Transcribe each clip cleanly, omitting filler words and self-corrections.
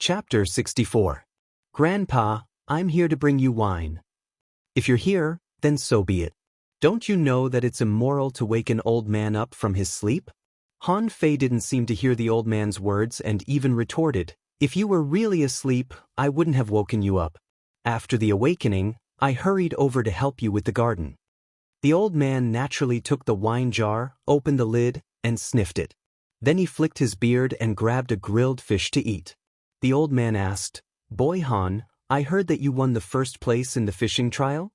Chapter 64. Grandpa, I'm here to bring you wine. If you're here, then so be it. Don't you know that it's immoral to wake an old man up from his sleep? Han Fei didn't seem to hear the old man's words and even retorted, if you were really asleep, I wouldn't have woken you up. After the awakening, I hurried over to help you with the garden. The old man naturally took the wine jar, opened the lid, and sniffed it. Then he flicked his beard and grabbed a grilled fish to eat. The old man asked, Boy Han, I heard that you won the first place in the fishing trial?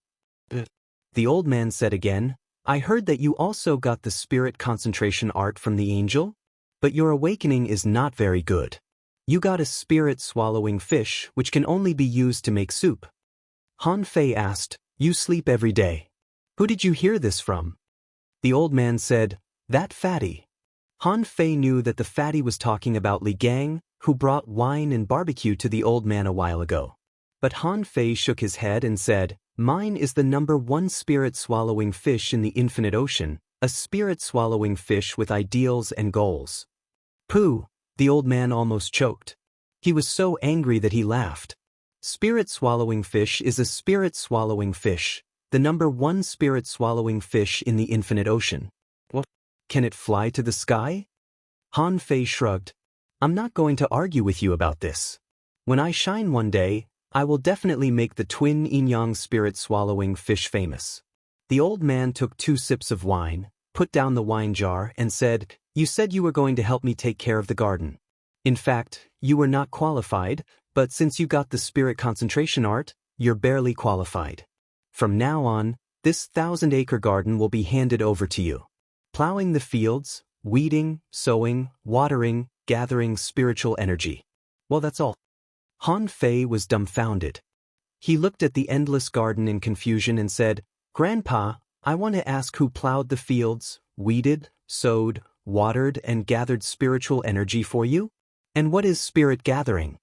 The old man said again, I heard that you also got the spirit concentration art from the angel? But your awakening is not very good. You got a spirit-swallowing fish which can only be used to make soup. Han Fei asked, You sleep every day. Who did you hear this from? The old man said, That fatty. Han Fei knew that the fatty was talking about Li Gang, who brought wine and barbecue to the old man a while ago. But Han Fei shook his head and said, Mine is the #1 spirit-swallowing fish in the infinite ocean, a spirit-swallowing fish with ideals and goals. Pooh, the old man almost choked. He was so angry that he laughed. Spirit-swallowing fish is a spirit-swallowing fish, the #1 spirit-swallowing fish in the infinite ocean. What? Can it fly to the sky? Han Fei shrugged. I'm not going to argue with you about this. When I shine one day, I will definitely make the twin yin-yang spirit-swallowing fish famous. The old man took 2 sips of wine, put down the wine jar, and said, You said you were going to help me take care of the garden. In fact, you were not qualified, but since you got the spirit concentration art, you're barely qualified. From now on, this 1,000-acre garden will be handed over to you. Plowing the fields, weeding, sowing, watering, gathering spiritual energy. Well, that's all. Han Fei was dumbfounded. He looked at the endless garden in confusion and said, Grandpa, I want to ask who plowed the fields, weeded, sowed, watered, and gathered spiritual energy for you? And what is spirit gathering?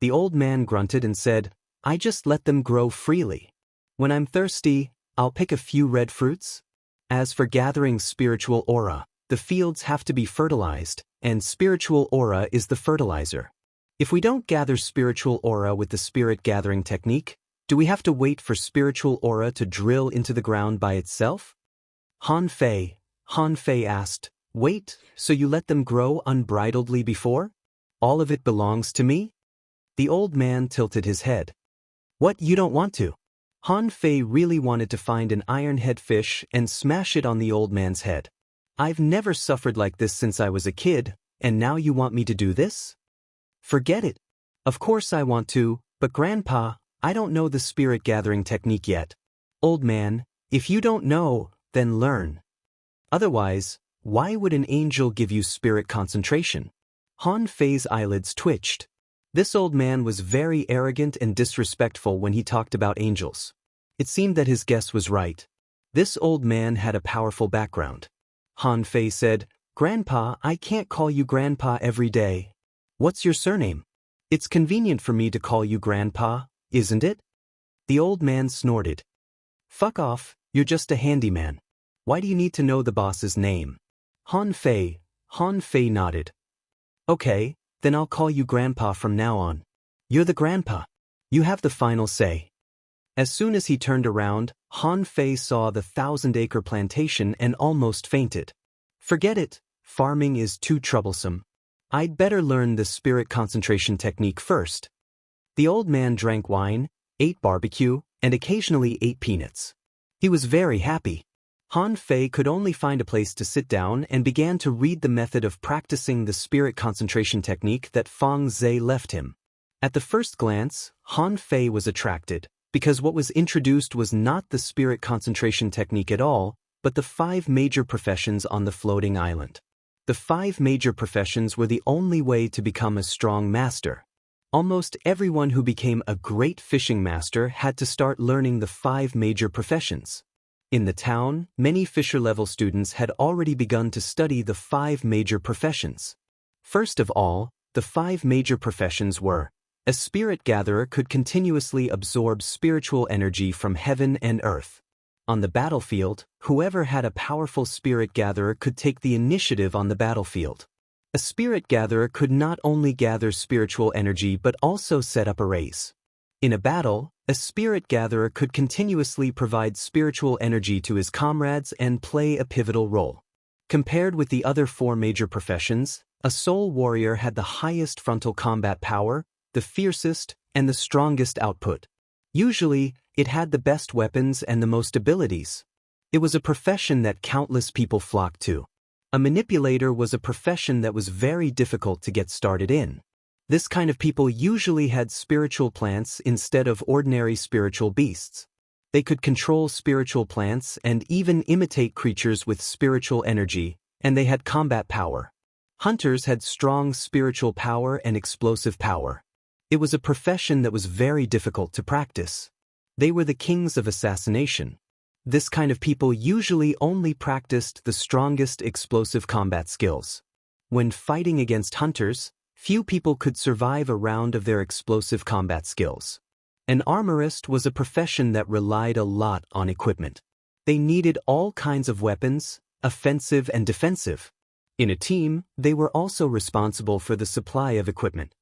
The old man grunted and said, I just let them grow freely. When I'm thirsty, I'll pick a few red fruits. As for gathering spiritual aura, the fields have to be fertilized, and spiritual aura is the fertilizer. If we don't gather spiritual aura with the spirit gathering technique, do we have to wait for spiritual aura to drill into the ground by itself? Han Fei asked, Wait, so you let them grow unbridledly before? All of it belongs to me? The old man tilted his head. What, you don't want to? Han Fei really wanted to find an iron-head fish and smash it on the old man's head. I've never suffered like this since I was a kid, and now you want me to do this? Forget it. Of course I want to, but Grandpa, I don't know the spirit gathering technique yet. Old man, if you don't know, then learn. Otherwise, why would an angel give you spirit concentration? Han Fei's eyelids twitched. This old man was very arrogant and disrespectful when he talked about angels. It seemed that his guess was right. This old man had a powerful background. Han Fei said, Grandpa, I can't call you Grandpa every day. What's your surname? It's convenient for me to call you Grandpa, isn't it? The old man snorted. Fuck off, you're just a handyman. Why do you need to know the boss's name? Han Fei nodded. Okay, then I'll call you Grandpa from now on. You're the grandpa. You have the final say. As soon as he turned around, Han Fei saw the 1,000-acre plantation and almost fainted. Forget it, farming is too troublesome. I'd better learn the spirit concentration technique first. The old man drank wine, ate barbecue, and occasionally ate peanuts. He was very happy. Han Fei could only find a place to sit down and began to read the method of practicing the spirit concentration technique that Feng Zhe left him. At the first glance, Han Fei was attracted, because what was introduced was not the spirit concentration technique at all, but the 5 major professions on the floating island. The 5 major professions were the only way to become a strong master. Almost everyone who became a great fishing master had to start learning the 5 major professions. In the town, many fisher-level students had already begun to study the 5 major professions. First of all, the 5 major professions were: a spirit gatherer could continuously absorb spiritual energy from heaven and earth. On the battlefield, whoever had a powerful spirit gatherer could take the initiative on the battlefield. A spirit gatherer could not only gather spiritual energy but also set up arrays. In a battle, a spirit gatherer could continuously provide spiritual energy to his comrades and play a pivotal role. Compared with the other four major professions, a soul warrior had the highest frontal combat power, the fiercest, and the strongest output. Usually, it had the best weapons and the most abilities. It was a profession that countless people flocked to. A manipulator was a profession that was very difficult to get started in. This kind of people usually had spiritual plants instead of ordinary spiritual beasts. They could control spiritual plants and even imitate creatures with spiritual energy, and they had combat power. Hunters had strong spiritual power and explosive power. It was a profession that was very difficult to practice. They were the kings of assassination. This kind of people usually only practiced the strongest explosive combat skills. When fighting against hunters, few people could survive a round of their explosive combat skills. An armorist was a profession that relied a lot on equipment. They needed all kinds of weapons, offensive and defensive. In a team, they were also responsible for the supply of equipment.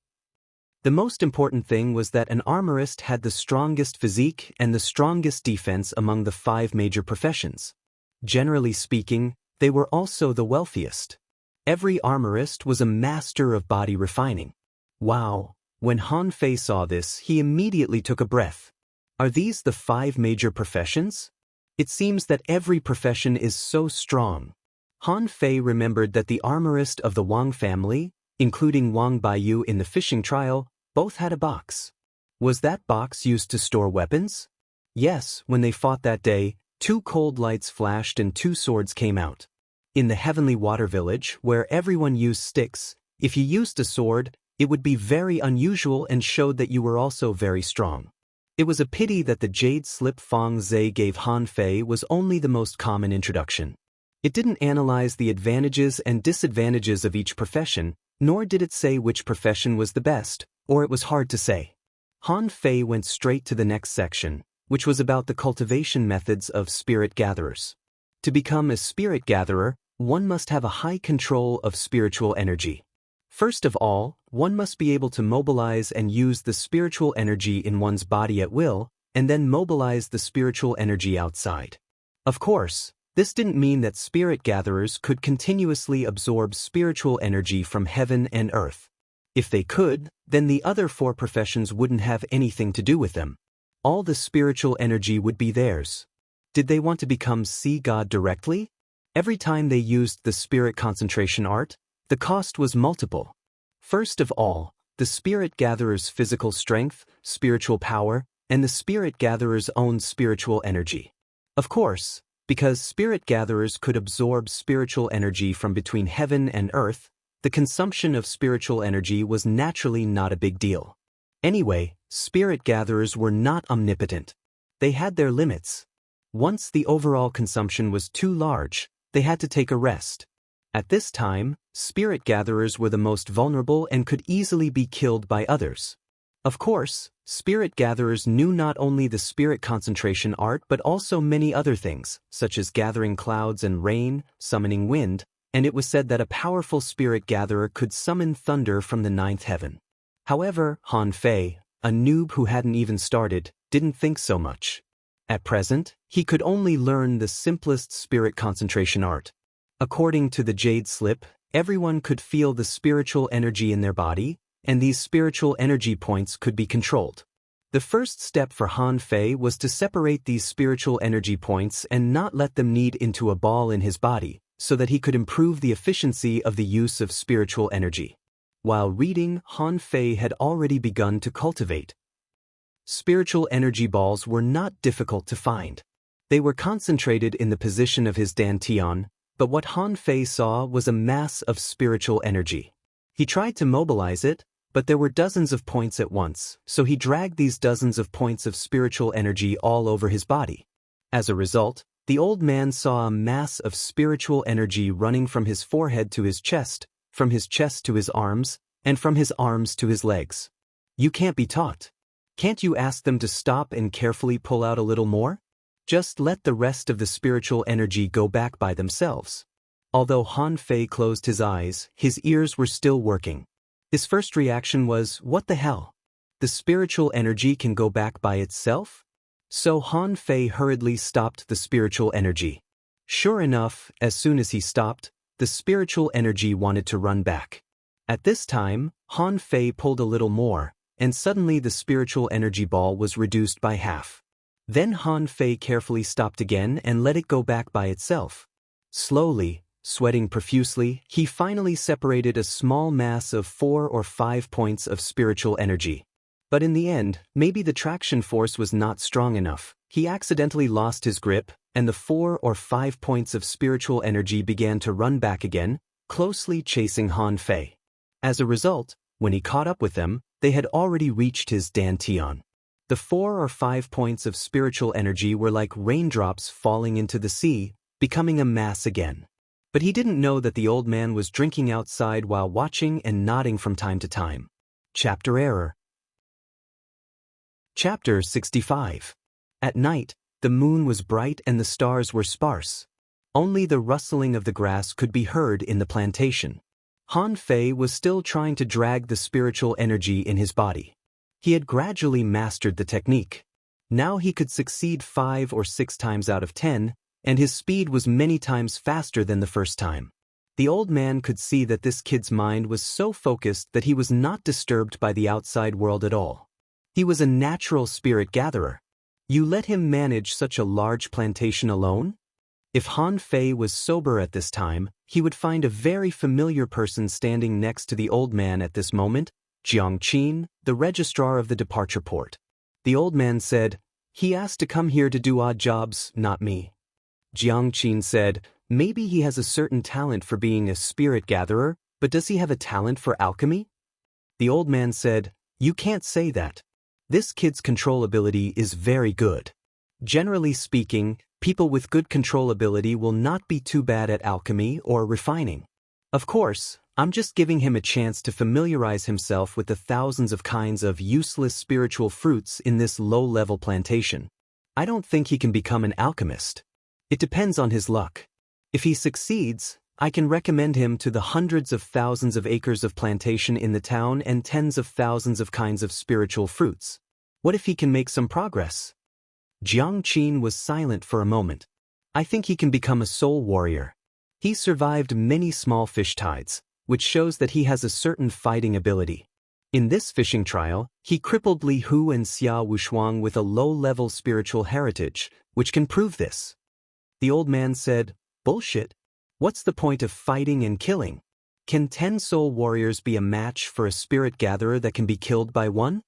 The most important thing was that an armorist had the strongest physique and the strongest defense among the 5 major professions. Generally speaking, they were also the wealthiest. Every armorist was a master of body refining. Wow! When Han Fei saw this, he immediately took a breath. Are these the 5 major professions? It seems that every profession is so strong. Han Fei remembered that the armorist of the Wang family, including Wang Baiyu in the fishing trial, both had a box. Was that box used to store weapons? Yes, when they fought that day, 2 cold lights flashed and 2 swords came out. In the Heavenly Water Village, where everyone used sticks, if you used a sword, it would be very unusual and showed that you were also very strong. It was a pity that the Jade Slip Fong Zhe gave Han Fei was only the most common introduction. It didn't analyze the advantages and disadvantages of each profession, nor did it say which profession was the best, or it was hard to say. Han Fei went straight to the next section, which was about the cultivation methods of spirit gatherers. To become a spirit gatherer, one must have a high control of spiritual energy. First of all, one must be able to mobilize and use the spiritual energy in one's body at will, and then mobilize the spiritual energy outside. Of course, this didn't mean that spirit gatherers could continuously absorb spiritual energy from heaven and earth. If they could, then the other 4 professions wouldn't have anything to do with them. All the spiritual energy would be theirs. Did they want to become sea god directly? Every time they used the spirit concentration art, the cost was multiple. First of all, the spirit gatherer's physical strength, spiritual power, and the spirit gatherer's own spiritual energy. Of course, because spirit gatherers could absorb spiritual energy from between heaven and earth, the consumption of spiritual energy was naturally not a big deal. Anyway, spirit gatherers were not omnipotent. They had their limits. Once the overall consumption was too large, they had to take a rest. At this time, spirit gatherers were the most vulnerable and could easily be killed by others. Of course, spirit gatherers knew not only the spirit concentration art but also many other things, such as gathering clouds and rain, summoning wind, and it was said that a powerful spirit gatherer could summon thunder from the 9th heaven. However, Han Fei, a noob who hadn't even started, didn't think so much. At present, he could only learn the simplest spirit concentration art. According to the Jade Slip, everyone could feel the spiritual energy in their body, and these spiritual energy points could be controlled. The first step for Han Fei was to separate these spiritual energy points and not let them knead into a ball in his body, so that he could improve the efficiency of the use of spiritual energy. While reading, Han Fei had already begun to cultivate. Spiritual energy balls were not difficult to find. They were concentrated in the position of his dantian, but what Han Fei saw was a mass of spiritual energy. He tried to mobilize it, but there were dozens of points at once, so he dragged these dozens of points of spiritual energy all over his body. As a result, the old man saw a mass of spiritual energy running from his forehead to his chest, from his chest to his arms, and from his arms to his legs. You can't be taught. Can't you ask them to stop and carefully pull out a little more? Just let the rest of the spiritual energy go back by themselves. Although Han Fei closed his eyes, his ears were still working. His first reaction was, what the hell? The spiritual energy can go back by itself? So Han Fei hurriedly stopped the spiritual energy. Sure enough, as soon as he stopped, the spiritual energy wanted to run back. At this time, Han Fei pulled a little more, and suddenly the spiritual energy ball was reduced by half. Then Han Fei carefully stopped again and let it go back by itself. Slowly, sweating profusely, he finally separated a small mass of 4 or 5 points of spiritual energy. But in the end, maybe the traction force was not strong enough. He accidentally lost his grip, and the 4 or 5 points of spiritual energy began to run back again, closely chasing Han Fei. As a result, when he caught up with them, they had already reached his dantian. The 4 or 5 points of spiritual energy were like raindrops falling into the sea, becoming a mass again. But he didn't know that the old man was drinking outside while watching and nodding from time to time. Chapter Error. Chapter 65. At night, the moon was bright and the stars were sparse. Only the rustling of the grass could be heard in the plantation. Han Fei was still trying to drag the spiritual energy in his body. He had gradually mastered the technique. Now he could succeed 5 or 6 times out of 10, and his speed was many times faster than the first time. The old man could see that this kid's mind was so focused that he was not disturbed by the outside world at all. He was a natural spirit gatherer. You let him manage such a large plantation alone? If Han Fei was sober at this time, he would find a very familiar person standing next to the old man at this moment, Jiang Qin, the registrar of the departure port. The old man said, "He asked to come here to do odd jobs, not me." Jiang Qin said, "Maybe he has a certain talent for being a spirit gatherer, but does he have a talent for alchemy?" The old man said, "You can't say that. This kid's control ability is very good. Generally speaking, people with good control ability will not be too bad at alchemy or refining. Of course, I'm just giving him a chance to familiarize himself with the thousands of kinds of useless spiritual fruits in this low-level plantation. I don't think he can become an alchemist. It depends on his luck. If he succeeds, I can recommend him to the hundreds of thousands of acres of plantation in the town and tens of thousands of kinds of spiritual fruits. What if he can make some progress?" Jiang Qin was silent for a moment. "I think he can become a soul warrior. He survived many small fish tides, which shows that he has a certain fighting ability. In this fishing trial, he crippled Li Hu and Xia Wushuang with a low-level spiritual heritage, which can prove this." The old man said, "Bullshit. What's the point of fighting and killing? Can 10 soul warriors be a match for a spirit gatherer that can be killed by one?"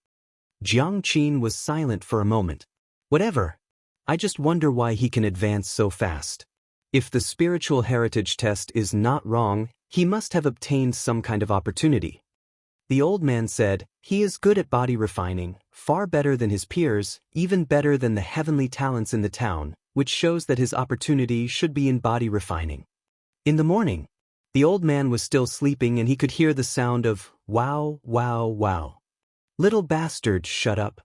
Jiang Qin was silent for a moment. "Whatever. I just wonder why he can advance so fast. If the spiritual heritage test is not wrong, he must have obtained some kind of opportunity." The old man said, "He is good at body refining, far better than his peers, even better than the heavenly talents in the town, which shows that his opportunity should be in body refining." In the morning, the old man was still sleeping and he could hear the sound of wow, wow, wow. "Little bastard, shut up."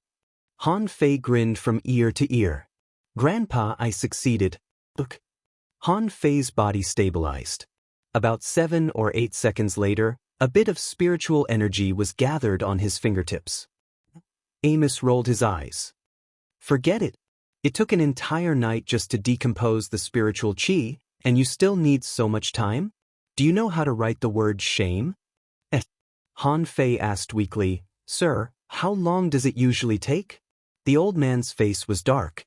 Han Fei grinned from ear to ear. "Grandpa, I succeeded. Look." Han Fei's body stabilized. About 7 or 8 seconds later, a bit of spiritual energy was gathered on his fingertips. Amos rolled his eyes. "Forget it. It took an entire night just to decompose the spiritual qi, and you still need so much time? Do you know how to write the word shame?" Han Fei asked weakly, "Sir, how long does it usually take?" The old man's face was dark.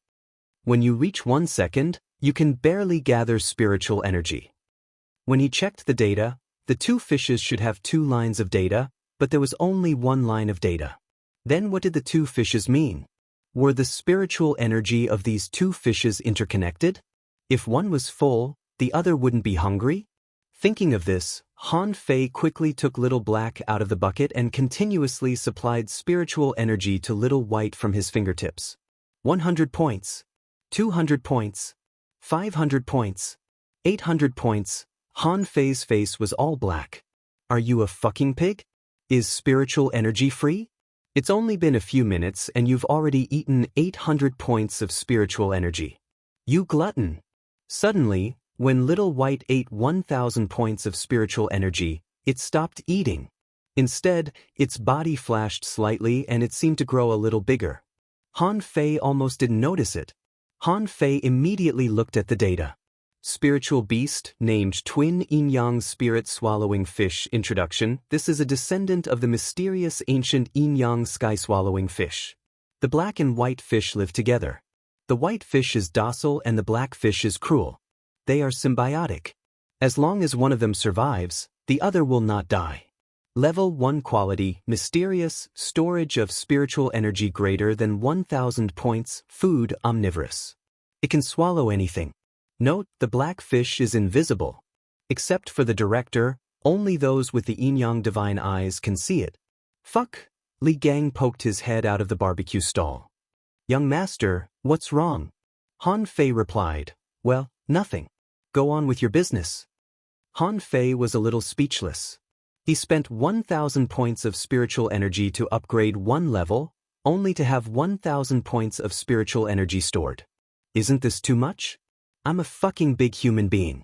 "When you reach 1 second, you can barely gather spiritual energy." When he checked the data, the 2 fishes should have 2 lines of data, but there was only 1 line of data. Then what did the 2 fishes mean? Were the spiritual energy of these 2 fishes interconnected? If one was full, the other wouldn't be hungry? Thinking of this, Han Fei quickly took Little Black out of the bucket and continuously supplied spiritual energy to Little White from his fingertips. 100 points. 200 points. 500 points. 800 points. Han Fei's face was all black. "Are you a fucking pig? Is spiritual energy free? It's only been a few minutes and you've already eaten 800 points of spiritual energy. You glutton." Suddenly, When Little White ate 1,000 points of spiritual energy, it stopped eating. Instead, its body flashed slightly and it seemed to grow a little bigger. Han Fei almost didn't notice it. Han Fei immediately looked at the data. Spiritual beast, named Twin Yin-Yang Spirit Swallowing Fish. Introduction. This is a descendant of the mysterious ancient Yin-Yang sky-swallowing fish. The black and white fish live together. The white fish is docile and the black fish is cruel. They are symbiotic. As long as one of them survives, the other will not die. Level 1 quality, mysterious, storage of spiritual energy greater than 1,000 points, food, omnivorous. It can swallow anything. Note, the black fish is invisible. Except for the director, only those with the yin-yang divine eyes can see it. Fuck! Li Gang poked his head out of the barbecue stall. Young master, what's wrong? Han Fei replied, well, nothing. Go on with your business. Han Fei was a little speechless. He spent 1,000 points of spiritual energy to upgrade one level, only to have 1,000 points of spiritual energy stored. Isn't this too much? I'm a fucking big human being.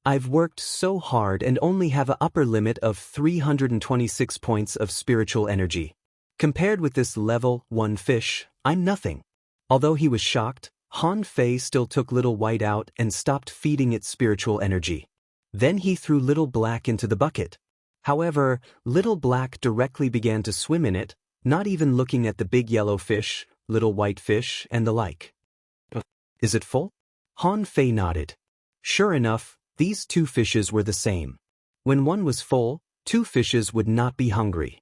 I've worked so hard and only have an upper limit of 326 points of spiritual energy. Compared with this level 1 fish, I'm nothing. Although he was shocked, Han Fei still took Little White out and stopped feeding it spiritual energy. Then he threw Little Black into the bucket. However, Little Black directly began to swim in it, not even looking at the big yellow fish, Little White fish, and the like. Is it full? Han Fei nodded. Sure enough, these two fishes were the same. When one was full, two fishes would not be hungry.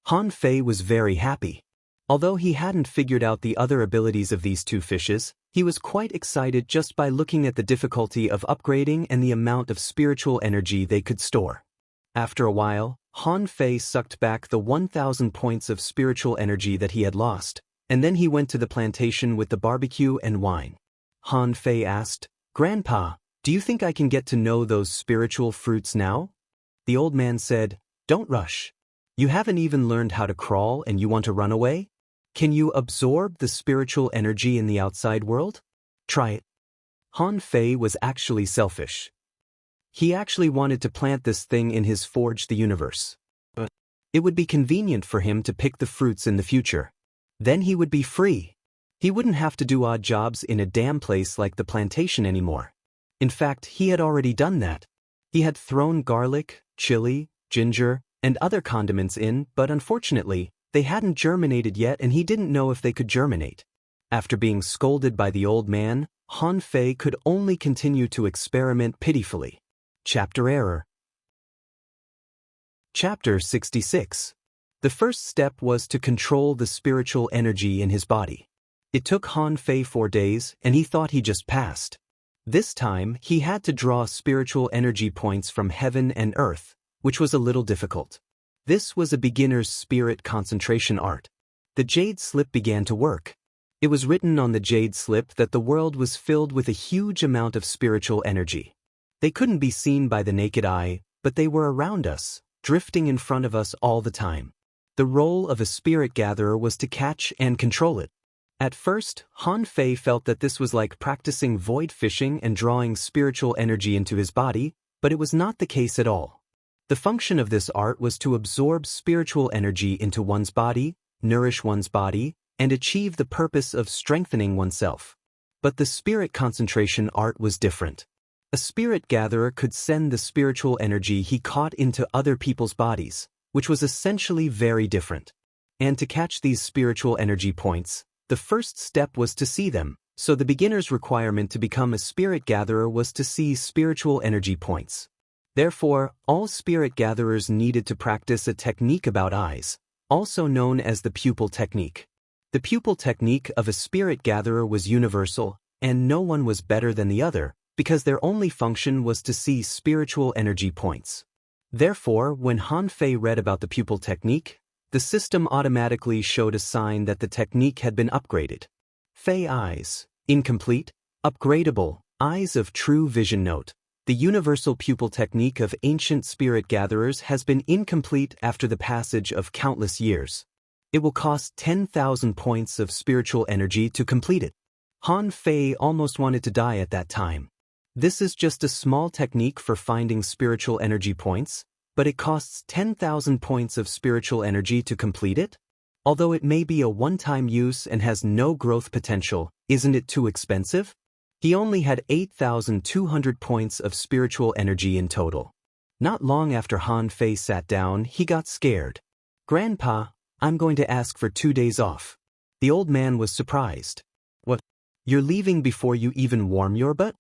Han Fei was very happy. Although he hadn't figured out the other abilities of these two fishes, he was quite excited just by looking at the difficulty of upgrading and the amount of spiritual energy they could store. After a while, Han Fei sucked back the 1,000 points of spiritual energy that he had lost, and then he went to the plantation with the barbecue and wine. Han Fei asked, Grandpa, do you think I can get to know those spiritual fruits now? The old man said, don't rush. You haven't even learned how to crawl and you want to run away? Can you absorb the spiritual energy in the outside world? Try it. Han Fei was actually selfish. He actually wanted to plant this thing in his Forge the Universe. But it would be convenient for him to pick the fruits in the future. Then he would be free. He wouldn't have to do odd jobs in a damn place like the plantation anymore. In fact, he had already done that. He had thrown garlic, chili, ginger, and other condiments in, but unfortunately, they hadn't germinated yet and he didn't know if they could germinate. After being scolded by the old man, Han Fei could only continue to experiment pitifully. Chapter Error. Chapter 66. The first step was to control the spiritual energy in his body. It took Han Fei 4 days, and he thought he just passed. This time, he had to draw spiritual energy points from heaven and earth, which was a little difficult. This was a beginner's spirit concentration art. The jade slip began to work. It was written on the jade slip that the world was filled with a huge amount of spiritual energy. They couldn't be seen by the naked eye, but they were around us, drifting in front of us all the time. The role of a spirit gatherer was to catch and control it. At first, Han Fei felt that this was like practicing void fishing and drawing spiritual energy into his body, but it was not the case at all. The function of this art was to absorb spiritual energy into one's body, nourish one's body, and achieve the purpose of strengthening oneself. But the spirit concentration art was different. A spirit gatherer could send the spiritual energy he caught into other people's bodies, which was essentially very different. And to catch these spiritual energy points, the first step was to see them, so the beginner's requirement to become a spirit gatherer was to see spiritual energy points. Therefore, all spirit gatherers needed to practice a technique about eyes, also known as the pupil technique. The pupil technique of a spirit gatherer was universal, and no one was better than the other, because their only function was to see spiritual energy points. Therefore, when Han Fei read about the pupil technique, the system automatically showed a sign that the technique had been upgraded. Fei eyes, incomplete, upgradable, eyes of true vision. Note: the universal pupil technique of ancient spirit gatherers has been incomplete after the passage of countless years. It will cost 10,000 points of spiritual energy to complete it. Han Fei almost wanted to die at that time. This is just a small technique for finding spiritual energy points, but it costs 10,000 points of spiritual energy to complete it? Although it may be a one-time use and has no growth potential, isn't it too expensive? He only had 8,200 points of spiritual energy in total. Not long after Han Fei sat down, he got scared. "Grandpa, I'm going to ask for 2 days off." The old man was surprised. "What? You're leaving before you even warm your butt?"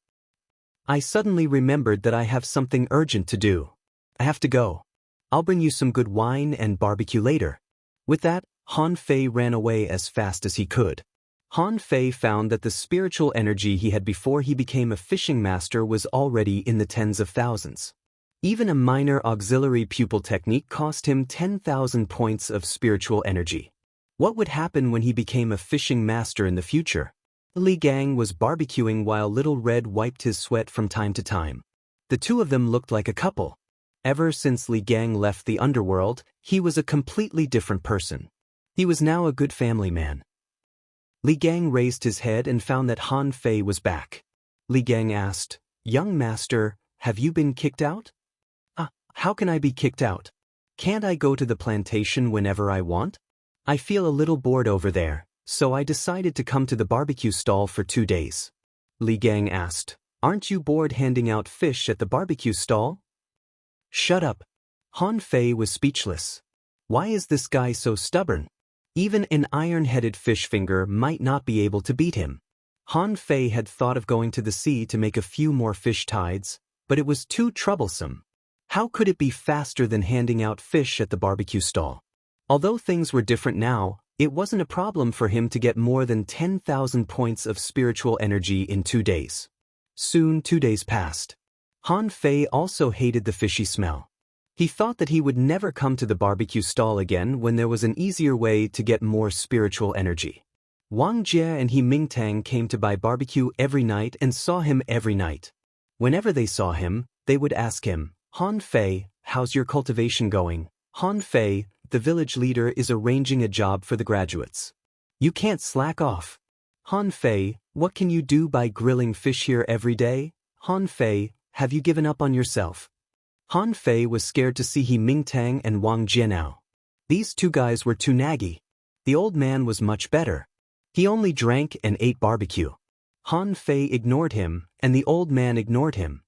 "I suddenly remembered that I have something urgent to do. I have to go. I'll bring you some good wine and barbecue later." With that, Han Fei ran away as fast as he could. Han Fei found that the spiritual energy he had before he became a fishing master was already in the tens of thousands. Even a minor auxiliary pupil technique cost him 10,000 points of spiritual energy. What would happen when he became a fishing master in the future? Li Gang was barbecuing while Little Red wiped his sweat from time to time. The two of them looked like a couple. Ever since Li Gang left the underworld, he was a completely different person. He was now a good family man. Li Gang raised his head and found that Han Fei was back. Li Gang asked, "Young master, have you been kicked out?" How can I be kicked out? Can't I go to the plantation whenever I want? I feel a little bored over there, so I decided to come to the barbecue stall for 2 days." Li Gang asked, "Aren't you bored handing out fish at the barbecue stall?" "Shut up." Han Fei was speechless. Why is this guy so stubborn? Even an iron-headed fish finger might not be able to beat him. Han Fei had thought of going to the sea to make a few more fish tides, but it was too troublesome. How could it be faster than handing out fish at the barbecue stall? Although things were different now, it wasn't a problem for him to get more than 10,000 points of spiritual energy in 2 days. Soon 2 days passed. Han Fei also hated the fishy smell. He thought that he would never come to the barbecue stall again when there was an easier way to get more spiritual energy. Wang Jie and He Mingtang came to buy barbecue every night and saw him every night. Whenever they saw him, they would ask him, "Han Fei, how's your cultivation going?" "Han Fei, the village leader is arranging a job for the graduates. You can't slack off." "Han Fei, what can you do by grilling fish here every day?" "Han Fei, have you given up on yourself?" Han Fei was scared to see He Mingtang and Wang Jie now. These two guys were too naggy. The old man was much better. He only drank and ate barbecue. Han Fei ignored him, and the old man ignored him.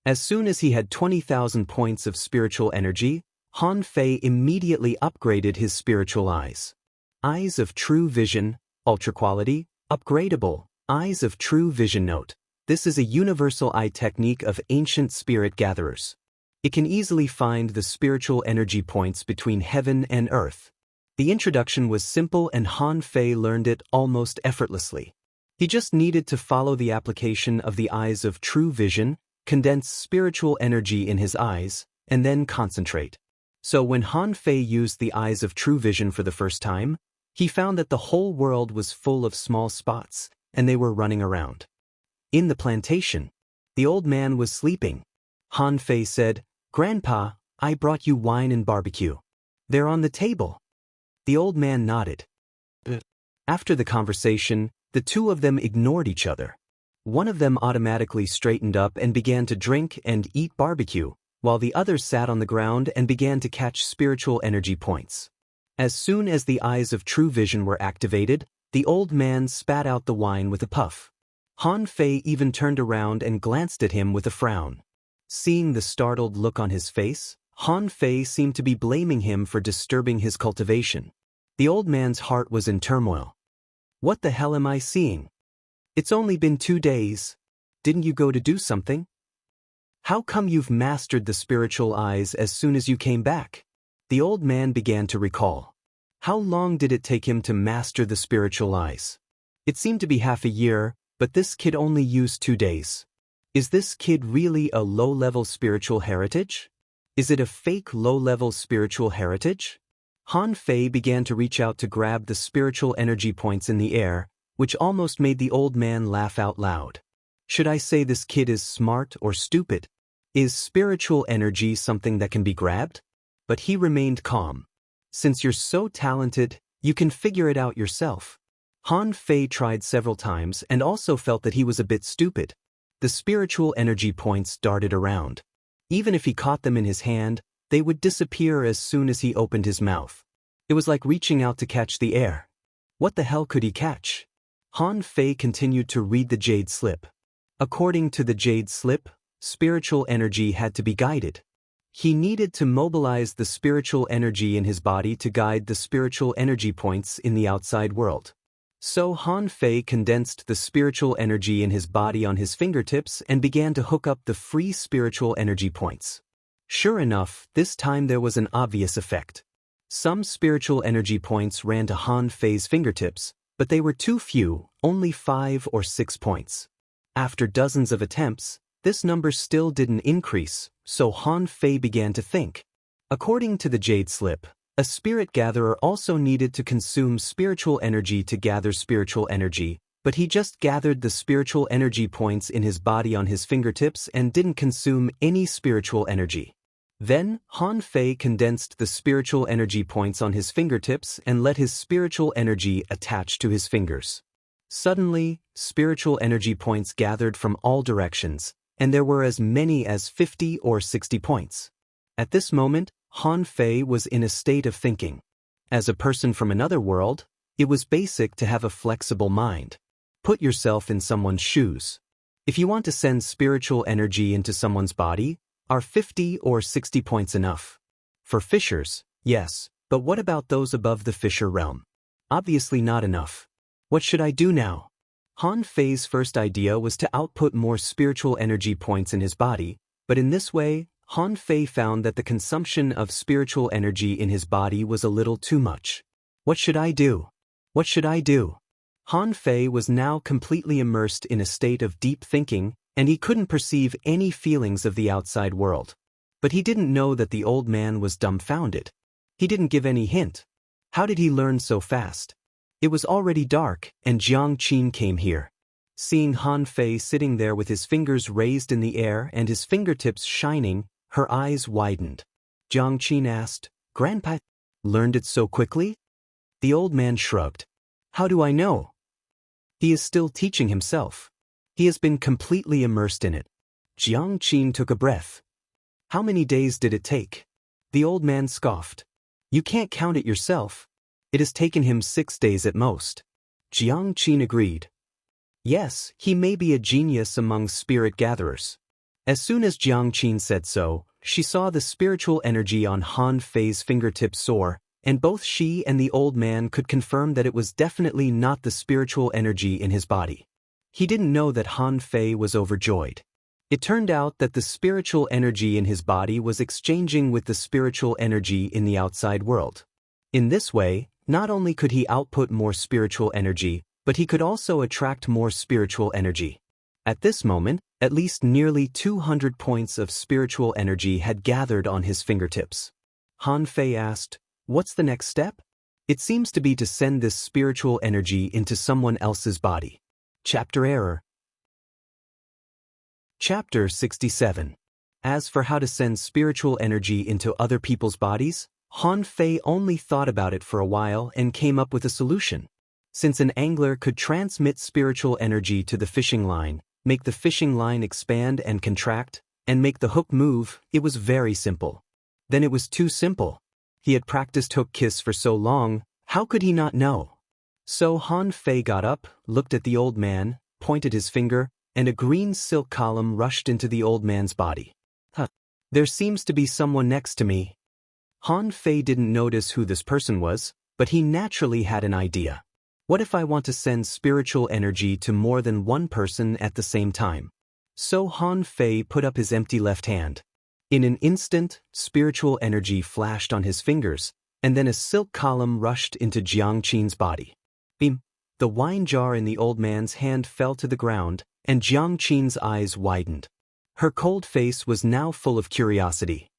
As soon as he had 20,000 points of spiritual energy, Han Fei immediately upgraded his spiritual eyes. Eyes of True Vision, Ultra Quality, Upgradable, Eyes of True Vision. Note: this is a universal eye technique of ancient spirit gatherers. It can easily find the spiritual energy points between heaven and earth. The introduction was simple and Han Fei learned it almost effortlessly. He just needed to follow the application of the Eyes of True Vision, condense spiritual energy in his eyes, and then concentrate. So when Han Fei used the Eyes of True Vision for the first time, he found that the whole world was full of small spots, and they were running around. In the plantation, the old man was sleeping. Han Fei said, "Grandpa, I brought you wine and barbecue. They're on the table." The old man nodded. After the conversation, the two of them ignored each other. One of them automatically straightened up and began to drink and eat barbecue, while the other sat on the ground and began to catch spiritual energy points. As soon as the Eyes of True Vision were activated, the old man spat out the wine with a puff. Han Fei even turned around and glanced at him with a frown. Seeing the startled look on his face, Han Fei seemed to be blaming him for disturbing his cultivation. The old man's heart was in turmoil. "What the hell am I seeing? It's only been 2 days. Didn't you go to do something? How come you've mastered the spiritual eyes as soon as you came back?" The old man began to recall. How long did it take him to master the spiritual eyes? It seemed to be half a year, but this kid only used 2 days. Is this kid really a low-level spiritual heritage? Is it a fake low-level spiritual heritage? Han Fei began to reach out to grab the spiritual energy points in the air, which almost made the old man laugh out loud. Should I say this kid is smart or stupid? Is spiritual energy something that can be grabbed? But he remained calm. Since you're so talented, you can figure it out yourself. Han Fei tried several times and also felt that he was a bit stupid. The The spiritual energy points darted around. Even if he caught them in his hand, they would disappear as soon as he opened his mouth. It was like reaching out to catch the air. What the hell could he catch? Han Fei continued to read the jade slip. According to the jade slip, spiritual energy had to be guided. He needed to mobilize the spiritual energy in his body to guide the spiritual energy points in the outside world. So Han Fei condensed the spiritual energy in his body on his fingertips and began to hook up the free spiritual energy points. Sure enough, this time there was an obvious effect. Some spiritual energy points ran to Han Fei's fingertips, but they were too few, only 5 or 6 points. After dozens of attempts, this number still didn't increase, so Han Fei began to think. According to the jade slip, a spirit gatherer also needed to consume spiritual energy to gather spiritual energy, but he just gathered the spiritual energy points in his body on his fingertips and didn't consume any spiritual energy. Then, Han Fei condensed the spiritual energy points on his fingertips and let his spiritual energy attach to his fingers. Suddenly, spiritual energy points gathered from all directions, and there were as many as 50 or 60 points. At this moment, Han Fei was in a state of thinking. As a person from another world, it was basic to have a flexible mind. Put yourself in someone's shoes. If you want to send spiritual energy into someone's body, are 50 or 60 points enough? For fishers, yes, but what about those above the fisher realm? Obviously not enough. What should I do now? Han Fei's first idea was to output more spiritual energy points in his body, but in this way, Han Fei found that the consumption of spiritual energy in his body was a little too much. What should I do? What should I do? Han Fei was now completely immersed in a state of deep thinking, and he couldn't perceive any feelings of the outside world. But he didn't know that the old man was dumbfounded. He didn't give any hint. How did he learn so fast? It was already dark, and Jiang Qin came here. Seeing Han Fei sitting there with his fingers raised in the air and his fingertips shining, her eyes widened. Jiang Qin asked, "Grandpa, learned it so quickly?" The old man shrugged. "How do I know?" He is still teaching himself. He has been completely immersed in it. Jiang Qin took a breath. How many days did it take? The old man scoffed. You can't count it yourself. It has taken him 6 days at most. Jiang Qin agreed. Yes, he may be a genius among spirit gatherers. As soon as Jiang Qin said so, she saw the spiritual energy on Han Fei's fingertips soar, and both she and the old man could confirm that it was definitely not the spiritual energy in his body. He didn't know that Han Fei was overjoyed. It turned out that the spiritual energy in his body was exchanging with the spiritual energy in the outside world. In this way, not only could he output more spiritual energy, but he could also attract more spiritual energy. At this moment, at least nearly 200 points of spiritual energy had gathered on his fingertips. Han Fei asked, "What's the next step?" It seems to be to send this spiritual energy into someone else's body. Chapter Error. Chapter 67. As for how to send spiritual energy into other people's bodies, Han Fei only thought about it for a while and came up with a solution. Since an angler could transmit spiritual energy to the fishing line, make the fishing line expand and contract, and make the hook move, it was very simple. Then it was too simple. He had practiced hook kiss for so long, how could he not know? So Han Fei got up, looked at the old man, pointed his finger, and a green silk column rushed into the old man's body. There seems to be someone next to me. Han Fei didn't notice who this person was, but he naturally had an idea. What if I want to send spiritual energy to more than one person at the same time? So Han Fei put up his empty left hand. In an instant, spiritual energy flashed on his fingers, and then a silk column rushed into Jiang Qin's body. Beam! The wine jar in the old man's hand fell to the ground, and Jiang Qin's eyes widened. Her cold face was now full of curiosity.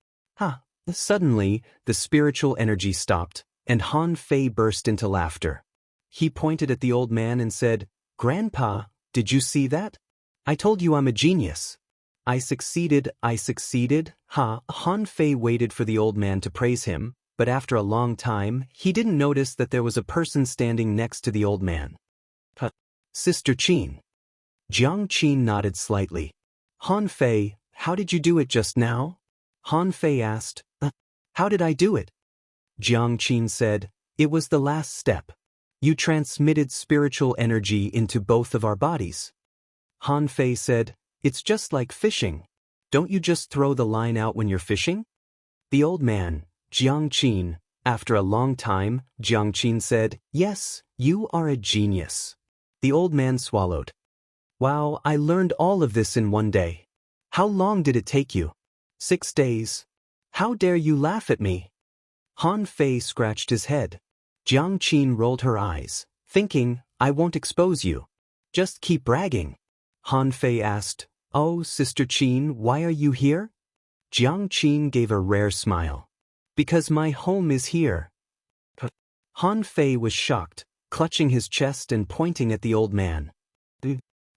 Suddenly, the spiritual energy stopped, and Han Fei burst into laughter. He pointed at the old man and said, "Grandpa, did you see that? I told you I'm a genius." I succeeded. Han Fei waited for the old man to praise him, but after a long time, he didn't notice that there was a person standing next to the old man. Sister Qin. Jiang Qin nodded slightly. Han Fei, how did you do it just now? Han Fei asked. How did I do it? Jiang Qin said, it was the last step. You transmitted spiritual energy into both of our bodies. Han Fei said, it's just like fishing. Don't you just throw the line out when you're fishing? The old man, Jiang Qin, after a long time, Jiang Qin said, yes, you are a genius. The old man swallowed. Wow, I learned all of this in one day. How long did it take you? 6 days. How dare you laugh at me? Han Fei scratched his head. Jiang Qin rolled her eyes, thinking, I won't expose you. Just keep bragging. Han Fei asked, oh, Sister Qin, why are you here? Jiang Qin gave a rare smile. Because my home is here. Han Fei was shocked, clutching his chest and pointing at the old man.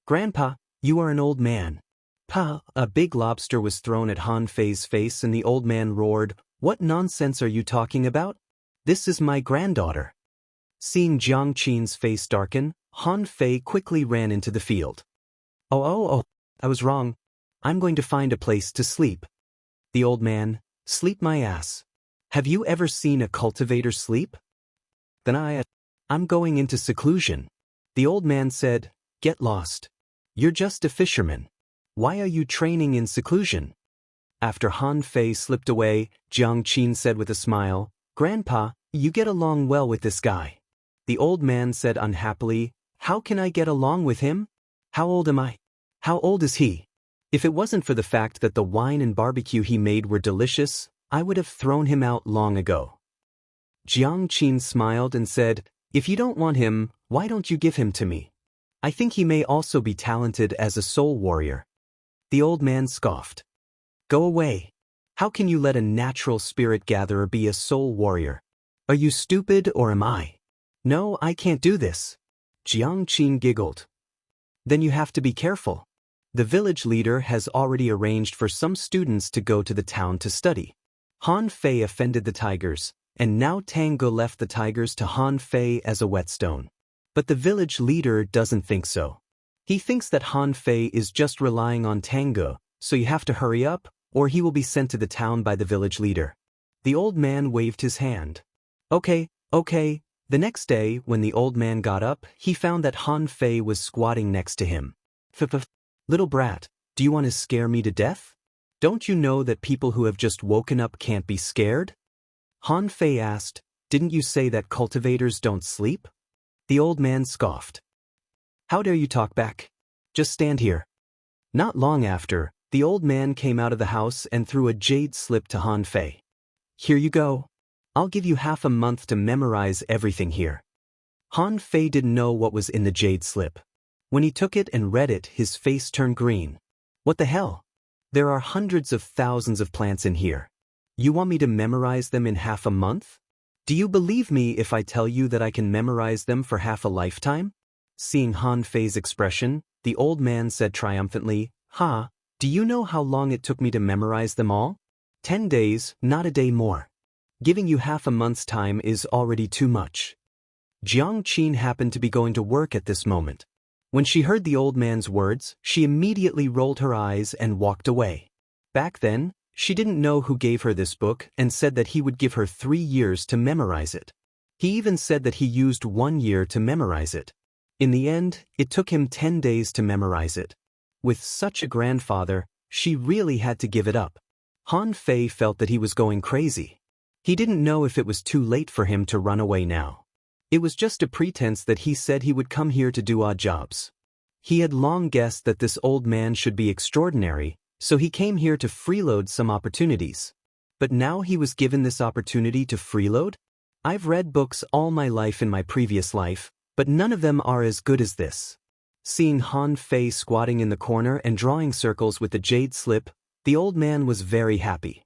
Grandpa, you are an old man. Pa, a big lobster was thrown at Han Fei's face and the old man roared, what nonsense are you talking about? This is my granddaughter. Seeing Jiang Qin's face darken, Han Fei quickly ran into the field. Oh, I was wrong. I'm going to find a place to sleep. The old man, sleep my ass. Have you ever seen a cultivator sleep? Then I'm going into seclusion. The old man said, get lost. You're just a fisherman. Why are you training in seclusion? After Han Fei slipped away, Jiang Qin said with a smile, Grandpa, you get along well with this guy. The old man said unhappily, how can I get along with him? How old am I? How old is he? If it wasn't for the fact that the wine and barbecue he made were delicious, I would have thrown him out long ago. Jiang Qin smiled and said, if you don't want him, why don't you give him to me? I think he may also be talented as a soul warrior. The old man scoffed. Go away. How can you let a natural spirit gatherer be a soul warrior? Are you stupid or am I? No, I can't do this. Jiang Qin giggled. Then you have to be careful. The village leader has already arranged for some students to go to the town to study. Han Fei offended the tigers, and now Tango left the tigers to Han Fei as a whetstone. But the village leader doesn't think so. He thinks that Han Fei is just relying on Tango, so you have to hurry up, or he will be sent to the town by the village leader. The old man waved his hand. Okay. The next day, when the old man got up, he found that Han Fei was squatting next to him. Little brat, do you want to scare me to death? Don't you know that people who have just woken up can't be scared? Han Fei asked, didn't you say that cultivators don't sleep? The old man scoffed. How dare you talk back? Just stand here. Not long after, the old man came out of the house and threw a jade slip to Han Fei. Here you go. I'll give you half a month to memorize everything here. Han Fei didn't know what was in the jade slip. When he took it and read it, his face turned green. What the hell? There are hundreds of thousands of plants in here. You want me to memorize them in half a month? Do you believe me if I tell you that I can memorize them for half a lifetime? Seeing Han Fei's expression, the old man said triumphantly, do you know how long it took me to memorize them all? 10 days, not a day more. Giving you half a month's time is already too much. Jiang Qin happened to be going to work at this moment. When she heard the old man's words, she immediately rolled her eyes and walked away. Back then, she didn't know who gave her this book and said that he would give her 3 years to memorize it. He even said that he used 1 year to memorize it. In the end, it took him 10 days to memorize it. With such a grandfather, she really had to give it up. Han Fei felt that he was going crazy. He didn't know if it was too late for him to run away now. It was just a pretense that he said he would come here to do odd jobs. He had long guessed that this old man should be extraordinary, so he came here to freeload some opportunities. But now he was given this opportunity to freeload? I've read books all my life in my previous life, but none of them are as good as this. Seeing Han Fei squatting in the corner and drawing circles with the jade slip, the old man was very happy.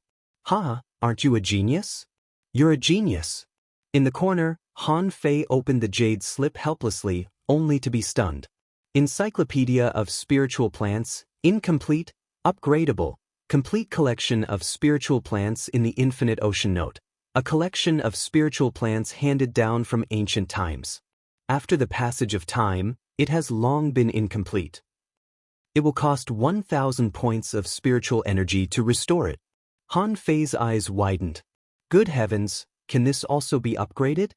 Aren't you a genius? You're a genius. In the corner, Han Fei opened the jade slip helplessly, only to be stunned. Encyclopedia of Spiritual Plants, incomplete, upgradable, complete collection of spiritual plants in the Infinite Ocean Note. A collection of spiritual plants handed down from ancient times. After the passage of time, it has long been incomplete. It will cost 1,000 points of spiritual energy to restore it. Han Fei's eyes widened. Good heavens, can this also be upgraded?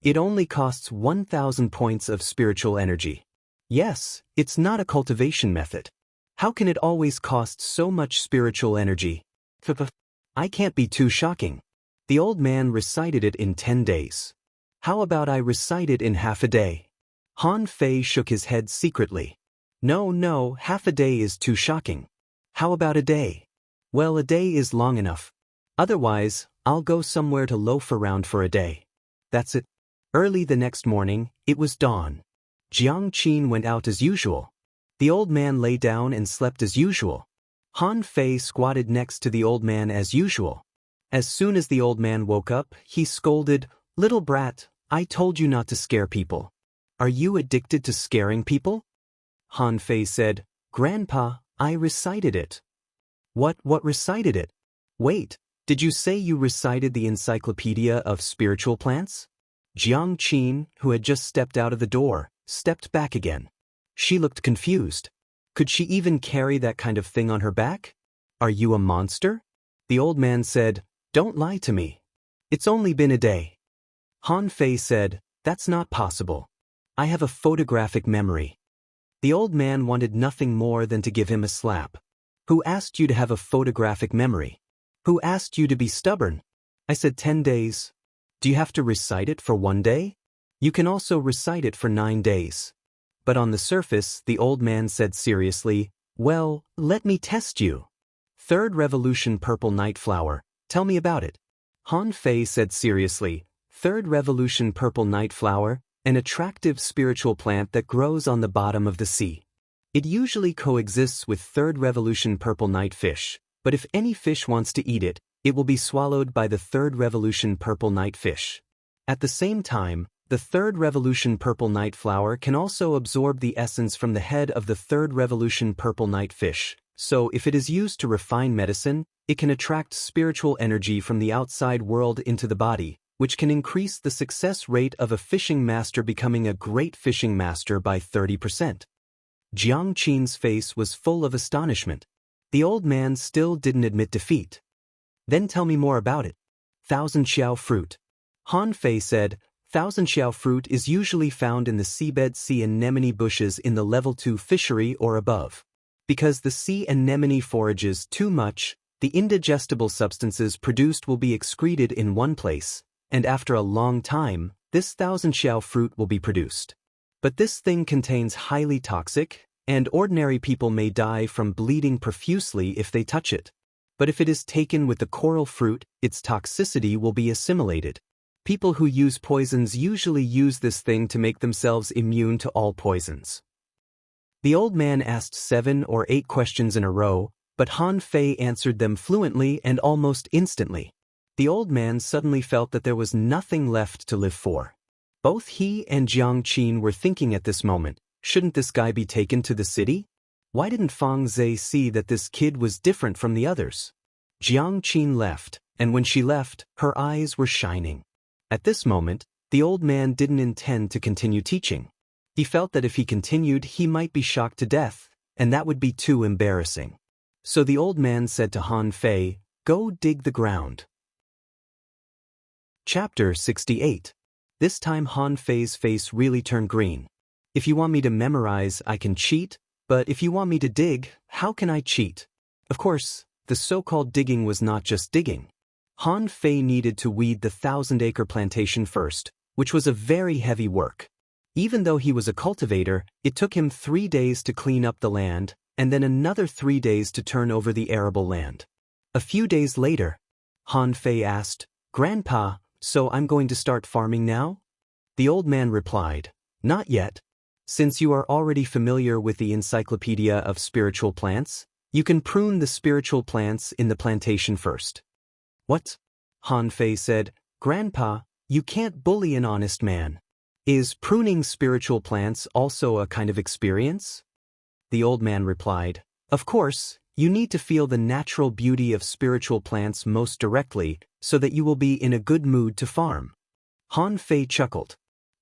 It only costs 1,000 points of spiritual energy. Yes, it's not a cultivation method. How can it always cost so much spiritual energy? I can't be too shocking. The old man recited it in 10 days. How about I recite it in half a day? Han Fei shook his head secretly. No, half a day is too shocking. How about a day? Well, a day is long enough. Otherwise, I'll go somewhere to loaf around for a day. That's it. Early the next morning, it was dawn. Jiang Qin went out as usual. The old man lay down and slept as usual. Han Fei squatted next to the old man as usual. As soon as the old man woke up, he scolded, "Little brat, I told you not to scare people. Are you addicted to scaring people?" Han Fei said, "Grandpa, I recited it." What recited it? Wait, did you say you recited the Encyclopedia of Spiritual Plants? Jiang Qin, who had just stepped out of the door, stepped back again. She looked confused. Could she even carry that kind of thing on her back? Are you a monster? The old man said, "Don't lie to me. It's only been a day." Han Fei said, "That's not possible. I have a photographic memory." The old man wanted nothing more than to give him a slap. Who asked you to have a photographic memory? Who asked you to be stubborn? I said 10 days. Do you have to recite it for 1 day? You can also recite it for 9 days. But on the surface, the old man said seriously, "Well, let me test you. Third Revolution Purple Night Flower, tell me about it." Han Fei said seriously, "Third Revolution Purple Night Flower, an attractive spiritual plant that grows on the bottom of the sea. It usually coexists with Third Revolution Purple Night Fish, but if any fish wants to eat it, it will be swallowed by the Third Revolution Purple Night Fish. At the same time, the Third Revolution Purple Night Flower can also absorb the essence from the head of the Third Revolution Purple Night Fish, so if it is used to refine medicine, it can attract spiritual energy from the outside world into the body, which can increase the success rate of a fishing master becoming a great fishing master by 30%. Jiang Qin's face was full of astonishment. The old man still didn't admit defeat. Then tell me more about it. Thousand Xiao fruit. Han Fei said, Thousand Xiao fruit is usually found in the seabed sea anemone bushes in the level 2 fishery or above. Because the sea anemone forages too much, the indigestible substances produced will be excreted in one place, and after a long time, this Thousand Xiao fruit will be produced. But this thing contains highly toxic, and ordinary people may die from bleeding profusely if they touch it. But if it is taken with the coral fruit, its toxicity will be assimilated. People who use poisons usually use this thing to make themselves immune to all poisons. The old man asked 7 or 8 questions in a row, but Han Fei answered them fluently and almost instantly. The old man suddenly felt that there was nothing left to live for. Both he and Jiang Qin were thinking at this moment, shouldn't this guy be taken to the city? Why didn't Fang Zhe see that this kid was different from the others? Jiang Qin left, and when she left, her eyes were shining. At this moment, the old man didn't intend to continue teaching. He felt that if he continued, he might be shocked to death, and that would be too embarrassing. So the old man said to Han Fei, "Go dig the ground." Chapter 68. This time Han Fei's face really turned green. If you want me to memorize, I can cheat, but if you want me to dig, how can I cheat? Of course, the so-called digging was not just digging. Han Fei needed to weed the 1,000-acre plantation first, which was a very heavy work. Even though he was a cultivator, it took him 3 days to clean up the land, and then another 3 days to turn over the arable land. A few days later, Han Fei asked, "Grandpa, so I'm going to start farming now?" The old man replied, "Not yet. Since you are already familiar with the Encyclopedia of Spiritual Plants, you can prune the spiritual plants in the plantation first." "What?" Han Fei said, "Grandpa, you can't bully an honest man. Is pruning spiritual plants also a kind of experience?" The old man replied, "Of course, you need to feel the natural beauty of spiritual plants most directly so that you will be in a good mood to farm." Han Fei chuckled.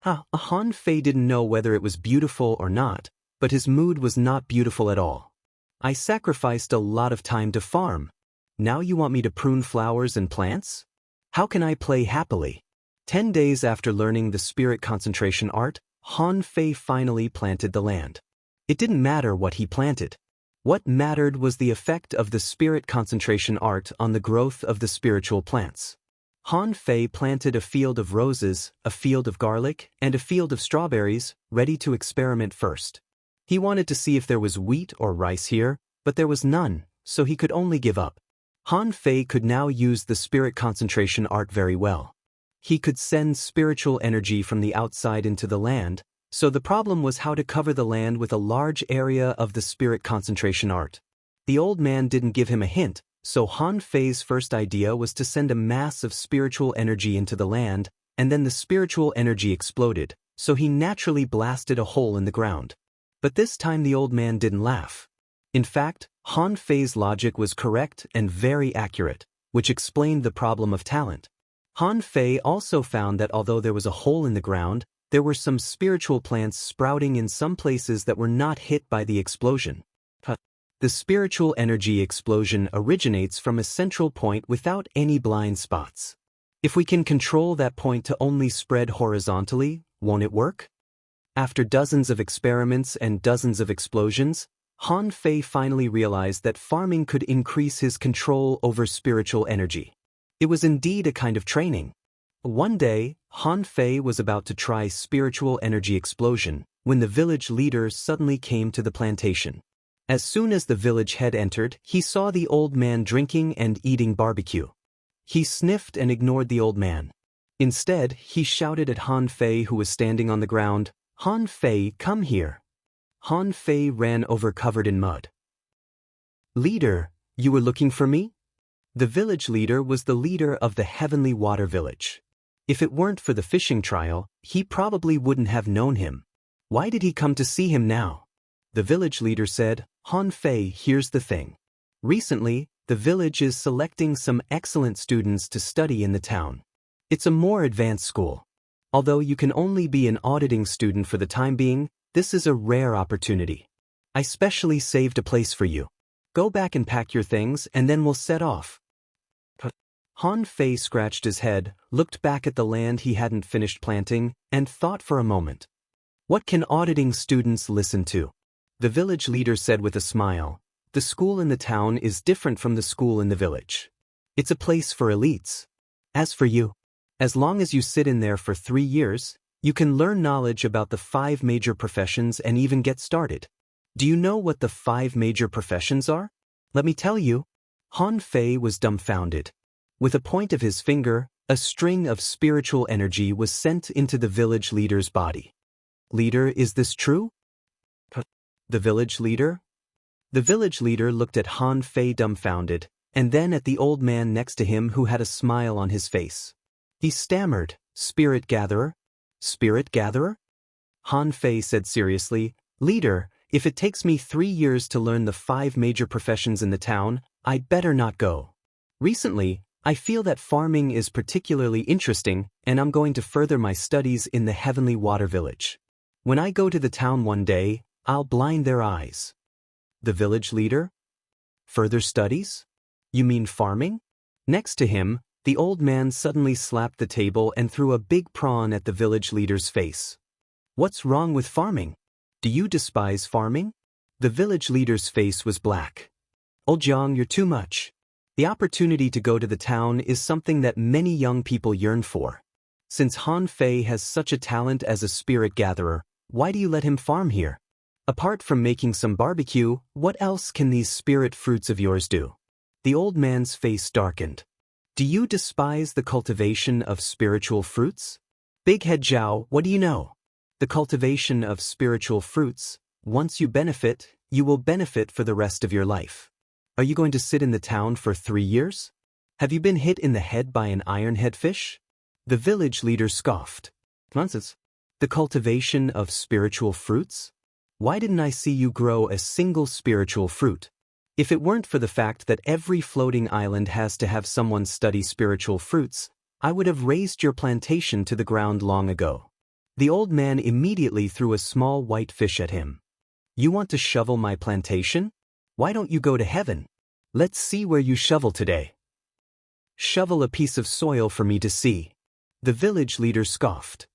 Han Fei didn't know whether it was beautiful or not, but his mood was not beautiful at all. I sacrificed a lot of time to farm. Now you want me to prune flowers and plants? How can I play happily? 10 days after learning the spirit concentration art, Han Fei finally planted the land. It didn't matter what he planted. What mattered was the effect of the spirit concentration art on the growth of the spiritual plants. Han Fei planted a field of roses, a field of garlic, and a field of strawberries, ready to experiment first. He wanted to see if there was wheat or rice here, but there was none, so he could only give up. Han Fei could now use the spirit concentration art very well. He could send spiritual energy from the outside into the land, so the problem was how to cover the land with a large area of the spirit concentration art. The old man didn't give him a hint, so Han Fei's first idea was to send a mass of spiritual energy into the land, and then the spiritual energy exploded, so he naturally blasted a hole in the ground. But this time the old man didn't laugh. In fact, Han Fei's logic was correct and very accurate, which explained the problem of talent. Han Fei also found that although there was a hole in the ground, there were some spiritual plants sprouting in some places that were not hit by the explosion. The spiritual energy explosion originates from a central point without any blind spots. If we can control that point to only spread horizontally, won't it work? After dozens of experiments and dozens of explosions, Han Fei finally realized that farming could increase his control over spiritual energy. It was indeed a kind of training. One day, Han Fei was about to try spiritual energy explosion when the village leader suddenly came to the plantation. As soon as the village head entered, he saw the old man drinking and eating barbecue. He sniffed and ignored the old man. Instead, he shouted at Han Fei, who was standing on the ground, "Han Fei, come here." Han Fei ran over covered in mud. "Leader, you were looking for me?" The village leader was the leader of the Heavenly Water Village. If it weren't for the fishing trial, he probably wouldn't have known him. Why did he come to see him now? The village leader said, "Han Fei, here's the thing. Recently, the village is selecting some excellent students to study in the town. It's a more advanced school. Although you can only be an auditing student for the time being, this is a rare opportunity. I specially saved a place for you. Go back and pack your things and then we'll set off." Han Fei scratched his head, looked back at the land he hadn't finished planting, and thought for a moment. What can auditing students listen to? The village leader said with a smile, "The school in the town is different from the school in the village. It's a place for elites. As for you, as long as you sit in there for 3 years, you can learn knowledge about the 5 major professions and even get started. Do you know what the 5 major professions are? Let me tell you." Han Fei was dumbfounded. With a point of his finger, a string of spiritual energy was sent into the village leader's body. "Leader, is this true?" The village leader? The village leader looked at Han Fei dumbfounded, and then at the old man next to him who had a smile on his face. He stammered, "Spirit gatherer? Spirit gatherer?" Han Fei said seriously, "Leader, if it takes me 3 years to learn the 5 major professions in the town, I'd better not go. Recently, I feel that farming is particularly interesting, and I'm going to further my studies in the Heavenly Water Village. When I go to the town one day, I'll blind their eyes." The village leader? Further studies? You mean farming? Next to him, the old man suddenly slapped the table and threw a big prawn at the village leader's face. "What's wrong with farming? Do you despise farming?" The village leader's face was black. "Old Jiang, you're too much. The opportunity to go to the town is something that many young people yearn for. Since Han Fei has such a talent as a spirit gatherer, why do you let him farm here? Apart from making some barbecue, what else can these spirit fruits of yours do?" The old man's face darkened. "Do you despise the cultivation of spiritual fruits? Big Head Zhao, what do you know? The cultivation of spiritual fruits, once you benefit, you will benefit for the rest of your life. Are you going to sit in the town for 3 years? Have you been hit in the head by an ironhead fish?" The village leader scoffed. "Nonsense. The cultivation of spiritual fruits? Why didn't I see you grow a single spiritual fruit? If it weren't for the fact that every floating island has to have someone study spiritual fruits, I would have razed your plantation to the ground long ago." The old man immediately threw a small white fish at him. You want to shovel my plantation? Why don't you go to heaven? Let's see where you shovel today. Shovel a piece of soil for me to see. The village leader scoffed.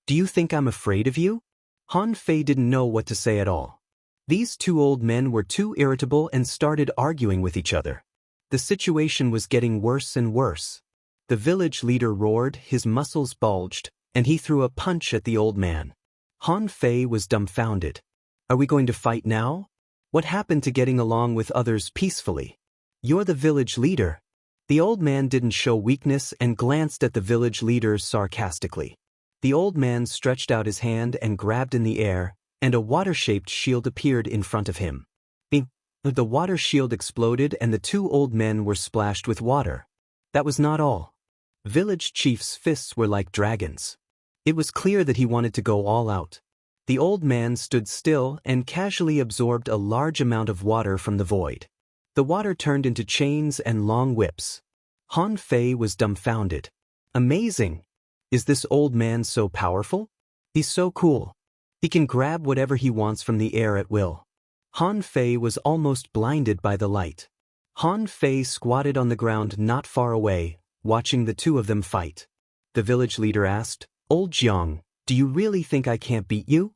Do you think I'm afraid of you? Han Fei didn't know what to say at all. These two old men were too irritable and started arguing with each other. The situation was getting worse and worse. The village leader roared, his muscles bulged, and he threw a punch at the old man. Han Fei was dumbfounded. Are we going to fight now? What happened to getting along with others peacefully? You're the village leader. The old man didn't show weakness and glanced at the village leader sarcastically. The old man stretched out his hand and grabbed in the air, and a water-shaped shield appeared in front of him. The water shield exploded and the two old men were splashed with water. That was not all. Village chief's fists were like dragons. It was clear that he wanted to go all out. The old man stood still and casually absorbed a large amount of water from the void. The water turned into chains and long whips. Han Fei was dumbfounded. Amazing! Is this old man so powerful? He's so cool. He can grab whatever he wants from the air at will. Han Fei was almost blinded by the light. Han Fei squatted on the ground not far away, watching the two of them fight. The village leader asked, Old Jiang, do you really think I can't beat you?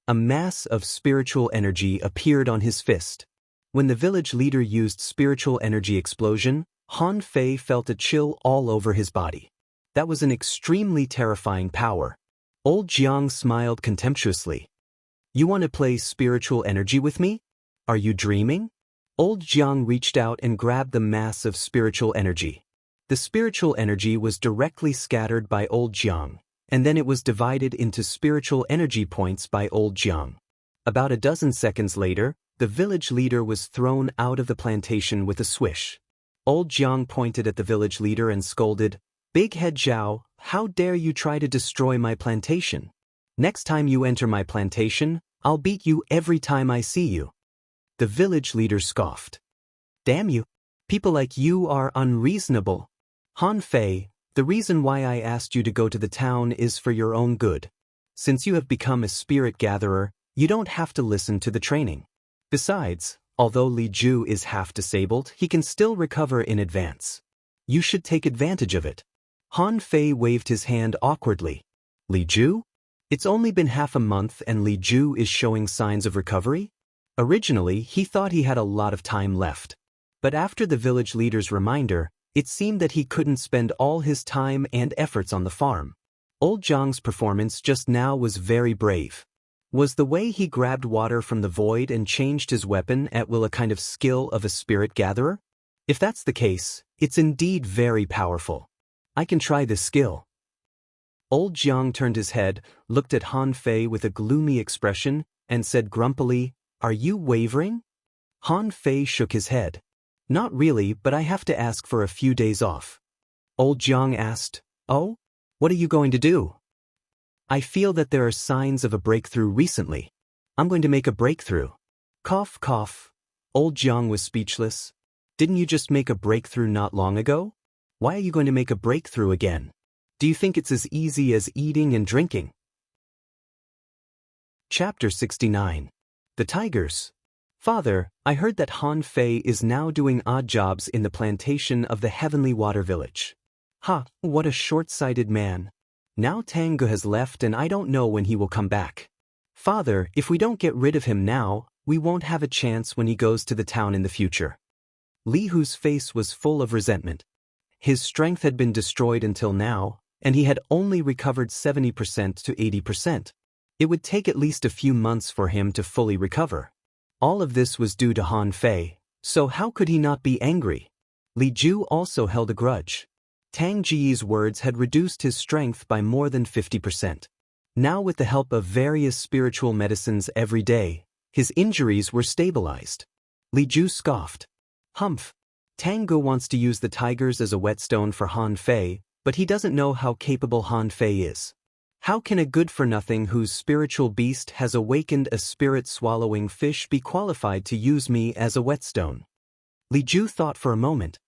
A mass of spiritual energy appeared on his fist. When the village leader used spiritual energy explosion, Han Fei felt a chill all over his body. That was an extremely terrifying power. Old Jiang smiled contemptuously. You want to play spiritual energy with me? Are you dreaming? Old Jiang reached out and grabbed the mass of spiritual energy. The spiritual energy was directly scattered by Old Jiang, and then it was divided into spiritual energy points by Old Jiang. About a dozen seconds later, the village leader was thrown out of the plantation with a swish. Old Jiang pointed at the village leader and scolded, Big Head Zhao, how dare you try to destroy my plantation? Next time you enter my plantation, I'll beat you every time I see you. The village leader scoffed. Damn you! People like you are unreasonable. Han Fei, the reason why I asked you to go to the town is for your own good. Since you have become a spirit gatherer, you don't have to listen to the training. Besides, although Li Ju is half disabled, he can still recover in advance. You should take advantage of it. Han Fei waved his hand awkwardly. Li Ju? It's only been half a month and Li Ju is showing signs of recovery? Originally, he thought he had a lot of time left. But after the village leader's reminder, it seemed that he couldn't spend all his time and efforts on the farm. Old Jiang's performance just now was very brave. Was the way he grabbed water from the void and changed his weapon at will a kind of skill of a spirit gatherer? If that's the case, it's indeed very powerful. I can try this skill. Old Jiang turned his head, looked at Han Fei with a gloomy expression, and said grumpily, Are you wavering? Han Fei shook his head. Not really, but I have to ask for a few days off. Old Jiang asked, Oh? What are you going to do? I feel that there are signs of a breakthrough recently. I'm going to make a breakthrough. Cough, cough. Old Jiang was speechless. Didn't you just make a breakthrough not long ago? Why are you going to make a breakthrough again? Do you think it's as easy as eating and drinking? Chapter 69. The Tigers. Father, I heard that Han Fei is now doing odd jobs in the plantation of the Heavenly Water Village. Ha, what a short-sighted man. Now Tangu has left and I don't know when he will come back. Father, if we don't get rid of him now, we won't have a chance when he goes to the town in the future. Li Hu's face was full of resentment. His strength had been destroyed until now, and he had only recovered 70% to 80%. It would take at least a few months for him to fully recover. All of this was due to Han Fei, so how could he not be angry? Li Ju also held a grudge. Tang Ji's words had reduced his strength by more than 50%. Now with the help of various spiritual medicines every day, his injuries were stabilized. Li Ju scoffed. Humph. Tangu wants to use the tigers as a whetstone for Han Fei, but he doesn't know how capable Han Fei is. How can a good-for-nothing whose spiritual beast has awakened a spirit-swallowing fish be qualified to use me as a whetstone? Li Ju thought for a moment.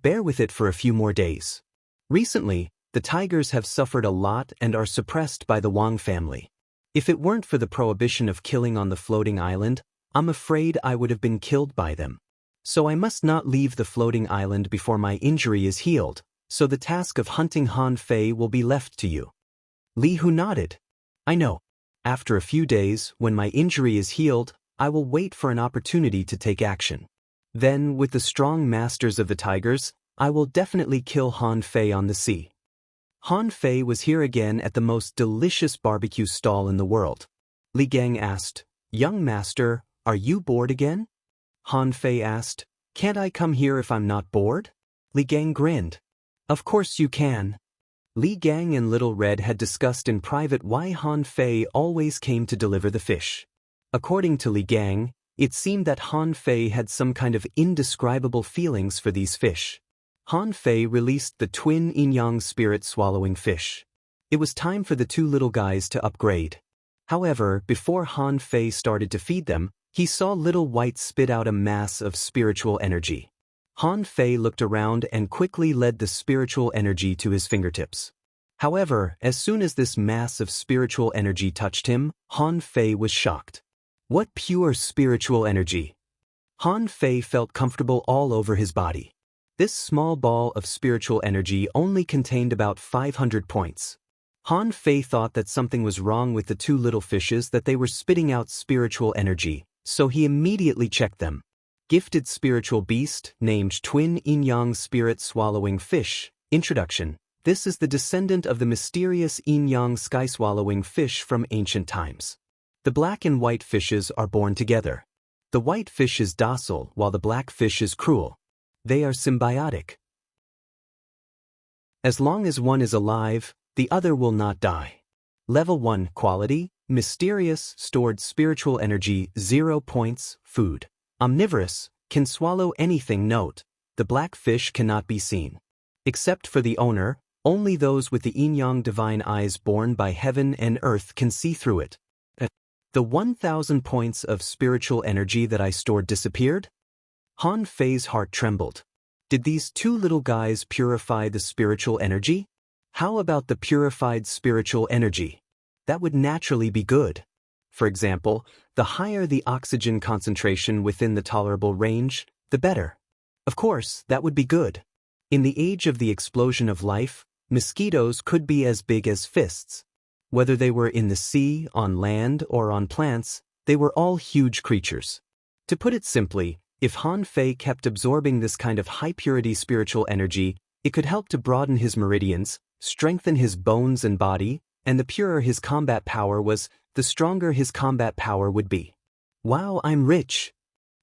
Bear with it for a few more days. Recently, the tigers have suffered a lot and are suppressed by the Wang family. If it weren't for the prohibition of killing on the floating island, I'm afraid I would have been killed by them. So I must not leave the floating island before my injury is healed, so the task of hunting Han Fei will be left to you. Li Hu nodded. I know. After a few days, when my injury is healed, I will wait for an opportunity to take action. Then, with the strong masters of the tigers, I will definitely kill Han Fei on the sea. Han Fei was here again at the most delicious barbecue stall in the world. Li Gang asked, Young master, are you bored again? Han Fei asked, Can't I come here if I'm not bored? Li Gang grinned. Of course you can. Li Gang and Little Red had discussed in private why Han Fei always came to deliver the fish. According to Li Gang, it seemed that Han Fei had some kind of indescribable feelings for these fish. Han Fei released the twin yin-yang spirit-swallowing fish. It was time for the two little guys to upgrade. However, before Han Fei started to feed them, he saw Little White spit out a mass of spiritual energy. Han Fei looked around and quickly led the spiritual energy to his fingertips. However, as soon as this mass of spiritual energy touched him, Han Fei was shocked. What pure spiritual energy! Han Fei felt comfortable all over his body. This small ball of spiritual energy only contained about 500 points. Han Fei thought that something was wrong with the two little fishes, that they were spitting out spiritual energy, so he immediately checked them. Gifted spiritual beast, named Twin Yin-Yang Spirit-Swallowing Fish. Introduction. This is the descendant of the mysterious Yin-Yang sky-swallowing fish from ancient times. The black and white fishes are born together. The white fish is docile while the black fish is cruel. They are symbiotic. As long as one is alive, the other will not die. Level 1 Quality, Mysterious, Stored Spiritual Energy, 0 points, Food. Omnivorous, can swallow anything. Note, the black fish cannot be seen. Except for the owner, only those with the yin-yang divine eyes born by heaven and earth can see through it. The 1,000 points of spiritual energy that I stored disappeared? Han Fei's heart trembled. Did these two little guys purify the spiritual energy? How about the purified spiritual energy? That would naturally be good. For example, the higher the oxygen concentration within the tolerable range, the better. Of course, that would be good. In the age of the explosion of life, mosquitoes could be as big as fists. Whether they were in the sea, on land, or on plants, they were all huge creatures. To put it simply, if Han Fei kept absorbing this kind of high-purity spiritual energy, it could help to broaden his meridians, strengthen his bones and body, and the purer his combat power was, the stronger his combat power would be. Wow, I'm rich!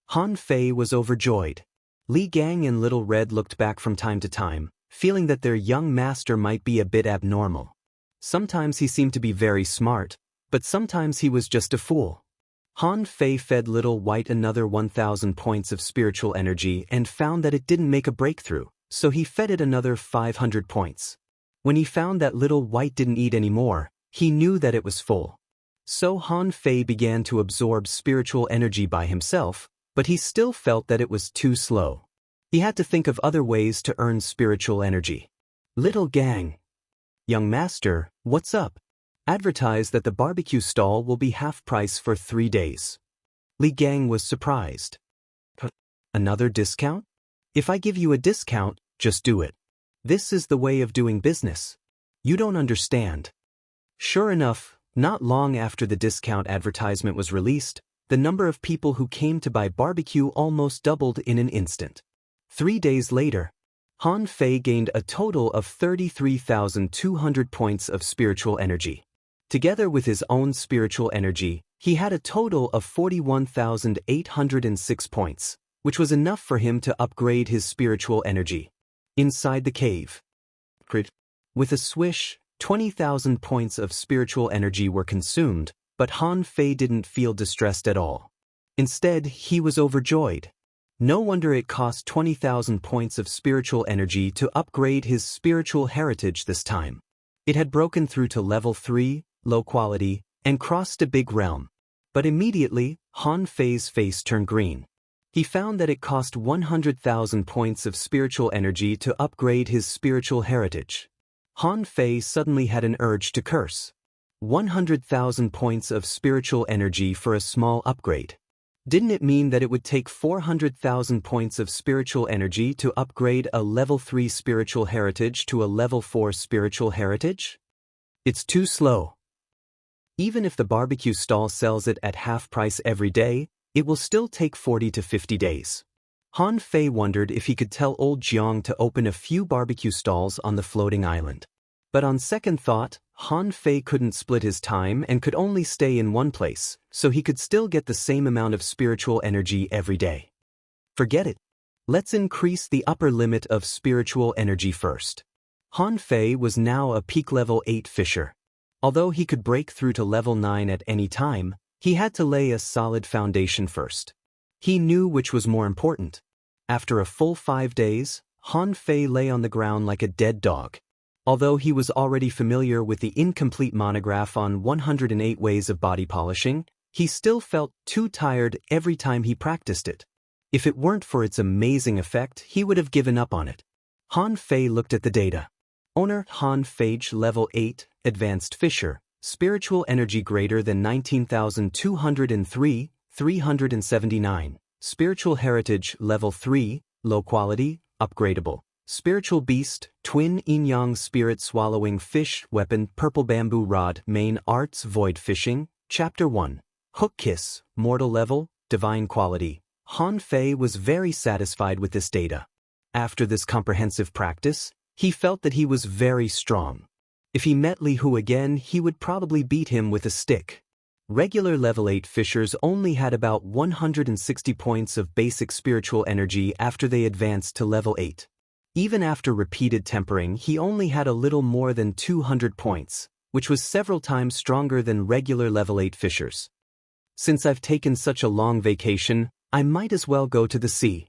Han Fei was overjoyed. Li Gang and Little Red looked back from time to time, feeling that their young master might be a bit abnormal. Sometimes he seemed to be very smart, but sometimes he was just a fool. Han Fei fed Little White another 1,000 points of spiritual energy and found that it didn't make a breakthrough, so he fed it another 500 points. When he found that Little White didn't eat any more, he knew that it was full. So Han Fei began to absorb spiritual energy by himself, but he still felt that it was too slow. He had to think of other ways to earn spiritual energy. Little Gang. Young master, what's up? Advertise that the barbecue stall will be half price for 3 days. Li Gang was surprised. Another discount? If I give you a discount, just do it. This is the way of doing business. You don't understand. Sure enough, not long after the discount advertisement was released, the number of people who came to buy barbecue almost doubled in an instant. 3 days later, Han Fei gained a total of 33,200 points of spiritual energy. Together with his own spiritual energy, he had a total of 41,806 points, which was enough for him to upgrade his spiritual energy. Inside the cave. With a swish, 20,000 points of spiritual energy were consumed, but Han Fei didn't feel distressed at all. Instead, he was overjoyed. No wonder it cost 20,000 points of spiritual energy to upgrade his spiritual heritage this time. It had broken through to level 3, low quality, and crossed a big realm. But immediately, Han Fei's face turned green. He found that it cost 100,000 points of spiritual energy to upgrade his spiritual heritage. Han Fei suddenly had an urge to curse. 100,000 points of spiritual energy for a small upgrade. Didn't it mean that it would take 400,000 points of spiritual energy to upgrade a level 3 spiritual heritage to a level 4 spiritual heritage? It's too slow. Even if the barbecue stall sells it at half price every day, it will still take 40 to 50 days. Han Fei wondered if he could tell old Jiang to open a few barbecue stalls on the floating island. But on second thought, Han Fei couldn't split his time and could only stay in one place, so he could still get the same amount of spiritual energy every day. Forget it. Let's increase the upper limit of spiritual energy first. Han Fei was now a peak level 8 fisher. Although he could break through to level 9 at any time, he had to lay a solid foundation first. He knew which was more important. After a full 5 days, Han Fei lay on the ground like a dead dog. Although he was already familiar with the incomplete monograph on 108 ways of body polishing, he still felt too tired every time he practiced it. If it weren't for its amazing effect, he would have given up on it. Han Fei looked at the data. Owner Han Feige level 8, Advanced Fisher, spiritual energy greater than 19,203, 379. Spiritual heritage level 3, low quality, upgradable. Spiritual beast, twin yin-yang spirit swallowing fish, weapon, purple bamboo rod, main arts, void fishing, chapter 1. Hook kiss, mortal level, divine quality. Han Fei was very satisfied with this data. After this comprehensive practice, he felt that he was very strong. If he met Li Hu again, he would probably beat him with a stick. Regular level 8 fishers only had about 160 points of basic spiritual energy after they advanced to level 8. Even after repeated tempering, he only had a little more than 200 points, which was several times stronger than regular level 8 fishers. Since I've taken such a long vacation, I might as well go to the sea.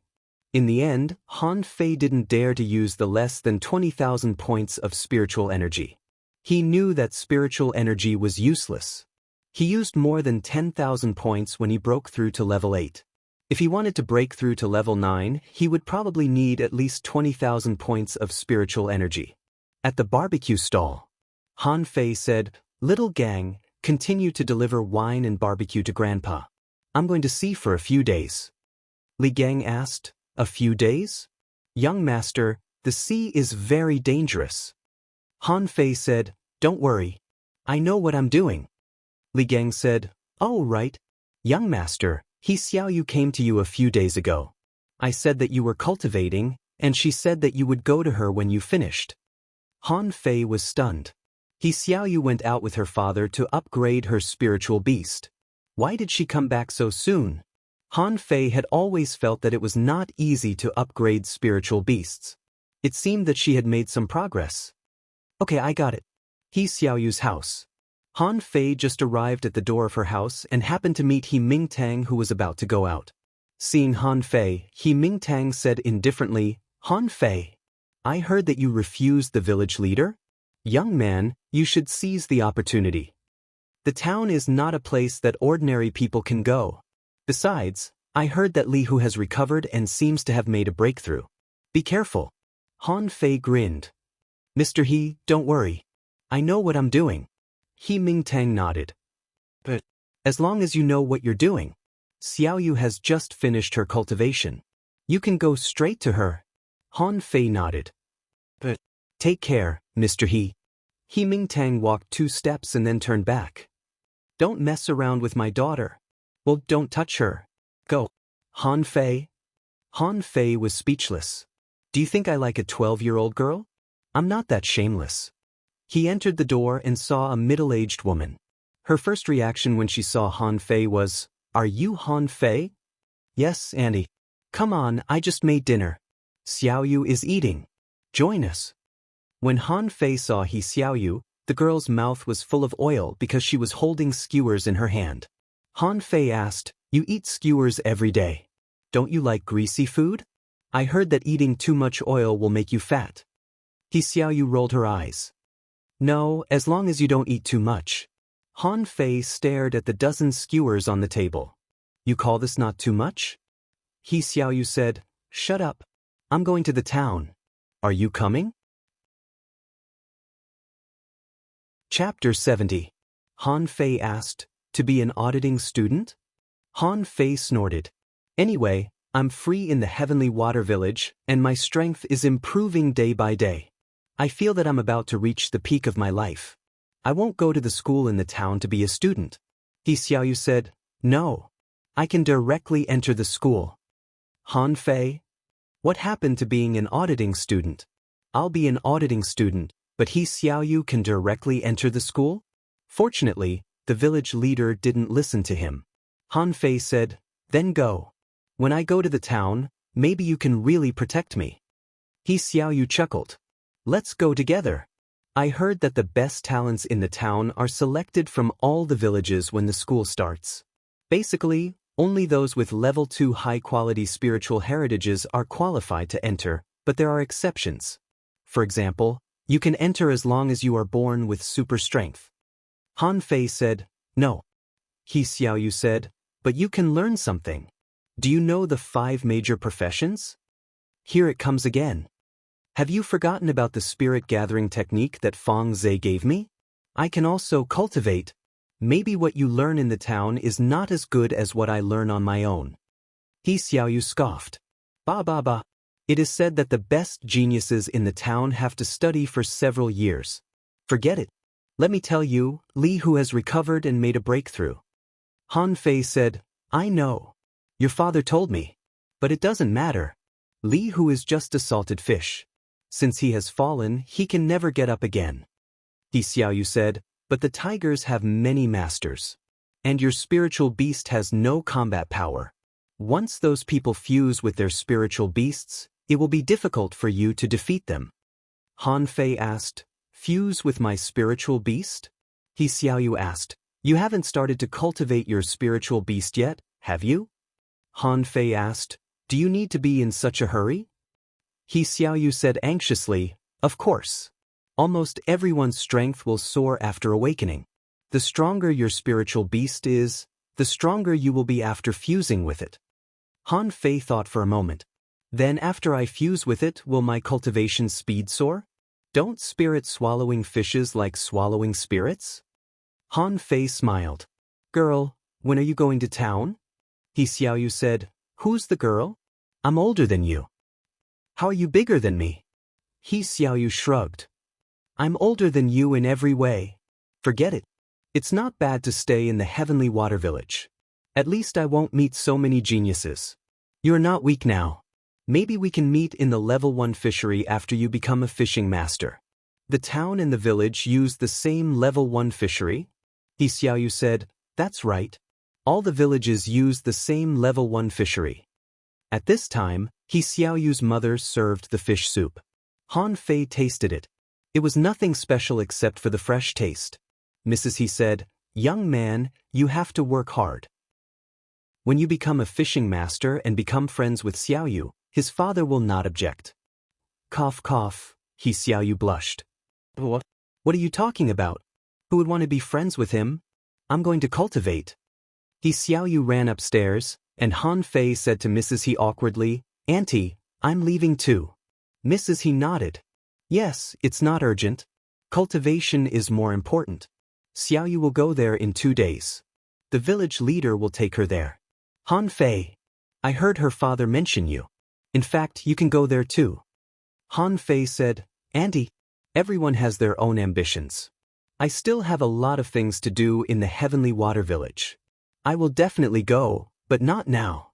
In the end, Han Fei didn't dare to use the less than 20,000 points of spiritual energy. He knew that spiritual energy was useless. He used more than 10,000 points when he broke through to level 8. If he wanted to break through to level 9, he would probably need at least 20,000 points of spiritual energy. At the barbecue stall, Han Fei said, "Little gang, continue to deliver wine and barbecue to Grandpa. I'm going to sea for a few days." Li Gang asked, "A few days?" "Young master, the sea is very dangerous." Han Fei said, "Don't worry. I know what I'm doing." Li Gang said, "Oh right. Young master, He Xiaoyu came to you a few days ago. I said that you were cultivating, and she said that you would go to her when you finished." Han Fei was stunned. He Xiaoyu went out with her father to upgrade her spiritual beast. Why did she come back so soon? Han Fei had always felt that it was not easy to upgrade spiritual beasts. It seemed that she had made some progress. "Okay, I got it. He Xiaoyu's house." Han Fei just arrived at the door of her house and happened to meet He Mingtang, who was about to go out. Seeing Han Fei, He Mingtang said indifferently, "Han Fei, I heard that you refused the village leader? Young man, you should seize the opportunity. The town is not a place that ordinary people can go. Besides, I heard that Li Hu has recovered and seems to have made a breakthrough. Be careful." Han Fei grinned. "Mr. He, don't worry. I know what I'm doing." He Mingtang nodded. "But as long as you know what you're doing, Xiaoyu has just finished her cultivation. You can go straight to her." Han Fei nodded. "But take care, Mr. He." He Mingtang walked 2 steps and then turned back. "Don't mess around with my daughter. Well, don't touch her. Go." Han Fei? Han Fei was speechless. "Do you think I like a 12-year-old girl? I'm not that shameless." He entered the door and saw a middle-aged woman. Her first reaction when she saw Han Fei was, "Are you Han Fei?" "Yes, Auntie. Come on, I just made dinner. Xiaoyu is eating. Join us." When Han Fei saw He Xiaoyu, the girl's mouth was full of oil because she was holding skewers in her hand. Han Fei asked, "You eat skewers every day. Don't you like greasy food? I heard that eating too much oil will make you fat." He Xiaoyu rolled her eyes. "No, as long as you don't eat too much." Han Fei stared at the dozen skewers on the table. "You call this not too much?" He Xiaoyu said, "Shut up. I'm going to the town. Are you coming?" Chapter 70. Han Fei asked. To be an auditing student? Han Fei snorted. Anyway, I'm free in the Heavenly Water Village, and my strength is improving day by day. I feel that I'm about to reach the peak of my life. I won't go to the school in the town to be a student. He Xiaoyu said, No. I can directly enter the school. Han Fei? What happened to being an auditing student? I'll be an auditing student, but He Xiaoyu can directly enter the school? Fortunately, the village leader didn't listen to him. Han Fei said, Then go. When I go to the town, maybe you can really protect me. He Xiaoyu chuckled. Let's go together. I heard that the best talents in the town are selected from all the villages when the school starts. Basically, only those with level 2 high-quality spiritual heritages are qualified to enter, but there are exceptions. For example, you can enter as long as you are born with super strength. Han Fei said, No. He Xiaoyu said, But you can learn something. Do you know the 5 major professions? Here it comes again. Have you forgotten about the spirit gathering technique that Feng Zhe gave me? I can also cultivate. Maybe what you learn in the town is not as good as what I learn on my own. He Xiaoyu scoffed. Ba. It is said that the best geniuses in the town have to study for several years. Forget it. Let me tell you, Li Hu has recovered and made a breakthrough. Han Fei said, I know. Your father told me. But it doesn't matter. Li Hu is just a salted fish. Since he has fallen, he can never get up again. He Xiaoyu said, But the tigers have many masters. And your spiritual beast has no combat power. Once those people fuse with their spiritual beasts, it will be difficult for you to defeat them. Han Fei asked, Fuse with my spiritual beast? He Xiaoyu asked, You haven't started to cultivate your spiritual beast yet, have you? Han Fei asked, Do you need to be in such a hurry? He Xiaoyu said anxiously, Of course. Almost everyone's strength will soar after awakening. The stronger your spiritual beast is, the stronger you will be after fusing with it. Han Fei thought for a moment. Then after I fuse with it, will my cultivation speed soar? Don't spirits swallowing fishes like swallowing spirits? Han Fei smiled. Girl, when are you going to town? He Xiaoyu said, Who's the girl? I'm older than you. How are you bigger than me? He Xiaoyu shrugged. I'm older than you in every way. Forget it. It's not bad to stay in the Heavenly Water Village. At least I won't meet so many geniuses. You're not weak now. Maybe we can meet in the level 1 fishery after you become a fishing master. The town and the village use the same level 1 fishery? He Xiaoyu said, That's right. All the villages use the same level 1 fishery. At this time, He Xiaoyu's mother served the fish soup. Han Fei tasted it. It was nothing special except for the fresh taste. Mrs. He said, Young man, you have to work hard. When you become a fishing master and become friends with Xiaoyu, his father will not object. Cough cough, He Xiaoyu blushed. What are you talking about? Who would want to be friends with him? I'm going to cultivate. He Xiaoyu ran upstairs, and Han Fei said to Mrs. He awkwardly, Auntie, I'm leaving too. Mrs. He nodded. Yes, it's not urgent. Cultivation is more important. Xiaoyu will go there in 2 days. The village leader will take her there. Han Fei, I heard her father mention you. In fact, you can go there too. Han Fei said, Auntie, everyone has their own ambitions. I still have a lot of things to do in the Heavenly Water Village. I will definitely go, but not now.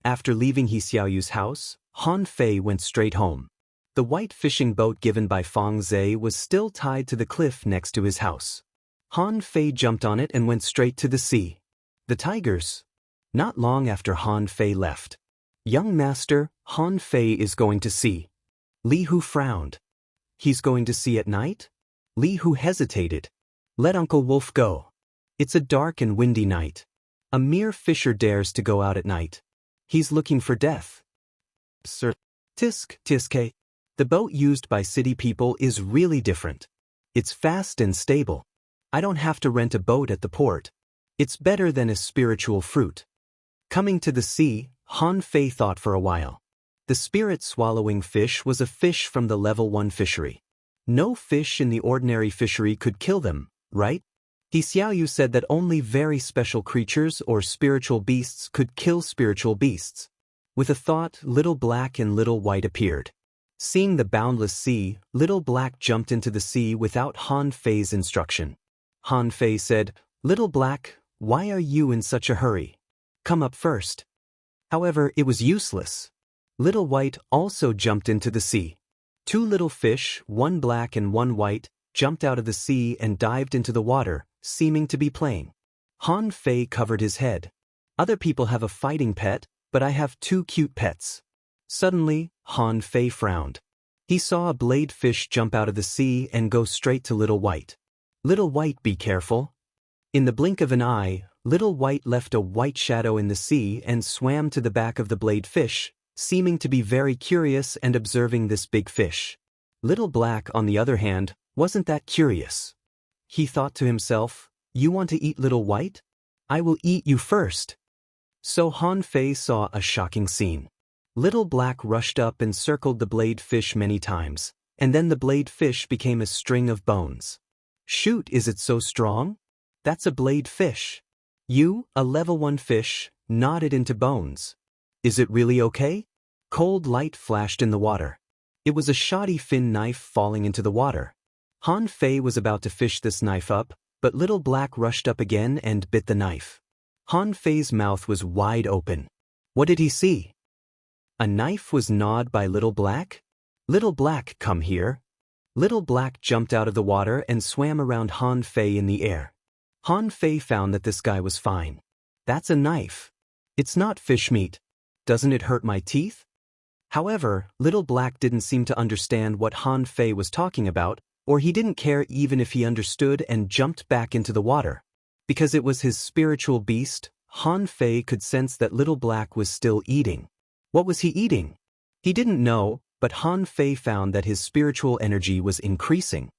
After leaving He Xiaoyu's house, Han Fei went straight home. The white fishing boat given by Feng Zhe was still tied to the cliff next to his house. Han Fei jumped on it and went straight to the sea. The tigers. Not long after Han Fei left. Young master, Han Fei is going to sea. Li Hu frowned. He's going to sea at night? Li Hu hesitated. Let Uncle Wolf go. It's a dark and windy night. A mere fisher dares to go out at night. He's looking for death. Sir. Tiske. The boat used by city people is really different. It's fast and stable. I don't have to rent a boat at the port. It's better than a spiritual fruit. Coming to the sea, Han Fei thought for a while. The spirit-swallowing fish was a fish from the level 1 fishery. No fish in the ordinary fishery could kill them, right? He Xiaoyu said that only very special creatures or spiritual beasts could kill spiritual beasts. With a thought, Little Black and Little White appeared. Seeing the boundless sea, Little Black jumped into the sea without Han Fei's instruction. Han Fei said, "Little Black, why are you in such a hurry? Come up first." However, it was useless. Little White also jumped into the sea. Two little fish, one black and one white, jumped out of the sea and dived into the water, seeming to be playing. Han Fei covered his head. "Other people have a fighting pet, but I have two cute pets." Suddenly, Han Fei frowned. He saw a blade fish jump out of the sea and go straight to Little White. "Little White, be careful." In the blink of an eye, Little White left a white shadow in the sea and swam to the back of the blade fish, seeming to be very curious and observing this big fish. Little Black, on the other hand, wasn't that curious. He thought to himself, "You want to eat Little White? I will eat you first." So Han Fei saw a shocking scene. Little Black rushed up and circled the blade fish many times, and then the blade fish became a string of bones. "Shoot, is it so strong? That's a blade fish." You, a level 1 fish, nodded into bones. "Is it really okay?" Cold light flashed in the water. It was a shoddy fin knife falling into the water. Han Fei was about to fish this knife up, but Little Black rushed up again and bit the knife. Han Fei's mouth was wide open. What did he see? A knife was gnawed by Little Black? "Little Black, come here." Little Black jumped out of the water and swam around Han Fei in the air. Han Fei found that this guy was fine. "That's a knife. It's not fish meat. Doesn't it hurt my teeth?" However, Little Black didn't seem to understand what Han Fei was talking about, or he didn't care even if he understood and jumped back into the water. Because it was his spiritual beast, Han Fei could sense that Little Black was still eating. What was he eating? He didn't know, but Han Fei found that his spiritual energy was increasing.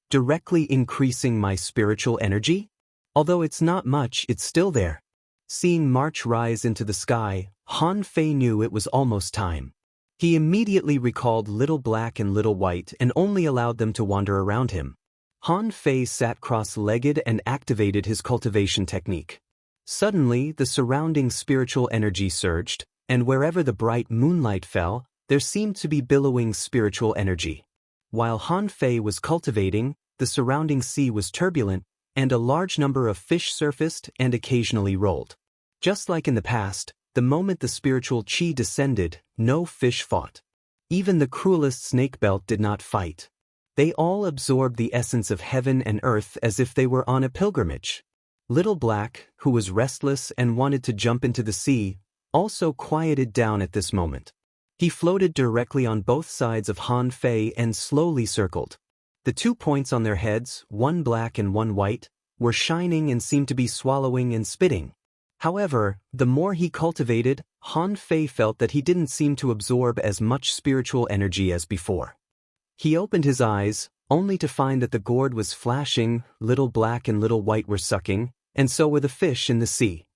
Directly increasing my spiritual energy? Although it's not much, it's still there. Seeing March rise into the sky, Han Fei knew it was almost time. He immediately recalled Little Black and Little White and only allowed them to wander around him. Han Fei sat cross-legged and activated his cultivation technique. Suddenly, the surrounding spiritual energy surged, and wherever the bright moonlight fell, there seemed to be billowing spiritual energy. While Han Fei was cultivating, the surrounding sea was turbulent, and a large number of fish surfaced and occasionally rolled. Just like in the past, the moment the spiritual qi descended, no fish fought. Even the cruelest snake belt did not fight. They all absorbed the essence of heaven and earth as if they were on a pilgrimage. Little Black, who was restless and wanted to jump into the sea, also quieted down at this moment. He floated directly on both sides of Han Fei and slowly circled. The 2 points on their heads, one black and one white, were shining and seemed to be swallowing and spitting. However, the more he cultivated, Han Fei felt that he didn't seem to absorb as much spiritual energy as before. He opened his eyes, only to find that the gourd was flashing, Little Black and Little White were sucking, and so were the fish in the sea.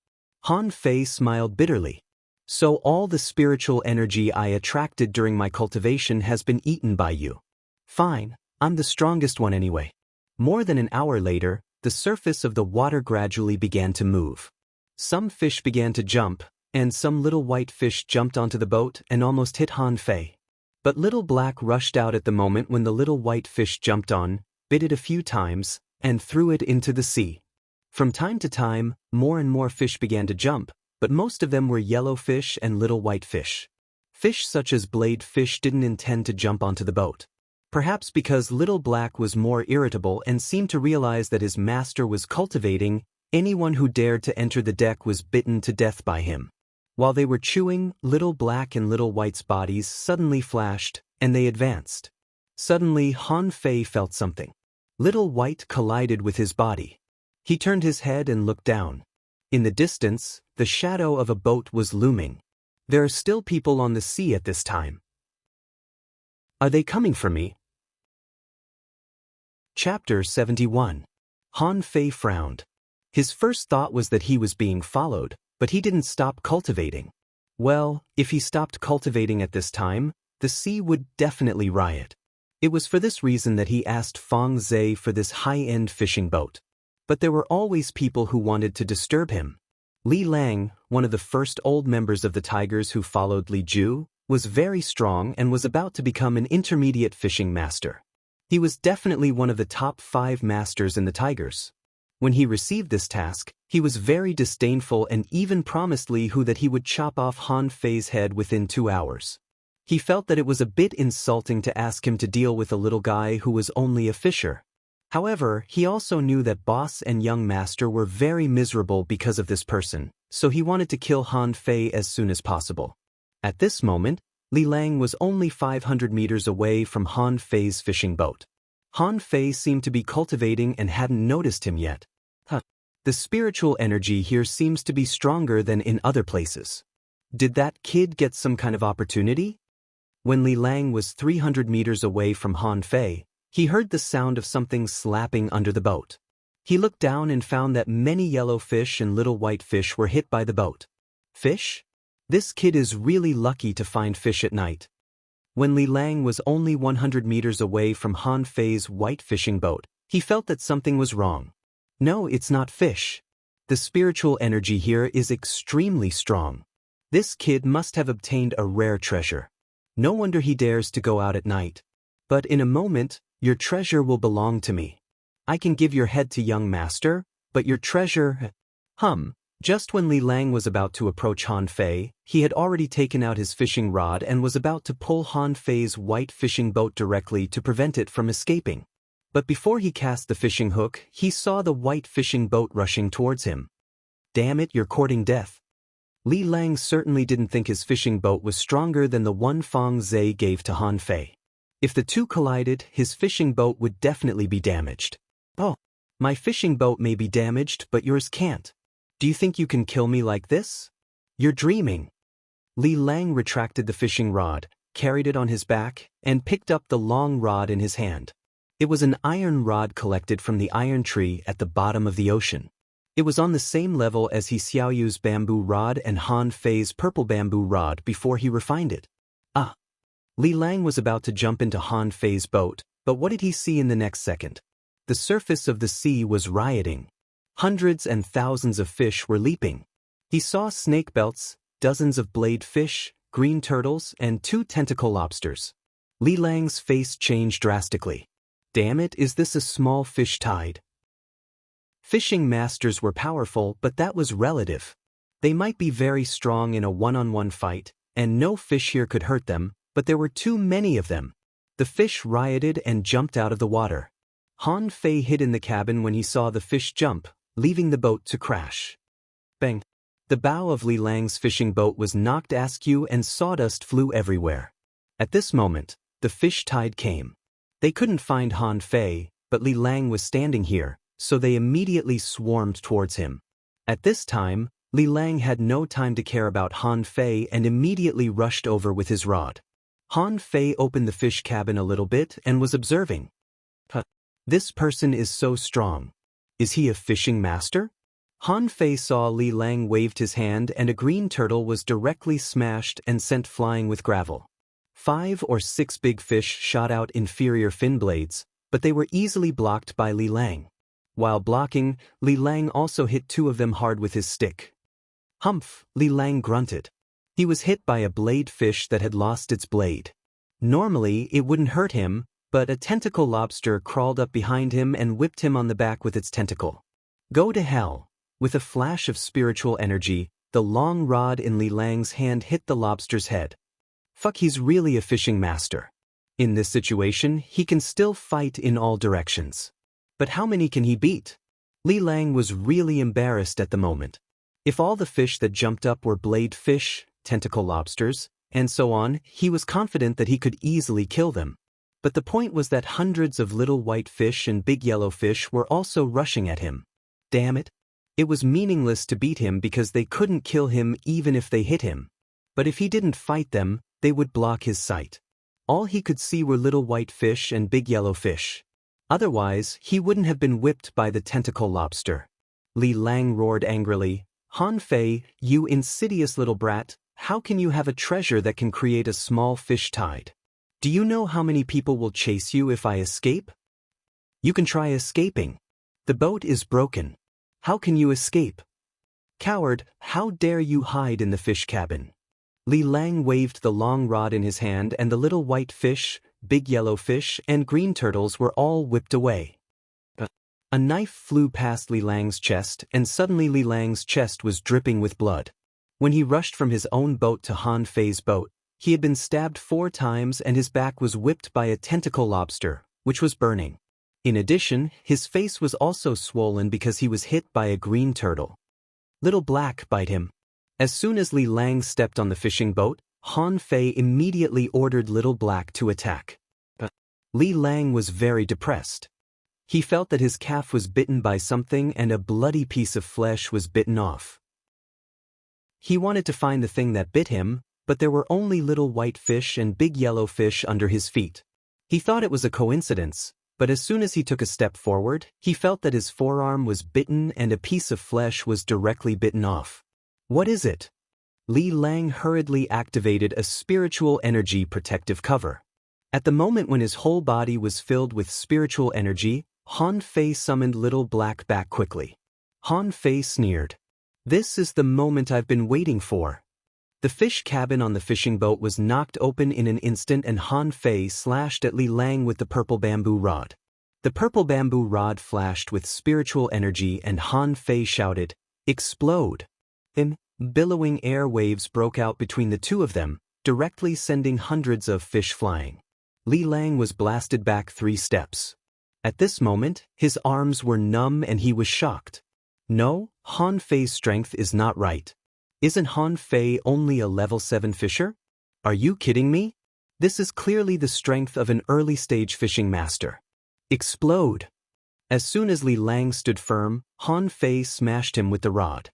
Han Fei smiled bitterly. "So all the spiritual energy I attracted during my cultivation has been eaten by you. Fine, I'm the strongest one anyway." More than an hour later, the surface of the water gradually began to move. Some fish began to jump, and some little white fish jumped onto the boat and almost hit Han Fei. But Little Black rushed out at the moment when the little white fish jumped on, bit it a few times, and threw it into the sea. From time to time, more and more fish began to jump, but most of them were yellow fish and little white fish. Fish such as blade fish didn't intend to jump onto the boat. Perhaps because Little Black was more irritable and seemed to realize that his master was cultivating, anyone who dared to enter the deck was bitten to death by him. While they were chewing, Little Black and Little White's bodies suddenly flashed, and they advanced. Suddenly, Han Fei felt something. Little White collided with his body. He turned his head and looked down. In the distance, the shadow of a boat was looming. There are still people on the sea at this time. Are they coming for me? Chapter 71. Han Fei frowned. His first thought was that he was being followed, but he didn't stop cultivating. Well, if he stopped cultivating at this time, the sea would definitely riot. It was for this reason that he asked Feng Zhe for this high-end fishing boat. But there were always people who wanted to disturb him. Li Lang, one of the first old members of the Tigers who followed Li Ju, was very strong and was about to become an intermediate fishing master. He was definitely one of the top 5 masters in the Tigers. When he received this task, he was very disdainful and even promised Li Hu that he would chop off Han Fei's head within 2 hours. He felt that it was a bit insulting to ask him to deal with a little guy who was only a fisher. However, he also knew that boss and young master were very miserable because of this person, so he wanted to kill Han Fei as soon as possible. At this moment, Li Lang was only 500 meters away from Han Fei's fishing boat. Han Fei seemed to be cultivating and hadn't noticed him yet. The spiritual energy here seems to be stronger than in other places. Did that kid get some kind of opportunity? When Li Lang was 300 meters away from Han Fei, he heard the sound of something slapping under the boat. He looked down and found that many yellow fish and little white fish were hit by the boat. Fish? This kid is really lucky to find fish at night. When Li Lang was only 100 meters away from Han Fei's white fishing boat, he felt that something was wrong. No, it's not fish. The spiritual energy here is extremely strong. This kid must have obtained a rare treasure. No wonder he dares to go out at night. But in a moment, your treasure will belong to me. I can give your head to young master, but your treasure… Just when Li Lang was about to approach Han Fei, he had already taken out his fishing rod and was about to pull Han Fei's white fishing boat directly to prevent it from escaping. But before he cast the fishing hook, he saw the white fishing boat rushing towards him. Damn it, you're courting death. Li Lang certainly didn't think his fishing boat was stronger than the one Fang Zhe gave to Han Fei. If the two collided, his fishing boat would definitely be damaged. Oh, my fishing boat may be damaged, but yours can't. Do you think you can kill me like this? You're dreaming. Li Lang retracted the fishing rod, carried it on his back, and picked up the long rod in his hand. It was an iron rod collected from the iron tree at the bottom of the ocean. It was on the same level as Xiaoyu's bamboo rod and Han Fei's purple bamboo rod before he refined it. Li Lang was about to jump into Han Fei's boat, but what did he see in the next second? The surface of the sea was rioting. Hundreds and thousands of fish were leaping. He saw snake belts, dozens of blade fish, green turtles, and 2 tentacle lobsters. Li Lang's face changed drastically. Damn it, is this a small fish tide? Fishing masters were powerful, but that was relative. They might be very strong in a one-on-one fight, and no fish here could hurt them, but there were too many of them. The fish rioted and jumped out of the water. Han Fei hid in the cabin when he saw the fish jump, leaving the boat to crash. Bang! The bow of Li Lang's fishing boat was knocked askew and sawdust flew everywhere. At this moment, the fish tide came. They couldn't find Han Fei, but Li Lang was standing here, so they immediately swarmed towards him. At this time, Li Lang had no time to care about Han Fei and immediately rushed over with his rod. Han Fei opened the fish cabin a little bit and was observing. This person is so strong. Is he a fishing master? Han Fei saw Li Lang waved his hand and a green turtle was directly smashed and sent flying with gravel. 5 or 6 big fish shot out inferior fin blades, but they were easily blocked by Li Lang. While blocking, Li Lang also hit 2 of them hard with his stick. Humph, Li Lang grunted. He was hit by a blade fish that had lost its blade. Normally, it wouldn't hurt him, but a tentacle lobster crawled up behind him and whipped him on the back with its tentacle. Go to hell. With a flash of spiritual energy, the long rod in Li Lang's hand hit the lobster's head. Fuck, he's really a fishing master. In this situation, he can still fight in all directions. But how many can he beat? Li Lang was really embarrassed at the moment. If all the fish that jumped up were blade fish, tentacle lobsters, and so on, he was confident that he could easily kill them. But the point was that hundreds of little white fish and big yellow fish were also rushing at him. Damn it. It was meaningless to beat him because they couldn't kill him even if they hit him. But if he didn't fight them, they would block his sight. All he could see were little white fish and big yellow fish. Otherwise, he wouldn't have been whipped by the tentacle lobster. Li Lang roared angrily, Han Fei, you insidious little brat, how can you have a treasure that can create a small fish tide? Do you know how many people will chase you if I escape? You can try escaping. The boat is broken. How can you escape? Coward, how dare you hide in the fish cabin? Li Lang waved the long rod in his hand and the little white fish, big yellow fish, and green turtles were all whipped away. A knife flew past Li Lang's chest and suddenly Li Lang's chest was dripping with blood. When he rushed from his own boat to Han Fei's boat, he had been stabbed 4 times and his back was whipped by a tentacle lobster, which was burning. In addition, his face was also swollen because he was hit by a green turtle. Little Black, bite him. As soon as Li Lang stepped on the fishing boat, Han Fei immediately ordered Little Black to attack. Li Lang was very depressed. He felt that his calf was bitten by something and a bloody piece of flesh was bitten off. He wanted to find the thing that bit him, but there were only little white fish and big yellow fish under his feet. He thought it was a coincidence, but as soon as he took a step forward, he felt that his forearm was bitten and a piece of flesh was directly bitten off. What is it? Li Lang hurriedly activated a spiritual energy protective cover. At the moment when his whole body was filled with spiritual energy, Han Fei summoned Little Black back quickly. Han Fei sneered. This is the moment I've been waiting for. The fish cabin on the fishing boat was knocked open in an instant and Han Fei slashed at Li Lang with the purple bamboo rod. The purple bamboo rod flashed with spiritual energy and Han Fei shouted, "Explode!" Then, billowing air waves broke out between the two of them, directly sending hundreds of fish flying. Li Lang was blasted back 3 steps. At this moment, his arms were numb and he was shocked. No, Han Fei's strength is not right. Isn't Han Fei only a level 7 fisher? Are you kidding me? This is clearly the strength of an early-stage fishing master. Explode! As soon as Li Lang stood firm, Han Fei smashed him with the rod.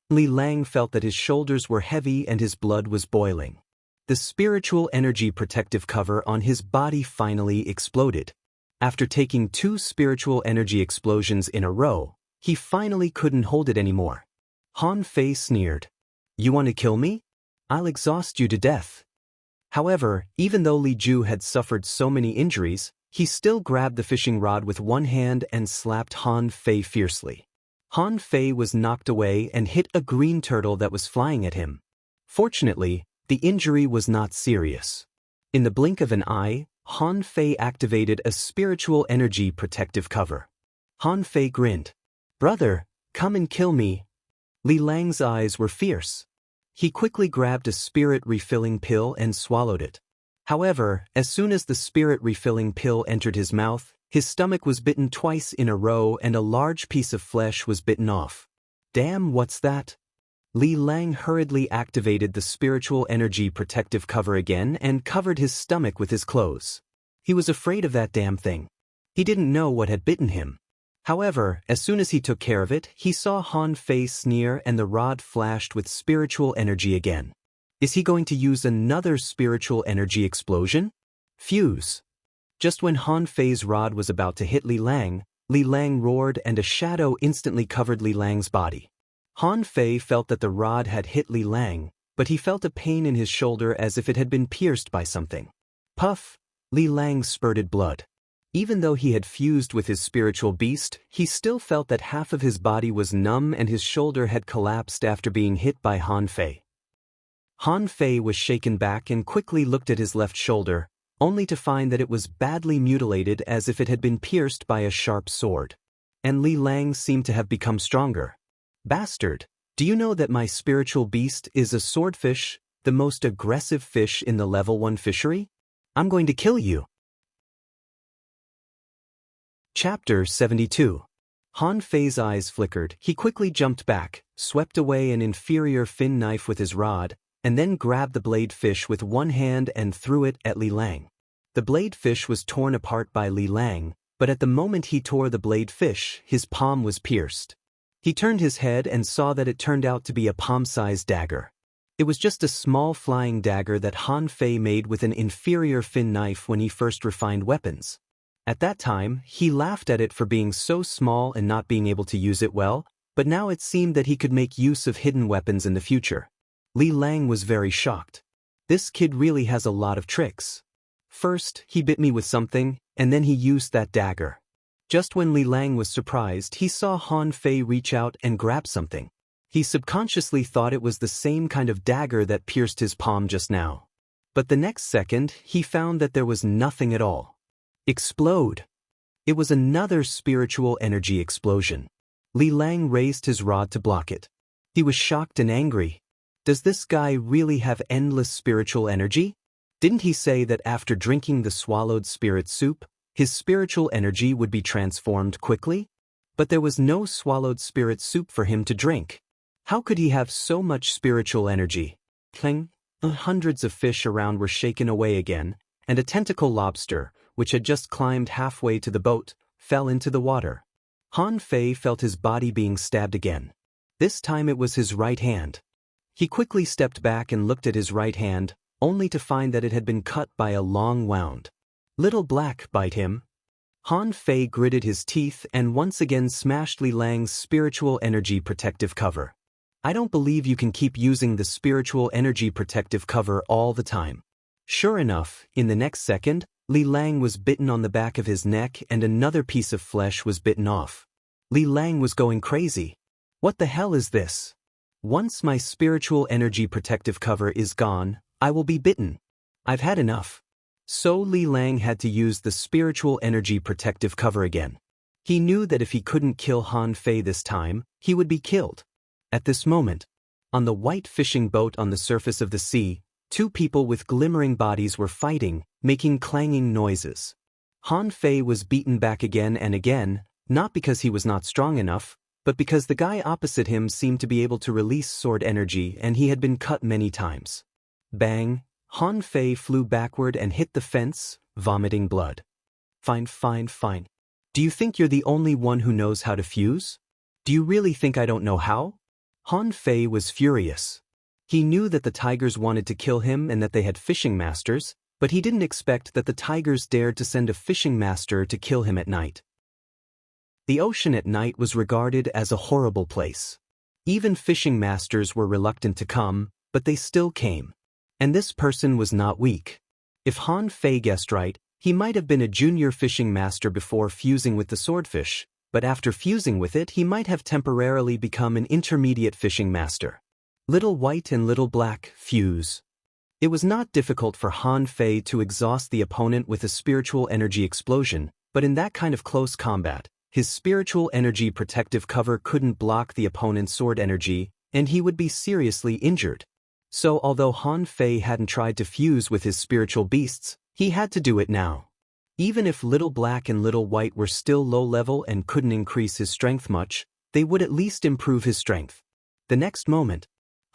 Li Lang felt that his shoulders were heavy and his blood was boiling. The spiritual energy protective cover on his body finally exploded. After taking 2 spiritual energy explosions in a row, he finally couldn't hold it anymore. Han Fei sneered. You want to kill me? I'll exhaust you to death. However, even though Li Ju had suffered so many injuries, he still grabbed the fishing rod with one hand and slapped Han Fei fiercely. Han Fei was knocked away and hit a green turtle that was flying at him. Fortunately, the injury was not serious. In the blink of an eye, Han Fei activated a spiritual energy protective cover. Han Fei grinned. Brother, come and kill me. Li Lang's eyes were fierce. He quickly grabbed a spirit refilling pill and swallowed it. However, as soon as the spirit refilling pill entered his mouth, his stomach was bitten twice in a row and a large piece of flesh was bitten off. Damn, what's that? Li Lang hurriedly activated the spiritual energy protective cover again and covered his stomach with his clothes. He was afraid of that damn thing. He didn't know what had bitten him. However, as soon as he took care of it, he saw Han Fei sneer and the rod flashed with spiritual energy again. Is he going to use another spiritual energy explosion? Fuse. Just when Han Fei's rod was about to hit Li Lang roared and a shadow instantly covered Li Lang's body. Han Fei felt that the rod had hit Li Lang, but he felt a pain in his shoulder as if it had been pierced by something. Puff! Li Lang spurted blood. Even though he had fused with his spiritual beast, he still felt that half of his body was numb and his shoulder had collapsed after being hit by Han Fei. Han Fei was shaken back and quickly looked at his left shoulder, only to find that it was badly mutilated as if it had been pierced by a sharp sword. And Li Lang seemed to have become stronger. Bastard, do you know that my spiritual beast is a swordfish, the most aggressive fish in the level 1 fishery? I'm going to kill you. Chapter 72. Han Fei's eyes flickered. He quickly jumped back, swept away an inferior fin knife with his rod, and then grabbed the blade fish with one hand and threw it at Li Lang. The blade fish was torn apart by Li Lang, but at the moment he tore the blade fish, his palm was pierced. He turned his head and saw that it turned out to be a palm-sized dagger. It was just a small flying dagger that Han Fei made with an inferior fin knife when he first refined weapons. At that time, he laughed at it for being so small and not being able to use it well, but now it seemed that he could make use of hidden weapons in the future. Li Lang was very shocked. This kid really has a lot of tricks. First, he bit me with something, and then he used that dagger. Just when Li Lang was surprised, he saw Han Fei reach out and grab something. He subconsciously thought it was the same kind of dagger that pierced his palm just now. But the next second, he found that there was nothing at all. Explode! It was another spiritual energy explosion. Li Lang raised his rod to block it. He was shocked and angry. Does this guy really have endless spiritual energy? Didn't he say that after drinking the swallowed spirit soup, his spiritual energy would be transformed quickly? But there was no swallowed spirit soup for him to drink. How could he have so much spiritual energy? Cling! Hundreds of fish around were shaken away again, and a tentacle lobster, which had just climbed halfway to the boat, fell into the water. Han Fei felt his body being stabbed again. This time it was his right hand. He quickly stepped back and looked at his right hand, only to find that it had been cut by a long wound. Little Black, bite him. Han Fei gritted his teeth and once again smashed Li Lang's spiritual energy protective cover. I don't believe you can keep using the spiritual energy protective cover all the time. Sure enough, in the next second, Li Lang was bitten on the back of his neck and another piece of flesh was bitten off. Li Lang was going crazy. What the hell is this? Once my spiritual energy protective cover is gone, I will be bitten. I've had enough. So Li Lang had to use the spiritual energy protective cover again. He knew that if he couldn't kill Han Fei this time, he would be killed. At this moment, on the white fishing boat on the surface of the sea, two people with glimmering bodies were fighting, making clanging noises. Han Fei was beaten back again and again, not because he was not strong enough, but because the guy opposite him seemed to be able to release sword energy and he had been cut many times. Bang! Han Fei flew backward and hit the fence, vomiting blood. Fine. Do you think you're the only one who knows how to fuse? Do you really think I don't know how? Han Fei was furious. He knew that the tigers wanted to kill him and that they had fishing masters, but he didn't expect that the tigers dared to send a fishing master to kill him at night. The ocean at night was regarded as a horrible place. Even fishing masters were reluctant to come, but they still came. And this person was not weak. If Han Fei guessed right, he might have been a junior fishing master before fusing with the swordfish, but after fusing with it he might have temporarily become an intermediate fishing master. Little White and Little Black, fuse. It was not difficult for Han Fei to exhaust the opponent with a spiritual energy explosion, but in that kind of close combat, his spiritual energy protective cover couldn't block the opponent's sword energy, and he would be seriously injured. So although Han Fei hadn't tried to fuse with his spiritual beasts, he had to do it now. Even if Little Black and Little White were still low level and couldn't increase his strength much, they would at least improve his strength. The next moment,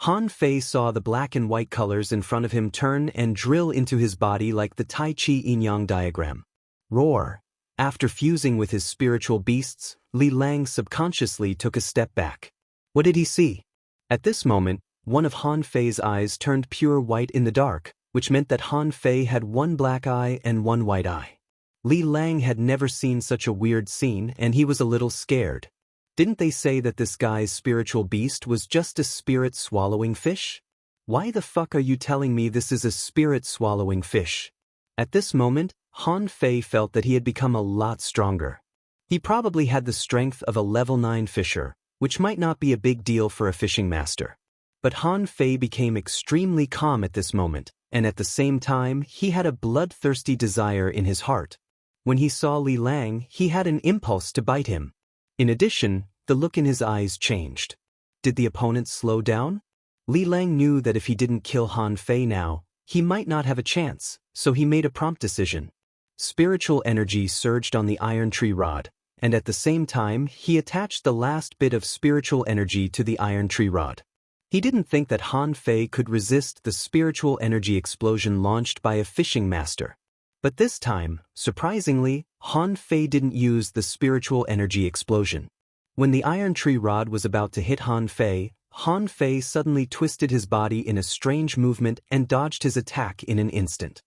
Han Fei saw the black and white colors in front of him turn and drill into his body like the Tai Chi yin-yang diagram. Roar! After fusing with his spiritual beasts, Li Lang subconsciously took a step back. What did he see? At this moment, one of Han Fei's eyes turned pure white in the dark, which meant that Han Fei had one black eye and one white eye. Li Lang had never seen such a weird scene and he was a little scared. Didn't they say that this guy's spiritual beast was just a spirit-swallowing fish? Why the fuck are you telling me this is a spirit-swallowing fish? At this moment, Han Fei felt that he had become a lot stronger. He probably had the strength of a level 9 fisher, which might not be a big deal for a fishing master. But Han Fei became extremely calm at this moment, and at the same time he had a bloodthirsty desire in his heart. When he saw Li Lang, he had an impulse to bite him. In addition, the look in his eyes changed. Did the opponent slow down? Li Lang knew that if he didn't kill Han Fei now, he might not have a chance, so he made a prompt decision. Spiritual energy surged on the iron tree rod, and at the same time he attached the last bit of spiritual energy to the iron tree rod. He didn't think that Han Fei could resist the spiritual energy explosion launched by a fishing master. But this time, surprisingly, Han Fei didn't use the spiritual energy explosion. When the iron tree rod was about to hit Han Fei suddenly twisted his body in a strange movement and dodged his attack in an instant.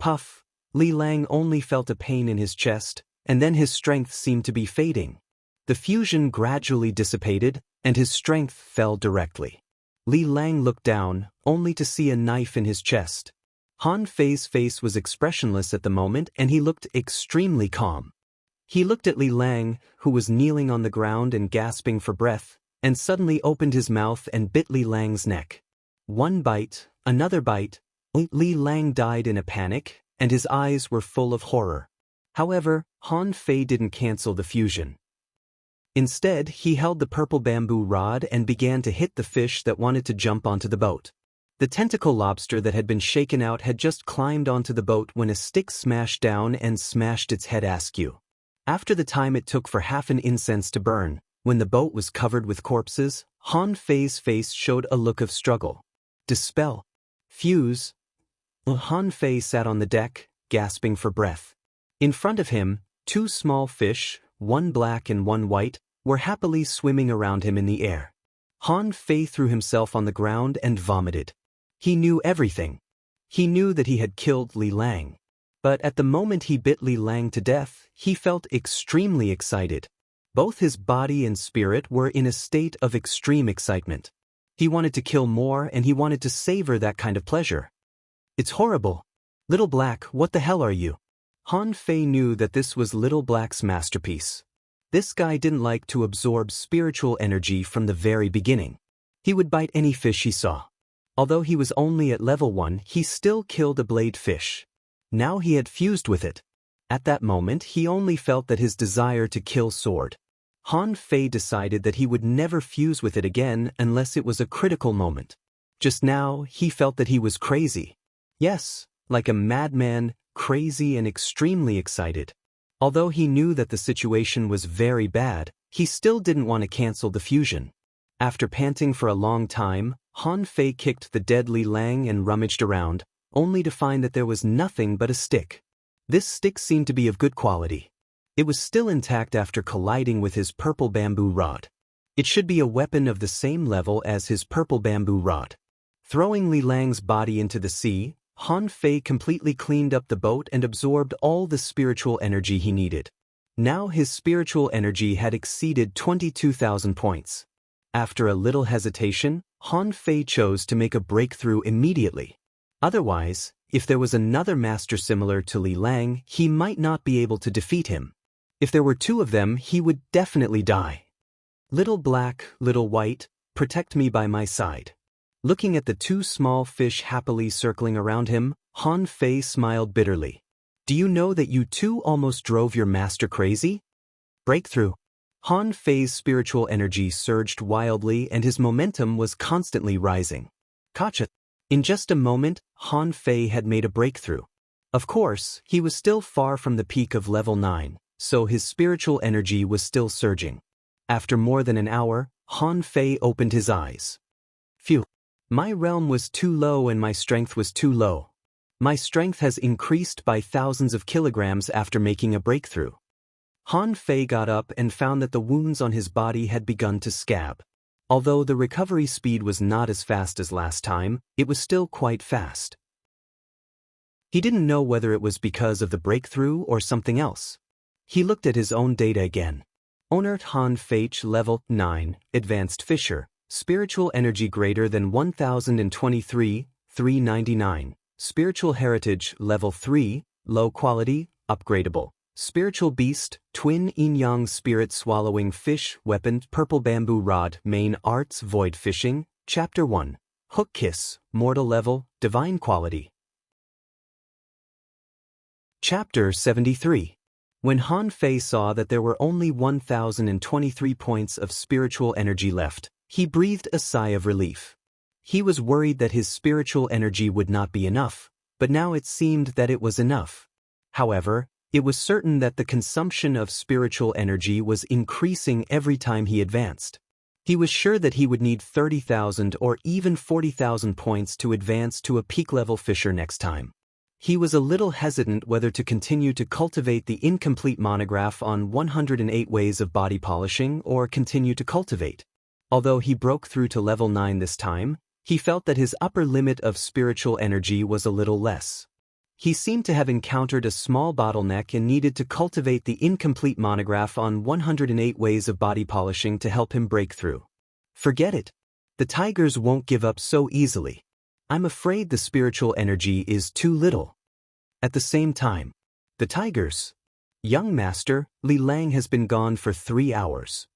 Puff! Li Lang only felt a pain in his chest, and then his strength seemed to be fading. The fusion gradually dissipated, and his strength fell directly. Li Lang looked down, only to see a knife in his chest. Han Fei's face was expressionless at the moment and he looked extremely calm. He looked at Li Lang, who was kneeling on the ground and gasping for breath, and suddenly opened his mouth and bit Li Lang's neck. One bite, another bite. Li Lang died in a panic, and his eyes were full of horror. However, Han Fei didn't cancel the fusion. Instead, he held the purple bamboo rod and began to hit the fish that wanted to jump onto the boat. The tentacle lobster that had been shaken out had just climbed onto the boat when a stick smashed down and smashed its head askew. After the time it took for half an incense to burn, when the boat was covered with corpses, Han Fei's face showed a look of struggle. Dispel. Fuse. Han Fei sat on the deck, gasping for breath. In front of him, two small fish, one black and one white, were happily swimming around him in the air. Han Fei threw himself on the ground and vomited. He knew everything. He knew that he had killed Li Lang. But at the moment he bit Li Lang to death, he felt extremely excited. Both his body and spirit were in a state of extreme excitement. He wanted to kill more and he wanted to savor that kind of pleasure. It's horrible. Little Black, what the hell are you? Han Fei knew that this was Little Black's masterpiece. This guy didn't like to absorb spiritual energy from the very beginning. He would bite any fish he saw. Although he was only at level 1, he still killed a blade fish. Now he had fused with it. At that moment, he only felt that his desire to kill soared. Han Fei decided that he would never fuse with it again unless it was a critical moment. Just now, he felt that he was crazy. Yes, like a madman, crazy and extremely excited. Although he knew that the situation was very bad, he still didn't want to cancel the fusion. After panting for a long time, Han Fei kicked the dead Li Lang and rummaged around, only to find that there was nothing but a stick. This stick seemed to be of good quality. It was still intact after colliding with his purple bamboo rod. It should be a weapon of the same level as his purple bamboo rod. Throwing Li Lang's body into the sea, Han Fei completely cleaned up the boat and absorbed all the spiritual energy he needed. Now his spiritual energy had exceeded 22,000 points. After a little hesitation, Han Fei chose to make a breakthrough immediately. Otherwise, if there was another master similar to Li Lang, he might not be able to defeat him. If there were two of them, he would definitely die. Little Black, Little White, protect me by my side. Looking at the two small fish happily circling around him, Han Fei smiled bitterly. Do you know that you two almost drove your master crazy? Breakthrough. Han Fei's spiritual energy surged wildly and his momentum was constantly rising. Gotcha. In just a moment, Han Fei had made a breakthrough. Of course, he was still far from the peak of level 9, so his spiritual energy was still surging. After more than an hour, Han Fei opened his eyes. Phew. My realm was too low and my strength was too low. My strength has increased by thousands of kilograms after making a breakthrough. Han Fei got up and found that the wounds on his body had begun to scab. Although the recovery speed was not as fast as last time, it was still quite fast. He didn't know whether it was because of the breakthrough or something else. He looked at his own data again. Onert Han Fei level 9, Advanced Fisher, spiritual energy greater than 1023, 399. Spiritual heritage level 3, low quality, upgradable. Spiritual beast, twin yin-yang spirit swallowing fish, weapon, purple bamboo rod, main arts, void fishing, chapter 1. Hook kiss, mortal level, divine quality. Chapter 73. When Han Fei saw that there were only 1023 points of spiritual energy left, he breathed a sigh of relief. He was worried that his spiritual energy would not be enough, but now it seemed that it was enough. However, it was certain that the consumption of spiritual energy was increasing every time he advanced. He was sure that he would need 30,000 or even 40,000 points to advance to a peak-level fisher next time. He was a little hesitant whether to continue to cultivate the incomplete monograph on 108 ways of body polishing or continue to cultivate. Although he broke through to level 9 this time, he felt that his upper limit of spiritual energy was a little less. He seemed to have encountered a small bottleneck and needed to cultivate the incomplete monograph on 108 ways of body polishing to help him break through. Forget it. The tigers won't give up so easily. I'm afraid the spiritual energy is too little. At the same time, the tigers. Young master, Li Lang has been gone for 3 hours.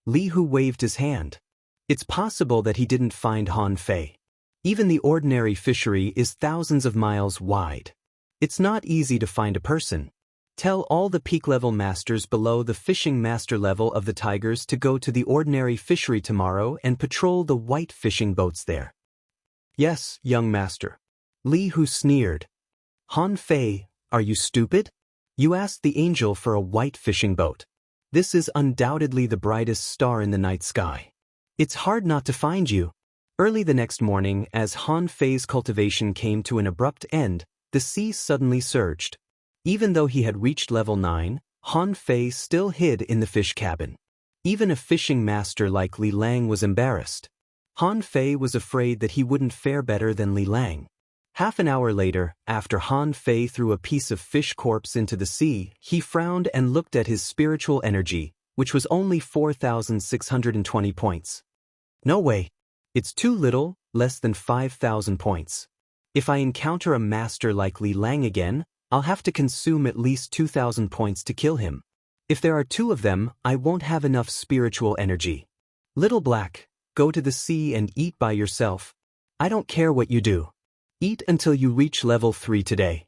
Li Hu waved his hand. It's possible that he didn't find Han Fei. Even the ordinary fishery is thousands of miles wide. It's not easy to find a person. Tell all the peak-level masters below the fishing master level of the Tigers to go to the ordinary fishery tomorrow and patrol the white fishing boats there. Yes, young master. Li Hu sneered. Han Fei, are you stupid? You asked the angel for a white fishing boat. This is undoubtedly the brightest star in the night sky. It's hard not to find you. Early the next morning, as Han Fei's cultivation came to an abrupt end, the sea suddenly surged. Even though he had reached level 9, Han Fei still hid in the fish cabin. Even a fishing master like Li Lang was embarrassed. Han Fei was afraid that he wouldn't fare better than Li Lang. Half an hour later, after Han Fei threw a piece of fish corpse into the sea, he frowned and looked at his spiritual energy, which was only 4,620 points. No way. It's too little, less than 5,000 points. If I encounter a master like Li Lang again, I'll have to consume at least 2,000 points to kill him. If there are 2 of them, I won't have enough spiritual energy. Little Black, go to the sea and eat by yourself. I don't care what you do. Eat until you reach level 3 today.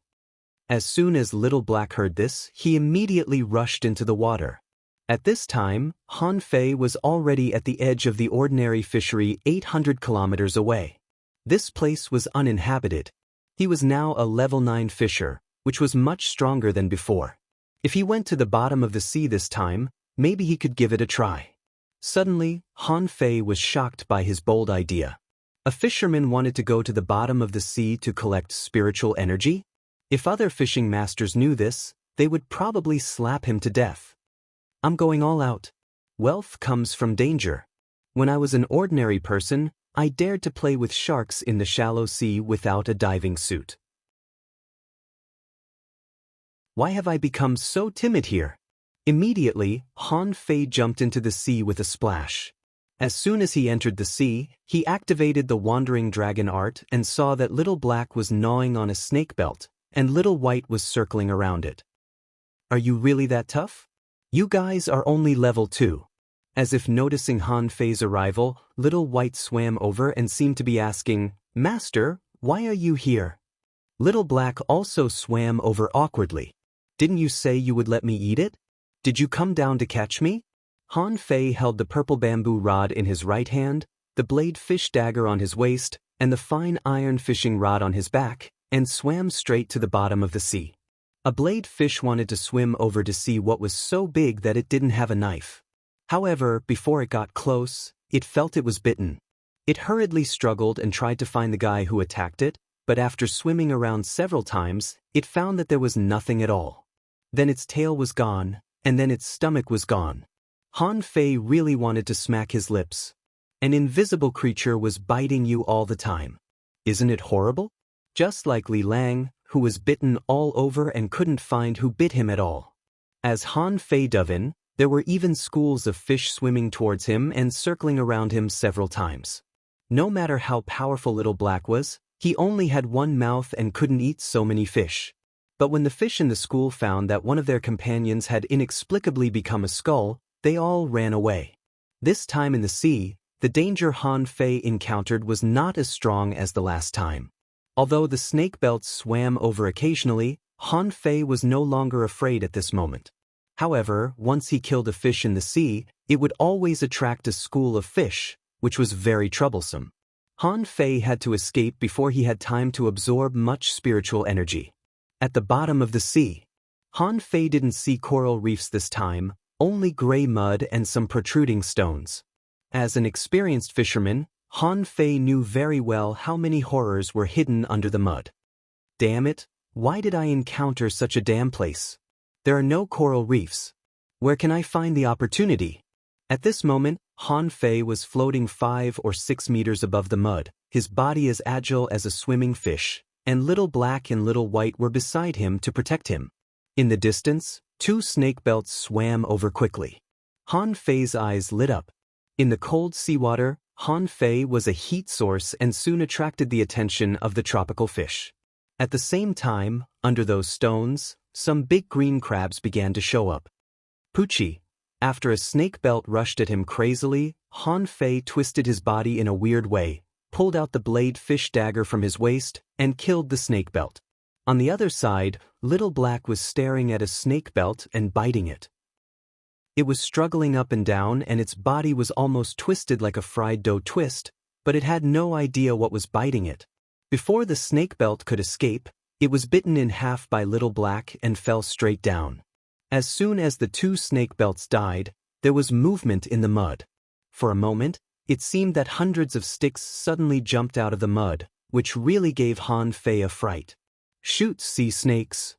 As soon as Little Black heard this, he immediately rushed into the water. At this time, Han Fei was already at the edge of the ordinary fishery 800 kilometers away. This place was uninhabited. He was now a level 9 fisher, which was much stronger than before. If he went to the bottom of the sea this time, maybe he could give it a try. Suddenly, Han Fei was shocked by his bold idea. A fisherman wanted to go to the bottom of the sea to collect spiritual energy? If other fishing masters knew this, they would probably slap him to death. I'm going all out. Wealth comes from danger. When I was an ordinary person, I dared to play with sharks in the shallow sea without a diving suit. Why have I become so timid here? Immediately, Han Fei jumped into the sea with a splash. As soon as he entered the sea, he activated the Wandering Dragon art and saw that Little Black was gnawing on a snake belt, and Little White was circling around it. Are you really that tough? You guys are only level 2. As if noticing Han Fei's arrival, Little White swam over and seemed to be asking, Master, why are you here? Little Black also swam over awkwardly. Didn't you say you would let me eat it? Did you come down to catch me? Han Fei held the purple bamboo rod in his right hand, the blade fish dagger on his waist, and the fine iron fishing rod on his back, and swam straight to the bottom of the sea. A blade fish wanted to swim over to see what was so big that it didn't have a knife. However, before it got close, it felt it was bitten. It hurriedly struggled and tried to find the guy who attacked it, but after swimming around several times, it found that there was nothing at all. Then its tail was gone, and then its stomach was gone. Han Fei really wanted to smack his lips. An invisible creature was biting you all the time. Isn't it horrible? Just like Li Lang, who was bitten all over and couldn't find who bit him at all. As Han Fei dove in, there were even schools of fish swimming towards him and circling around him several times. No matter how powerful Little Black was, he only had one mouth and couldn't eat so many fish. But when the fish in the school found that one of their companions had inexplicably become a skull, they all ran away. This time in the sea, the danger Han Fei encountered was not as strong as the last time. Although the snake belts swam over occasionally, Han Fei was no longer afraid at this moment. However, once he killed a fish in the sea, it would always attract a school of fish, which was very troublesome. Han Fei had to escape before he had time to absorb much spiritual energy. At the bottom of the sea, Han Fei didn't see coral reefs this time, only gray mud and some protruding stones. As an experienced fisherman, Han Fei knew very well how many horrors were hidden under the mud. Damn it, why did I encounter such a damn place? There are no coral reefs. Where can I find the opportunity? At this moment, Han Fei was floating 5 or 6 meters above the mud, his body as agile as a swimming fish, and Little Black and Little White were beside him to protect him. In the distance, 2 snake belts swam over quickly. Han Fei's eyes lit up. In the cold seawater, Han Fei was a heat source and soon attracted the attention of the tropical fish. At the same time, under those stones, some big green crabs began to show up. Poochie. After a snake belt rushed at him crazily, Han Fei twisted his body in a weird way, pulled out the blade fish dagger from his waist, and killed the snake belt. On the other side, Little Black was staring at a snake belt and biting it. It was struggling up and down and its body was almost twisted like a fried dough twist, but it had no idea what was biting it. Before the snake belt could escape, it was bitten in half by Little Black and fell straight down. As soon as the two snake belts died, there was movement in the mud. For a moment, it seemed that hundreds of sticks suddenly jumped out of the mud, which really gave Han Fei a fright. Shoot sea snakes.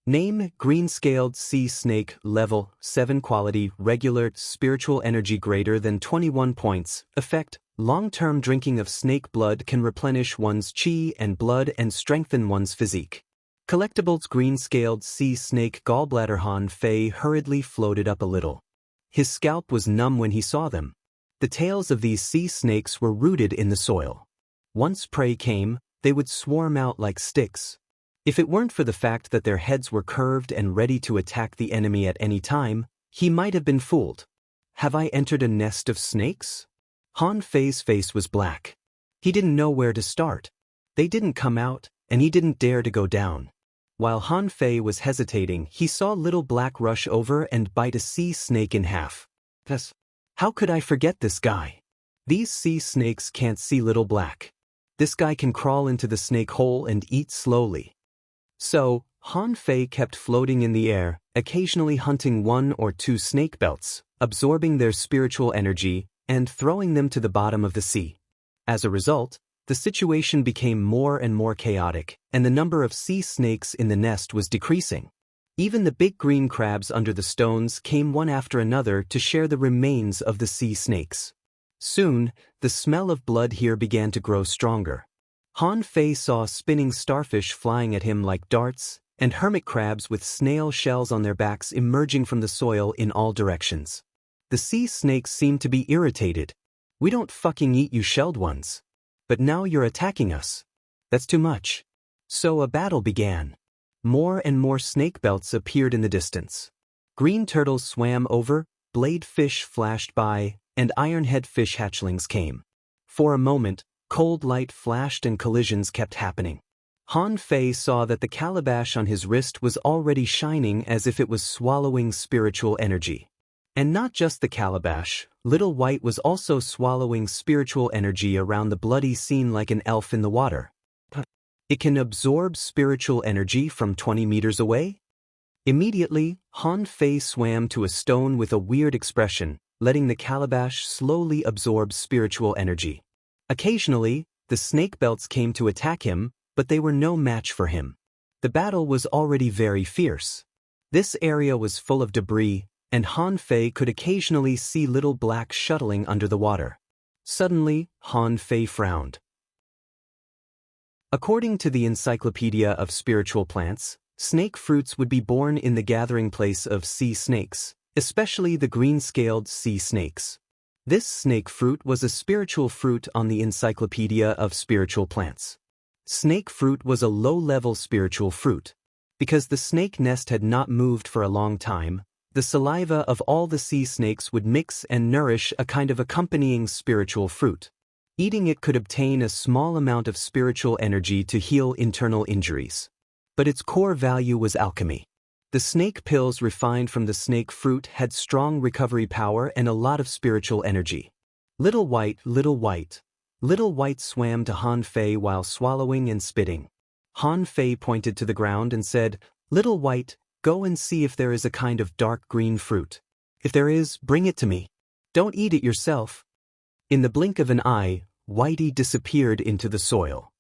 Name: green-scaled sea snake. Level: 7. Quality: regular. Spiritual energy greater than 21 points. Effect: long-term drinking of snake blood can replenish one's chi and blood and strengthen one's physique. Collectibles: green-scaled sea snake gallbladder. Han Fei hurriedly floated up a little. His scalp was numb when he saw them. The tails of these sea snakes were rooted in the soil. Once prey came, they would swarm out like sticks. If it weren't for the fact that their heads were curved and ready to attack the enemy at any time, he might have been fooled. Have I entered a nest of snakes? Han Fei's face was black. He didn't know where to start. They didn't come out, and he didn't dare to go down. While Han Fei was hesitating, he saw Little Black rush over and bite a sea snake in half. How could I forget this guy? These sea snakes can't see Little Black. This guy can crawl into the snake hole and eat slowly. So, Han Fei kept floating in the air, occasionally hunting one or two snake belts, absorbing their spiritual energy, and throwing them to the bottom of the sea. As a result, the situation became more and more chaotic, and the number of sea snakes in the nest was decreasing. Even the big green crabs under the stones came one after another to share the remains of the sea snakes. Soon, the smell of blood here began to grow stronger. Han Fei saw spinning starfish flying at him like darts, and hermit crabs with snail shells on their backs emerging from the soil in all directions. The sea snakes seemed to be irritated. We don't fucking eat you shelled ones. But now you're attacking us. That's too much. So a battle began. More and more snake belts appeared in the distance. Green turtles swam over, blade fish flashed by, and ironhead fish hatchlings came. For a moment, cold light flashed and collisions kept happening. Han Fei saw that the calabash on his wrist was already shining as if it was swallowing spiritual energy. And not just the calabash, Little White was also swallowing spiritual energy around the bloody scene like an elf in the water. It can absorb spiritual energy from 20 meters away? Immediately, Han Fei swam to a stone with a weird expression, letting the calabash slowly absorb spiritual energy. Occasionally, the snake belts came to attack him, but they were no match for him. The battle was already very fierce. This area was full of debris, and Han Fei could occasionally see Little Black shuttling under the water. Suddenly, Han Fei frowned. According to the Encyclopedia of Spiritual Plants, snake fruits would be born in the gathering place of sea snakes, especially the green-scaled sea snakes. This snake fruit was a spiritual fruit on the Encyclopedia of Spiritual Plants. Snake fruit was a low-level spiritual fruit. Because the snake nest had not moved for a long time, the saliva of all the sea snakes would mix and nourish a kind of accompanying spiritual fruit. Eating it could obtain a small amount of spiritual energy to heal internal injuries. But its core value was alchemy. The snake pills refined from the snake fruit had strong recovery power and a lot of spiritual energy. Little White, Little White. Little White swam to Han Fei while swallowing and spitting. Han Fei pointed to the ground and said, "Little White, go and see if there is a kind of dark green fruit. If there is, bring it to me. Don't eat it yourself." In the blink of an eye, Whitey disappeared into the soil.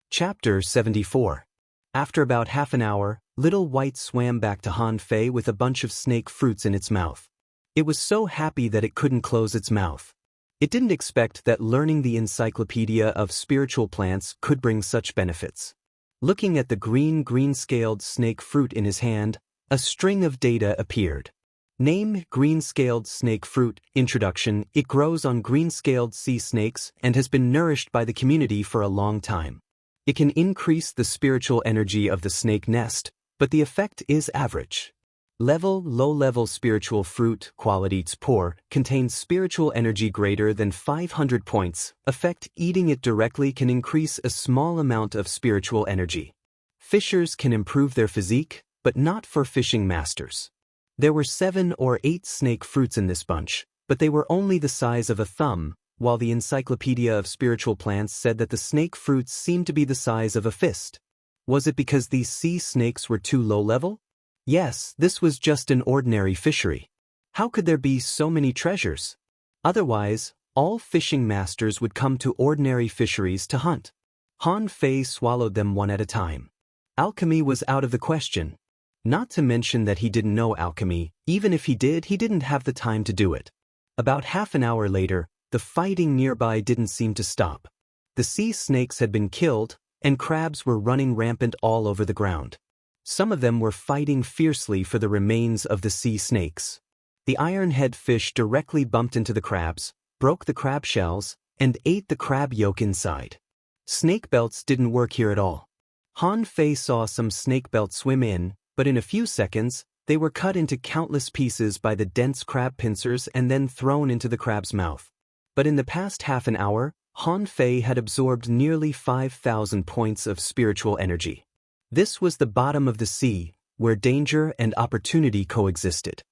Chapter 74. After about half an hour, Little White swam back to Han Fei with a bunch of snake fruits in its mouth. It was so happy that it couldn't close its mouth. It didn't expect that learning the Encyclopedia of Spiritual Plants could bring such benefits. Looking at the green-scaled snake fruit in his hand, a string of data appeared. Name: green-scaled snake fruit. Introduction: it grows on green-scaled sea snakes and has been nourished by the community for a long time. It can increase the spiritual energy of the snake nest, but the effect is average. Low-level spiritual fruit, quality poor, contains spiritual energy greater than 500 points. Effect eating it directly can increase a small amount of spiritual energy. Fishers can improve their physique, but not for fishing masters. There were 7 or 8 snake fruits in this bunch, but they were only the size of a thumb, while the Encyclopedia of Spiritual Plants said that the snake fruits seemed to be the size of a fist. Was it because these sea snakes were too low-level? Yes, this was just an ordinary fishery. How could there be so many treasures? Otherwise, all fishing masters would come to ordinary fisheries to hunt. Han Fei swallowed them one at a time. Alchemy was out of the question. Not to mention that he didn't know alchemy. Even if he didn't have the time to do it. About half an hour later, the fighting nearby didn't seem to stop. The sea snakes had been killed, and crabs were running rampant all over the ground. Some of them were fighting fiercely for the remains of the sea snakes. The iron-head fish directly bumped into the crabs, broke the crab shells, and ate the crab yolk inside. Snake belts didn't work here at all. Han Fei saw some snake belts swim in, but in a few seconds, they were cut into countless pieces by the dense crab pincers and then thrown into the crab's mouth. But in the past half an hour, Han Fei had absorbed nearly 5,000 points of spiritual energy. This was the bottom of the sea, where danger and opportunity coexisted.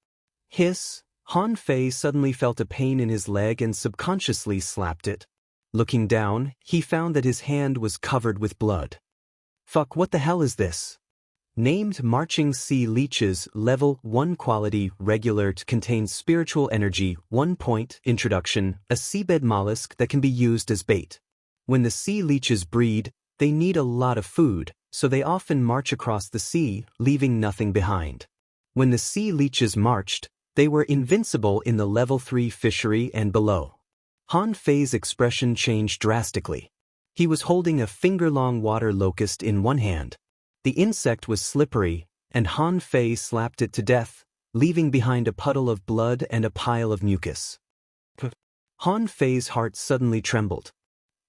Hiss! Han Fei suddenly felt a pain in his leg and subconsciously slapped it. Looking down, he found that his hand was covered with blood. Fuck, what the hell is this? Named marching sea leeches, level 1 quality, regular, contains spiritual energy, 1 point. Introduction, a seabed mollusk that can be used as bait. When the sea leeches breed, they need a lot of food, so they often march across the sea, leaving nothing behind. When the sea leeches marched, they were invincible in the level 3 fishery and below. Han Fei's expression changed drastically. He was holding a finger-long water locust in one hand. The insect was slippery, and Han Fei slapped it to death, leaving behind a puddle of blood and a pile of mucus. Han Fei's heart suddenly trembled.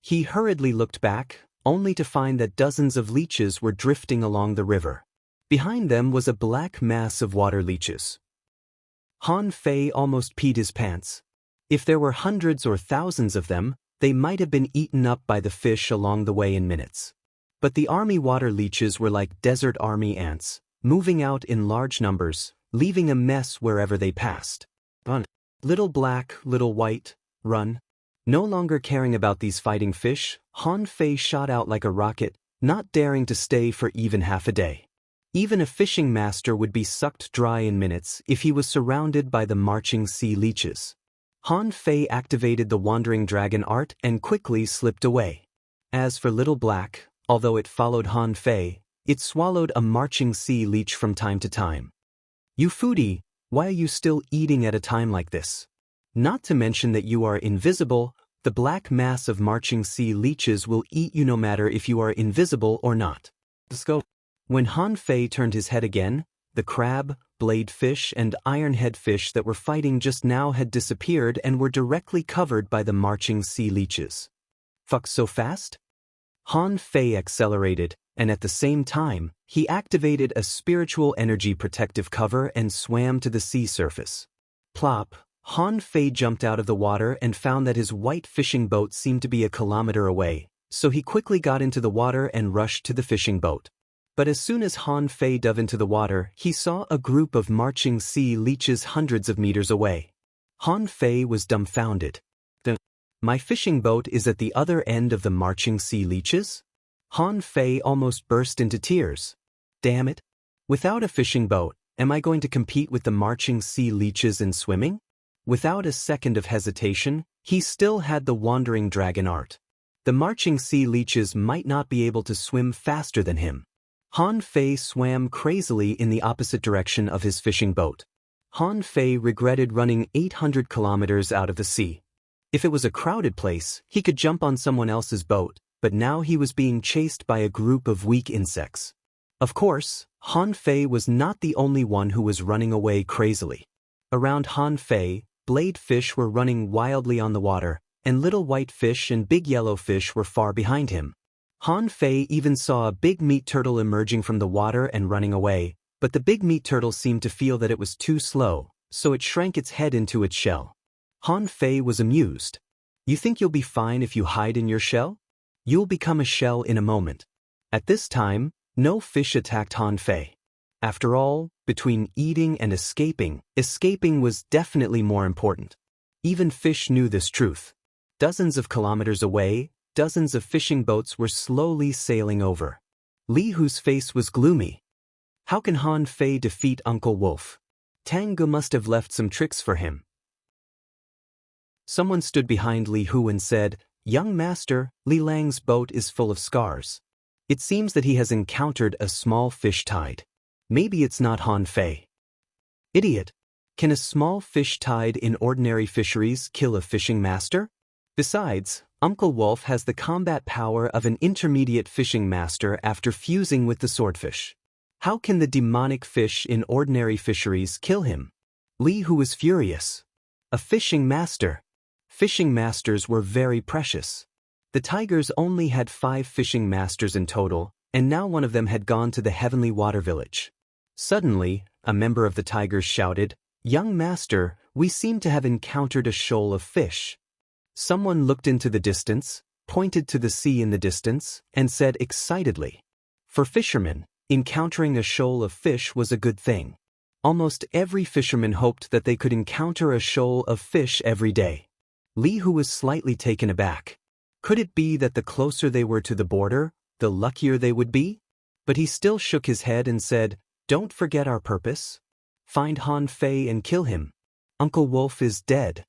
He hurriedly looked back, only to find that dozens of leeches were drifting along the river. Behind them was a black mass of water leeches. Han Fei almost peed his pants. If there were hundreds or thousands of them, they might have been eaten up by the fish along the way in minutes. But the army water leeches were like desert army ants, moving out in large numbers, leaving a mess wherever they passed. Run. Little black, little white, run. No longer caring about these fighting fish, Han Fei shot out like a rocket, not daring to stay for even half a day. Even a fishing master would be sucked dry in minutes if he was surrounded by the marching sea leeches. Han Fei activated the Wandering Dragon art and quickly slipped away. As for Little Black, although it followed Han Fei, it swallowed a marching sea leech from time to time. You foodie, why are you still eating at a time like this? Not to mention that you are invisible, the black mass of marching sea leeches will eat you no matter if you are invisible or not. Let's go. When Han Fei turned his head again, the crab, blade fish and ironhead fish that were fighting just now had disappeared and were directly covered by the marching sea leeches. Fuck, so fast? Han Fei accelerated, and at the same time, he activated a spiritual energy protective cover and swam to the sea surface. Plop! Han Fei jumped out of the water and found that his white fishing boat seemed to be a kilometer away, so he quickly got into the water and rushed to the fishing boat. But as soon as Han Fei dove into the water, he saw a group of marching sea leeches hundreds of meters away. Han Fei was dumbfounded. My fishing boat is at the other end of the marching sea leeches? Han Fei almost burst into tears. Damn it! Without a fishing boat, am I going to compete with the marching sea leeches in swimming? Without a second of hesitation, he still had the Wandering Dragon art. The marching sea leeches might not be able to swim faster than him. Han Fei swam crazily in the opposite direction of his fishing boat. Han Fei regretted running 800 kilometers out of the sea. If it was a crowded place, he could jump on someone else's boat, but now he was being chased by a group of weak insects. Of course, Han Fei was not the only one who was running away crazily. Around Han Fei, blade fish were running wildly on the water, and little white fish and big yellow fish were far behind him. Han Fei even saw a big meat turtle emerging from the water and running away, but the big meat turtle seemed to feel that it was too slow, so it shrank its head into its shell. Han Fei was amused. You think you'll be fine if you hide in your shell? You'll become a shell in a moment. At this time, no fish attacked Han Fei. After all, between eating and escaping was definitely more important. Even fish knew this truth. Dozens of kilometers away, dozens of fishing boats were slowly sailing over. Li Hu's face was gloomy. How can Han Fei defeat Uncle Wolf? Tang Ge must have left some tricks for him. Someone stood behind Li Hu and said, "Young master, Li Lang's boat is full of scars. It seems that he has encountered a small fish tide. Maybe it's not Han Fei." Idiot! Can a small fish tide in ordinary fisheries kill a fishing master? Besides, Uncle Wolf has the combat power of an intermediate fishing master after fusing with the swordfish. How can the demonic fish in ordinary fisheries kill him? Li Hu was furious. A fishing master. Fishing masters were very precious. The tigers only had 5 fishing masters in total, and now one of them had gone to the Heavenly Water Village. Suddenly, a member of the tigers shouted, "Young master, we seem to have encountered a shoal of fish." Someone looked into the distance, pointed to the sea in the distance, and said excitedly, "For fishermen, encountering a shoal of fish was a good thing." Almost every fisherman hoped that they could encounter a shoal of fish every day. Li Hu was slightly taken aback. Could it be that the closer they were to the border, the luckier they would be? But he still shook his head and said, "Don't forget our purpose. Find Han Fei and kill him. Uncle Wolf is dead.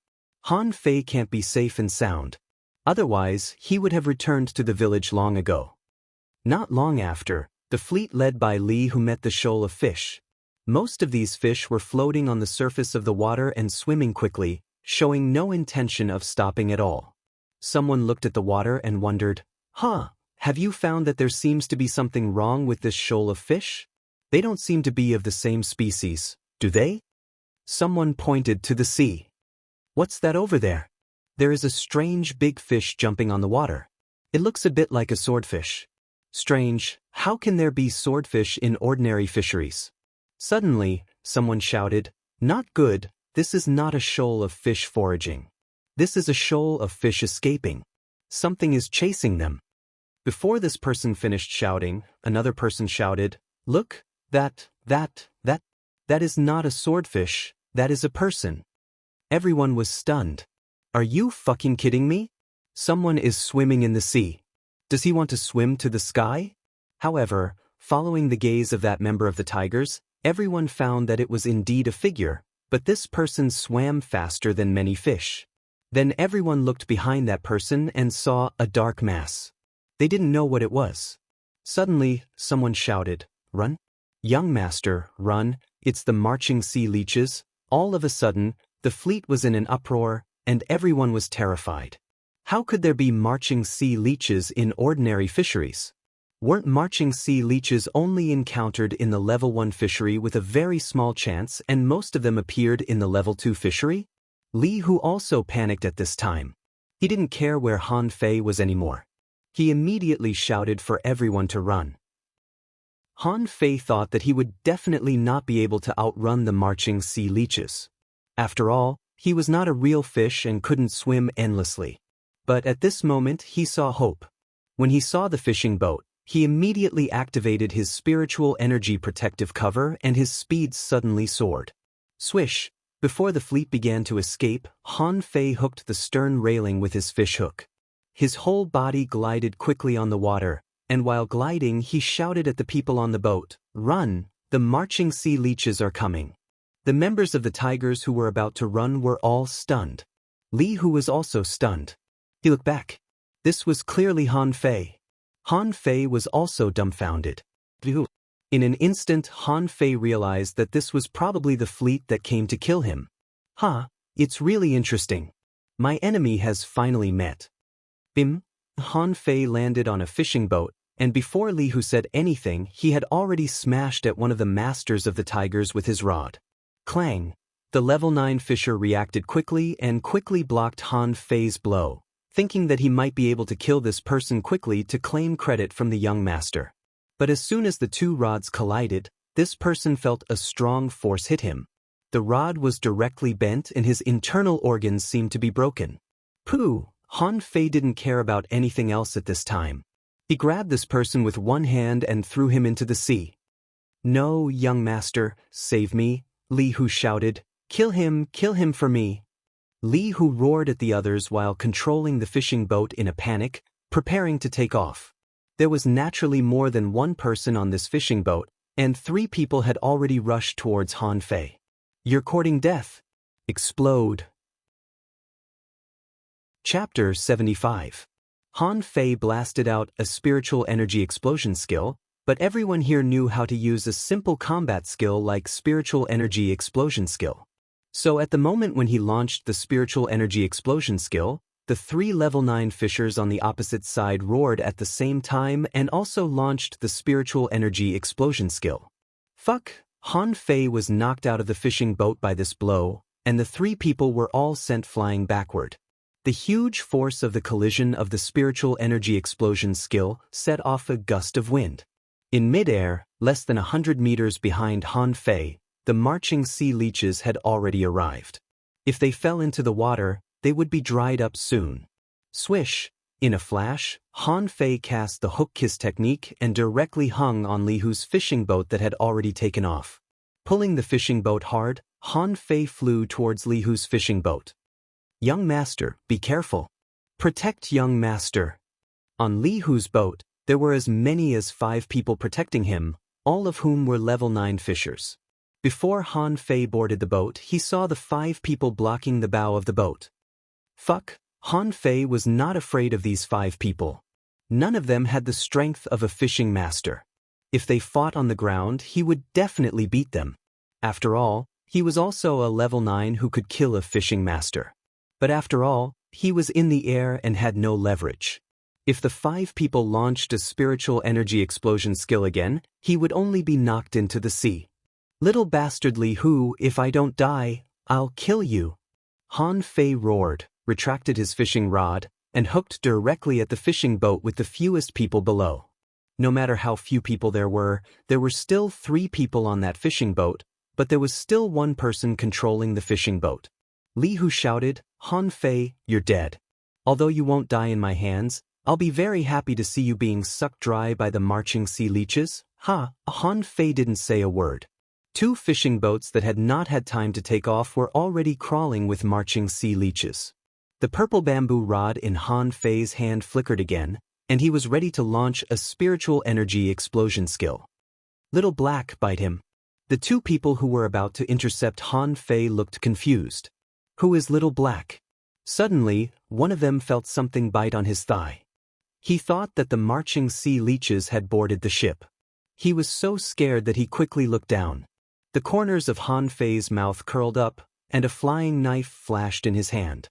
Han Fei can't be safe and sound. Otherwise, he would have returned to the village long ago." Not long after, the fleet led by Li Hu met the shoal of fish. Most of these fish were floating on the surface of the water and swimming quickly, showing no intention of stopping at all. Someone looked at the water and wondered, have you found that there seems to be something wrong with this shoal of fish? They don't seem to be of the same species, do they?" Someone pointed to the sea. "What's that over there?" "There is a strange big fish jumping on the water. It looks a bit like a swordfish." "Strange, how can there be swordfish in ordinary fisheries?" Suddenly, someone shouted, "Not good, this is not a shoal of fish foraging. This is a shoal of fish escaping. Something is chasing them." Before this person finished shouting, another person shouted, "Look, that is not a swordfish, that is a person." Everyone was stunned. "Are you fucking kidding me? Someone is swimming in the sea. Does he want to swim to the sky?" However, following the gaze of that member of the tigers, everyone found that it was indeed a figure, but this person swam faster than many fish. Then everyone looked behind that person and saw a dark mass. They didn't know what it was. Suddenly, someone shouted, "Run! Young master, run, it's the marching sea leeches." All of a sudden, the fleet was in an uproar, and everyone was terrified. How could there be marching sea leeches in ordinary fisheries? Weren't marching sea leeches only encountered in the level 1 fishery with a very small chance, and most of them appeared in the level 2 fishery? Li Hu also panicked at this time. He didn't care where Han Fei was anymore. He immediately shouted for everyone to run. Han Fei thought that he would definitely not be able to outrun the marching sea leeches. After all, he was not a real fish and couldn't swim endlessly. But at this moment he saw hope. When he saw the fishing boat, he immediately activated his spiritual energy protective cover and his speed suddenly soared. Swish! Before the fleet began to escape, Han Fei hooked the stern railing with his fish hook. His whole body glided quickly on the water, and while gliding he shouted at the people on the boat, "Run! The marching sea leeches are coming." The members of the tigers who were about to run were all stunned. Li Hu was also stunned. He looked back. This was clearly Han Fei. Han Fei was also dumbfounded. In an instant Han Fei realized that this was probably the fleet that came to kill him. It's really interesting. My enemy has finally met. Bim! Han Fei landed on a fishing boat, and before Li Hu said anything he had already smashed at one of the masters of the tigers with his rod. Clang! The level 9 fisher reacted quickly and quickly blocked Han Fei's blow. thinking that he might be able to kill this person quickly to claim credit from the young master. But as soon as the two rods collided, this person felt a strong force hit him. The rod was directly bent and his internal organs seemed to be broken. Pooh, Han Fei didn't care about anything else at this time. He grabbed this person with one hand and threw him into the sea. "No, young master, save me," Li Hu shouted. Kill him for me." Li Hu roared at the others while controlling the fishing boat in a panic, preparing to take off. There was naturally more than one person on this fishing boat, and 3 people had already rushed towards Han Fei. "You're courting death. Explode." Chapter 75. Han Fei blasted out a spiritual energy explosion skill, but everyone here knew how to use a simple combat skill like spiritual energy explosion skill. So at the moment when he launched the spiritual energy explosion skill, the 3 level 9 fishers on the opposite side roared at the same time and also launched the spiritual energy explosion skill. Fuck! Han Fei was knocked out of the fishing boat by this blow, and the 3 people were all sent flying backward. The huge force of the collision of the spiritual energy explosion skill set off a gust of wind. In midair, less than 100 meters behind Han Fei, the marching sea leeches had already arrived. If they fell into the water, they would be dried up soon. Swish! In a flash, Han Fei cast the hook kiss technique and directly hung on Li Hu's fishing boat that had already taken off. Pulling the fishing boat hard, Han Fei flew towards Li Hu's fishing boat. "Young master, be careful. Protect young master." On Li Hu's boat, there were as many as 5 people protecting him, all of whom were level 9 fishers. Before Han Fei boarded the boat, he saw the 5 people blocking the bow of the boat. Fuck, Han Fei was not afraid of these 5 people. None of them had the strength of a fishing master. If they fought on the ground, he would definitely beat them. After all, he was also a level 9 who could kill a fishing master. But after all, he was in the air and had no leverage. If the 5 people launched a spiritual energy explosion skill again, he would only be knocked into the sea. "Little bastard Li Hu, if I don't die, I'll kill you." Han Fei roared, retracted his fishing rod, and hooked directly at the fishing boat with the fewest people below. No matter how few people there were still 3 people on that fishing boat, but there was still one person controlling the fishing boat. Li Hu shouted, "Han Fei, you're dead. Although you won't die in my hands, I'll be very happy to see you being sucked dry by the marching sea leeches." Han Fei didn't say a word. 2 fishing boats that had not had time to take off were already crawling with marching sea leeches. The purple bamboo rod in Han Fei's hand flickered again, and he was ready to launch a spiritual energy explosion skill. "Little Black, bite him." The 2 people who were about to intercept Han Fei looked confused. "Who is Little Black?" Suddenly, one of them felt something bite on his thigh. He thought that the marching sea leeches had boarded the ship. He was so scared that he quickly looked down. The corners of Han Fei's mouth curled up, and a flying knife flashed in his hand.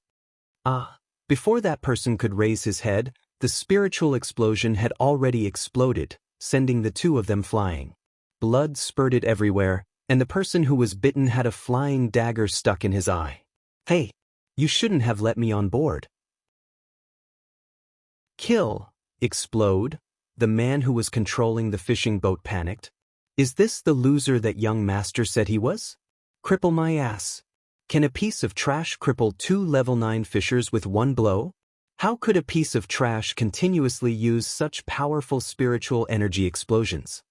Before that person could raise his head, the spiritual explosion had already exploded, sending the 2 of them flying. Blood spurted everywhere, and the person who was bitten had a flying dagger stuck in his eye. "Hey, you shouldn't have let me on board." "Kill, explode," the man who was controlling the fishing boat panicked. "Is this the loser that young master said he was? Cripple my ass. Can a piece of trash cripple 2 level 9 fishers with one blow? How could a piece of trash continuously use such powerful spiritual energy explosions?"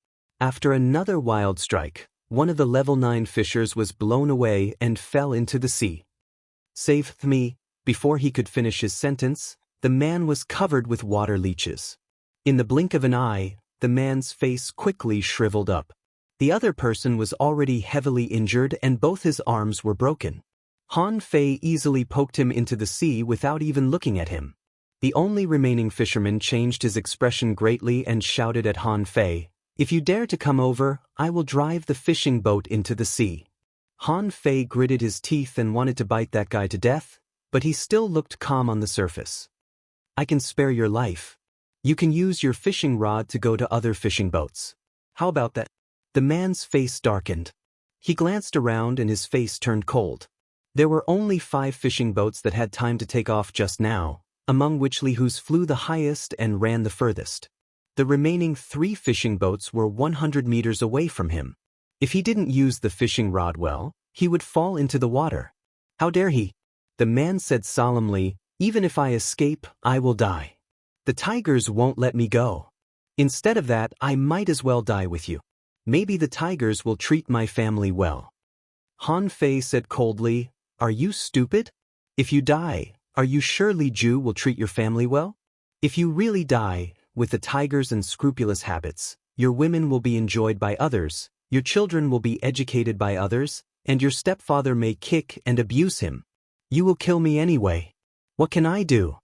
After another wild strike, one of the level 9 fishers was blown away and fell into the sea. "Save me." Before he could finish his sentence, the man was covered with water leeches. In the blink of an eye, the man's face quickly shriveled up. The other person was already heavily injured and both his arms were broken. Han Fei easily poked him into the sea without even looking at him. The only remaining fisherman changed his expression greatly and shouted at Han Fei, "If you dare to come over, I will drive the fishing boat into the sea." Han Fei gritted his teeth and wanted to bite that guy to death, but he still looked calm on the surface. "I can spare your life. You can use your fishing rod to go to other fishing boats. How about that?" The man's face darkened. He glanced around and his face turned cold. There were only 5 fishing boats that had time to take off just now, among which Li Hu's flew the highest and ran the furthest. The remaining 3 fishing boats were 100 meters away from him. If he didn't use the fishing rod well, he would fall into the water. How dare he? The man said solemnly, even if I escape, I will die. The tigers won't let me go. Instead of that, I might as well die with you. Maybe the tigers will treat my family well. Han Fei said coldly, are you stupid? If you die, are you sure Li Ju will treat your family well? If you really die, with the tigers and scrupulous habits, your women will be enjoyed by others, your children will be educated by others, and your stepfather may kick and abuse him. You will kill me anyway. What can I do?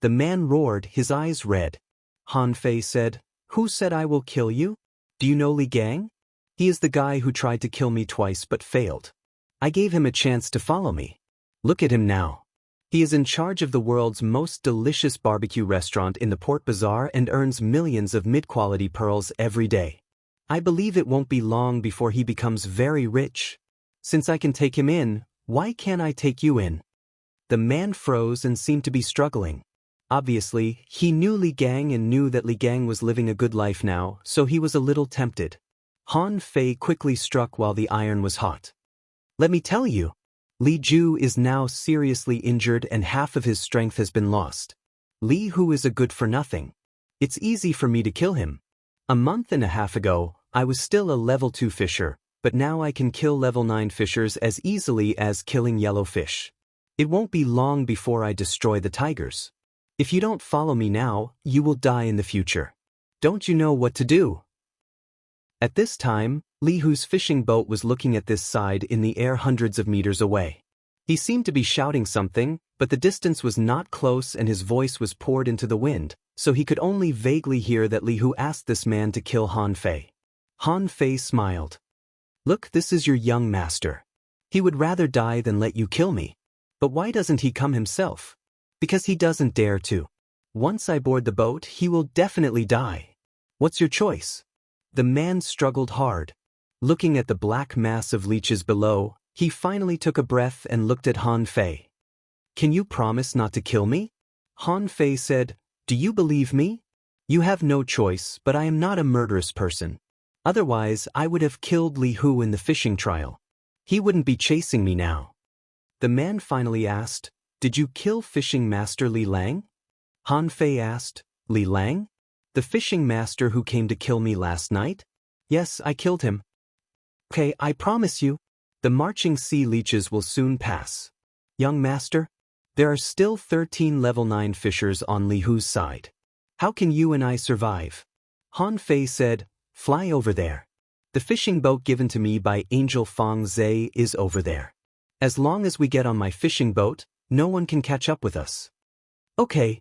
The man roared, his eyes red. Han Fei said, who said I will kill you? Do you know Li Gang? He is the guy who tried to kill me twice but failed. I gave him a chance to follow me. Look at him now. He is in charge of the world's most delicious barbecue restaurant in the Port Bazaar and earns millions of mid-quality pearls every day. I believe it won't be long before he becomes very rich. Since I can take him in, why can't I take you in? The man froze and seemed to be struggling. Obviously, he knew Li Gang and knew that Li Gang was living a good life now, so he was a little tempted. Han Fei quickly struck while the iron was hot. Let me tell you, Li Ju is now seriously injured and half of his strength has been lost. Li Hu is a good-for-nothing. It's easy for me to kill him. A month and a half ago, I was still a level 2 fisher, but now I can kill level 9 fishers as easily as killing yellow fish. It won't be long before I destroy the tigers. If you don't follow me now, you will die in the future. Don't you know what to do? At this time, Li Hu's fishing boat was looking at this side in the air hundreds of meters away. He seemed to be shouting something, but the distance was not close and his voice was poured into the wind, so he could only vaguely hear that Li Hu asked this man to kill Han Fei. Han Fei smiled. Look, this is your young master. He would rather die than let you kill me. But why doesn't he come himself? Because he doesn't dare to. Once I board the boat, he will definitely die. What's your choice? The man struggled hard. Looking at the black mass of leeches below, he finally took a breath and looked at Han Fei. Can you promise not to kill me? Han Fei said, do you believe me? You have no choice, but I am not a murderous person. Otherwise, I would have killed Li Hu in the fishing trial. He wouldn't be chasing me now. The man finally asked, did you kill fishing master Li Lang? Han Fei asked, Li Lang? The fishing master who came to kill me last night? Yes, I killed him. Okay, I promise you. The marching sea leeches will soon pass. Young master, there are still 13 level 9 fishers on Li Hu's side. How can you and I survive? Han Fei said, fly over there. The fishing boat given to me by Angel Fong Zhe is over there. As long as we get on my fishing boat, no one can catch up with us. Okay.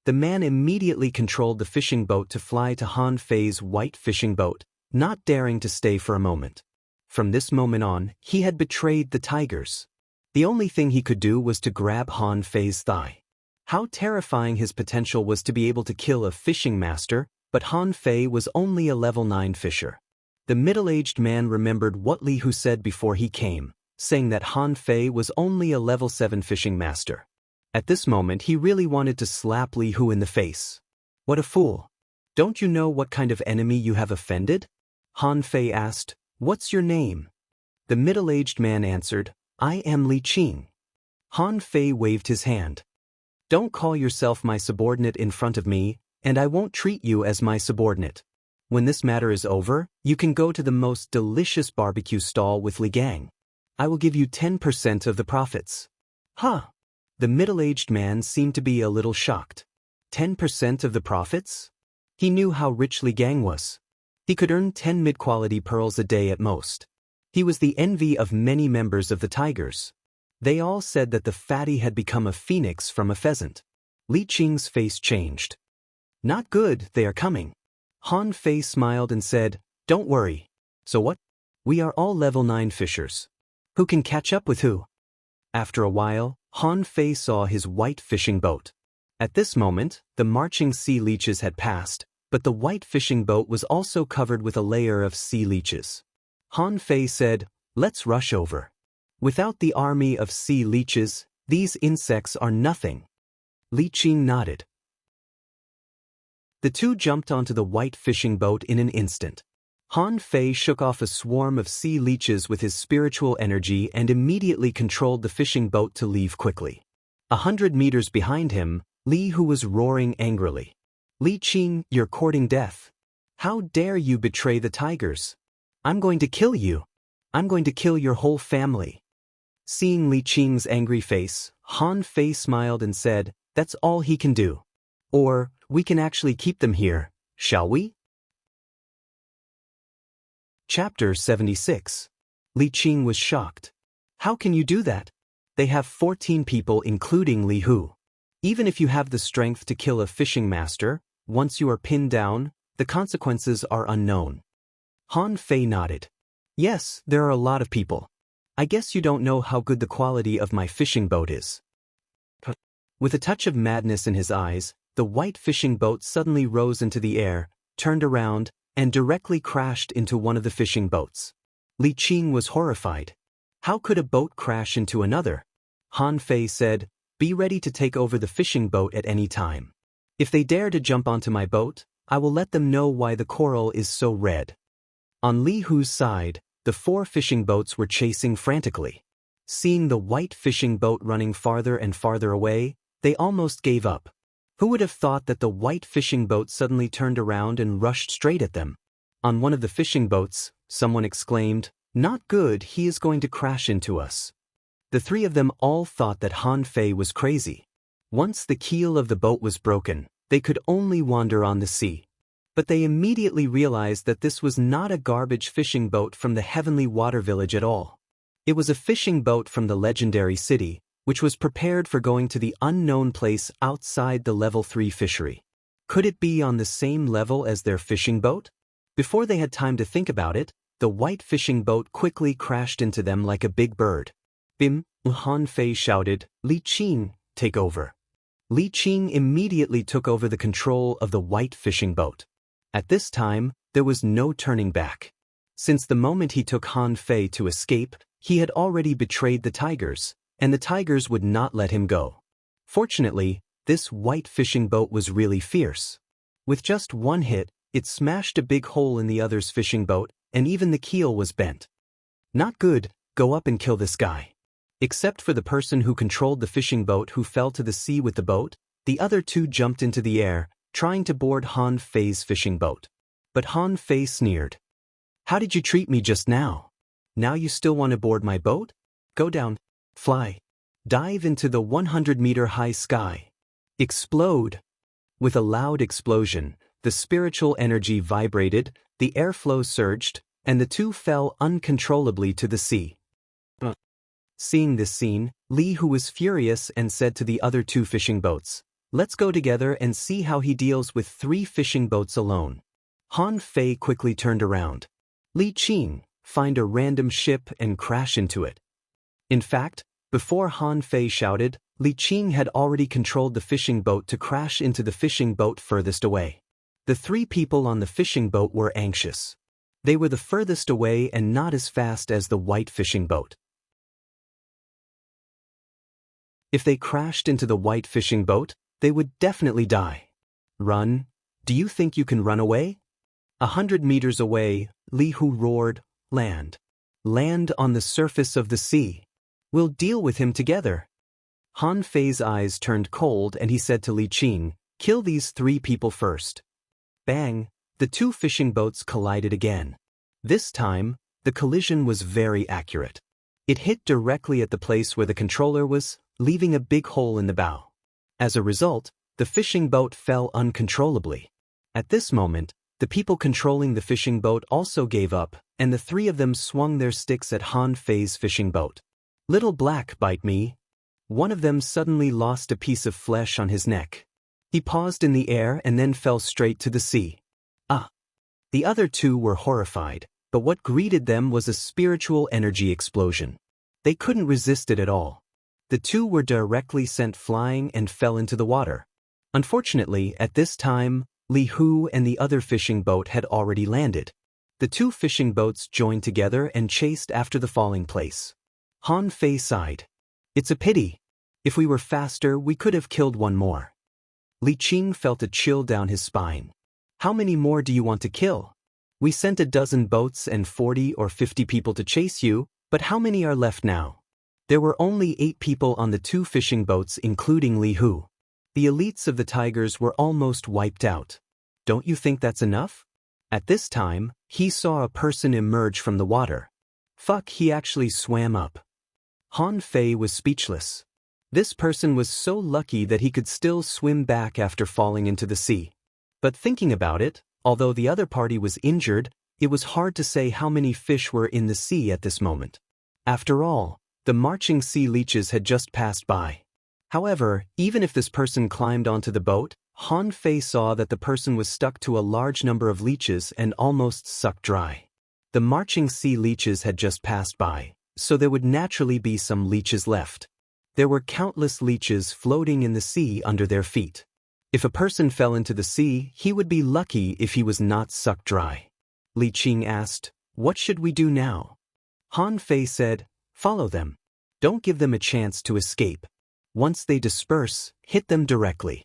The man immediately controlled the fishing boat to fly to Han Fei's white fishing boat, not daring to stay for a moment. From this moment on, he had betrayed the tigers. The only thing he could do was to grab Han Fei's thigh. How terrifying his potential was to be able to kill a fishing master, but Han Fei was only a level 9 fisher. The middle-aged man remembered what Li Hu said before he came, saying that Han Fei was only a level 7 fishing master. At this moment he really wanted to slap Li Hu in the face. What a fool. Don't you know what kind of enemy you have offended? Han Fei asked, what's your name? The middle-aged man answered, I am Li Qing. Han Fei waved his hand. Don't call yourself my subordinate in front of me, and I won't treat you as my subordinate. When this matter is over, you can go to the most delicious barbecue stall with Li Gang. I will give you 10% of the profits. Huh? The middle-aged man seemed to be a little shocked. 10% of the profits? He knew how rich Li Gang was. He could earn 10 mid-quality pearls a day at most. He was the envy of many members of the tigers. They all said that the fatty had become a phoenix from a pheasant. Li Qing's face changed. Not good, they are coming. Han Fei smiled and said, don't worry. So what? We are all level 9 fishers. Who can catch up with who? After a while, Han Fei saw his white fishing boat. At this moment, the marching sea leeches had passed, but the white fishing boat was also covered with a layer of sea leeches. Han Fei said, let's rush over. Without the army of sea leeches, these insects are nothing. Li Qing nodded. The two jumped onto the white fishing boat in an instant. Han Fei shook off a swarm of sea leeches with his spiritual energy and immediately controlled the fishing boat to leave quickly. 100 meters behind him, Li Hu was roaring angrily. Li Qing, you're courting death. How dare you betray the tigers? I'm going to kill you. I'm going to kill your whole family. Seeing Li Qing's angry face, Han Fei smiled and said, that's all he can do. Or, we can actually keep them here, shall we? Chapter 76. Li Qing was shocked. How can you do that? They have 14 people including Li Hu. Even if you have the strength to kill a fishing master, once you are pinned down, the consequences are unknown. Han Fei nodded. Yes, there are a lot of people. I guess you don't know how good the quality of my fishing boat is. With a touch of madness in his eyes, the white fishing boat suddenly rose into the air, turned around, and directly crashed into one of the fishing boats. Li Qing was horrified. How could a boat crash into another? Han Fei said, be ready to take over the fishing boat at any time. If they dare to jump onto my boat, I will let them know why the coral is so red. On Li Hu's side, the 4 fishing boats were chasing frantically. Seeing the white fishing boat running farther and farther away, they almost gave up. Who would have thought that the white fishing boat suddenly turned around and rushed straight at them? On one of the fishing boats, someone exclaimed, not good, he is going to crash into us. The 3 of them all thought that Han Fei was crazy. Once the keel of the boat was broken, they could only wander on the sea. But they immediately realized that this was not a garbage fishing boat from the heavenly water village at all. It was a fishing boat from the legendary city, which was prepared for going to the unknown place outside the level 3 fishery. Could it be on the same level as their fishing boat? Before they had time to think about it, the white fishing boat quickly crashed into them like a big bird. Bim, Han Fei shouted, Li Qing, take over. Li Qing immediately took over the control of the white fishing boat. At this time, there was no turning back. Since the moment he took Han Fei to escape, he had already betrayed the tigers, and the tigers would not let him go. Fortunately, this white fishing boat was really fierce. With just one hit, it smashed a big hole in the other's fishing boat, and even the keel was bent. Not good, go up and kill this guy. Except for the person who controlled the fishing boat who fell to the sea with the boat, the other 2 jumped into the air, trying to board Han Fei's fishing boat. But Han Fei sneered. How did you treat me just now? Now you still want to board my boat? Go down. Fly. Dive into the 100-meter-high sky. Explode. With a loud explosion, the spiritual energy vibrated, the airflow surged, and the 2 fell uncontrollably to the sea. Seeing this scene, Li Hu was furious and said to the other 2 fishing boats, let's go together and see how he deals with 3 fishing boats alone. Han Fei quickly turned around. Li Qing, find a random ship and crash into it. In fact, before Han Fei shouted, Li Qing had already controlled the fishing boat to crash into the fishing boat furthest away. The 3 people on the fishing boat were anxious. They were the furthest away and not as fast as the white fishing boat. If they crashed into the white fishing boat, they would definitely die. Run? Do you think you can run away? 100 meters away, Li Hu roared, land. Land on the surface of the sea. We'll deal with him together. Han Fei's eyes turned cold and he said to Li Qing, kill these 3 people first. Bang, the 2 fishing boats collided again. This time, the collision was very accurate. It hit directly at the place where the controller was, leaving a big hole in the bow. As a result, the fishing boat fell uncontrollably. At this moment, the people controlling the fishing boat also gave up, and the 3 of them swung their sticks at Han Fei's fishing boat. Little Black, bite me. One of them suddenly lost a piece of flesh on his neck. He paused in the air and then fell straight to the sea. The other 2 were horrified, but what greeted them was a spiritual energy explosion. They couldn't resist it at all. The 2 were directly sent flying and fell into the water. Unfortunately, at this time, Li Hu and the other fishing boat had already landed. The 2 fishing boats joined together and chased after the falling place. Han Fei sighed. It's a pity. If we were faster, we could have killed one more. Li Qing felt a chill down his spine. How many more do you want to kill? We sent a dozen boats and 40 or 50 people to chase you, but how many are left now? There were only 8 people on the 2 fishing boats, including Li Hu. The elites of the tigers were almost wiped out. Don't you think that's enough? At this time, he saw a person emerge from the water. Fuck, he actually swam up. Han Fei was speechless. This person was so lucky that he could still swim back after falling into the sea. But thinking about it, although the other party was injured, it was hard to say how many fish were in the sea at this moment. After all, the marching sea leeches had just passed by. However, even if this person climbed onto the boat, Han Fei saw that the person was stuck to a large number of leeches and almost sucked dry. The marching sea leeches had just passed by, so there would naturally be some leeches left. There were countless leeches floating in the sea under their feet. If a person fell into the sea, he would be lucky if he was not sucked dry. Li Qing asked, "What should we do now?" Han Fei said, "Follow them. Don't give them a chance to escape. Once they disperse, hit them directly."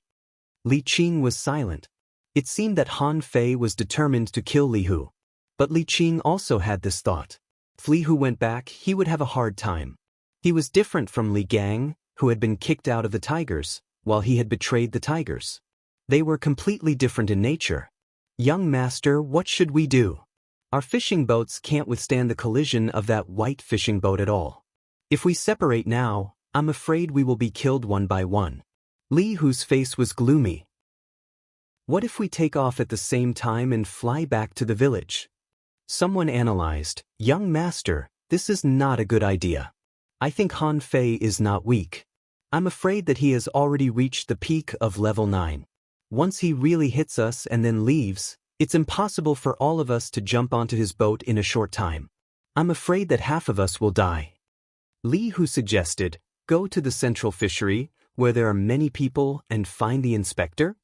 Li Qing was silent. It seemed that Han Fei was determined to kill Li Hu. But Li Qing also had this thought. If Li Hu went back, he would have a hard time. He was different from Li Gang, who had been kicked out of the tigers, while he had betrayed the tigers. They were completely different in nature. "Young master, what should we do? Our fishing boats can't withstand the collision of that white fishing boat at all. If we separate now, I'm afraid we will be killed one by one." Li Hu's face was gloomy. "What if we take off at the same time and fly back to the village?" Someone analyzed, "Young master, this is not a good idea. I think Han Fei is not weak. I'm afraid that he has already reached the peak of level 9. Once he really hits us and then leaves, it's impossible for all of us to jump onto his boat in a short time. I'm afraid that half of us will die." Li Hu suggested, "Go to the central fishery, where there are many people, and find the inspector."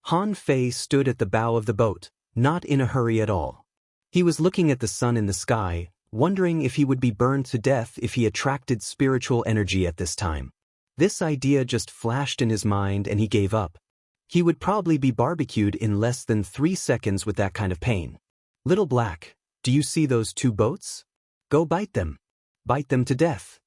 Han Fei stood at the bow of the boat, not in a hurry at all. He was looking at the sun in the sky, wondering if he would be burned to death if he attracted spiritual energy at this time. This idea just flashed in his mind and he gave up. He would probably be barbecued in less than 3 seconds with that kind of pain. "Little Black, do you see those 2 boats? Go bite them. Bite them to death."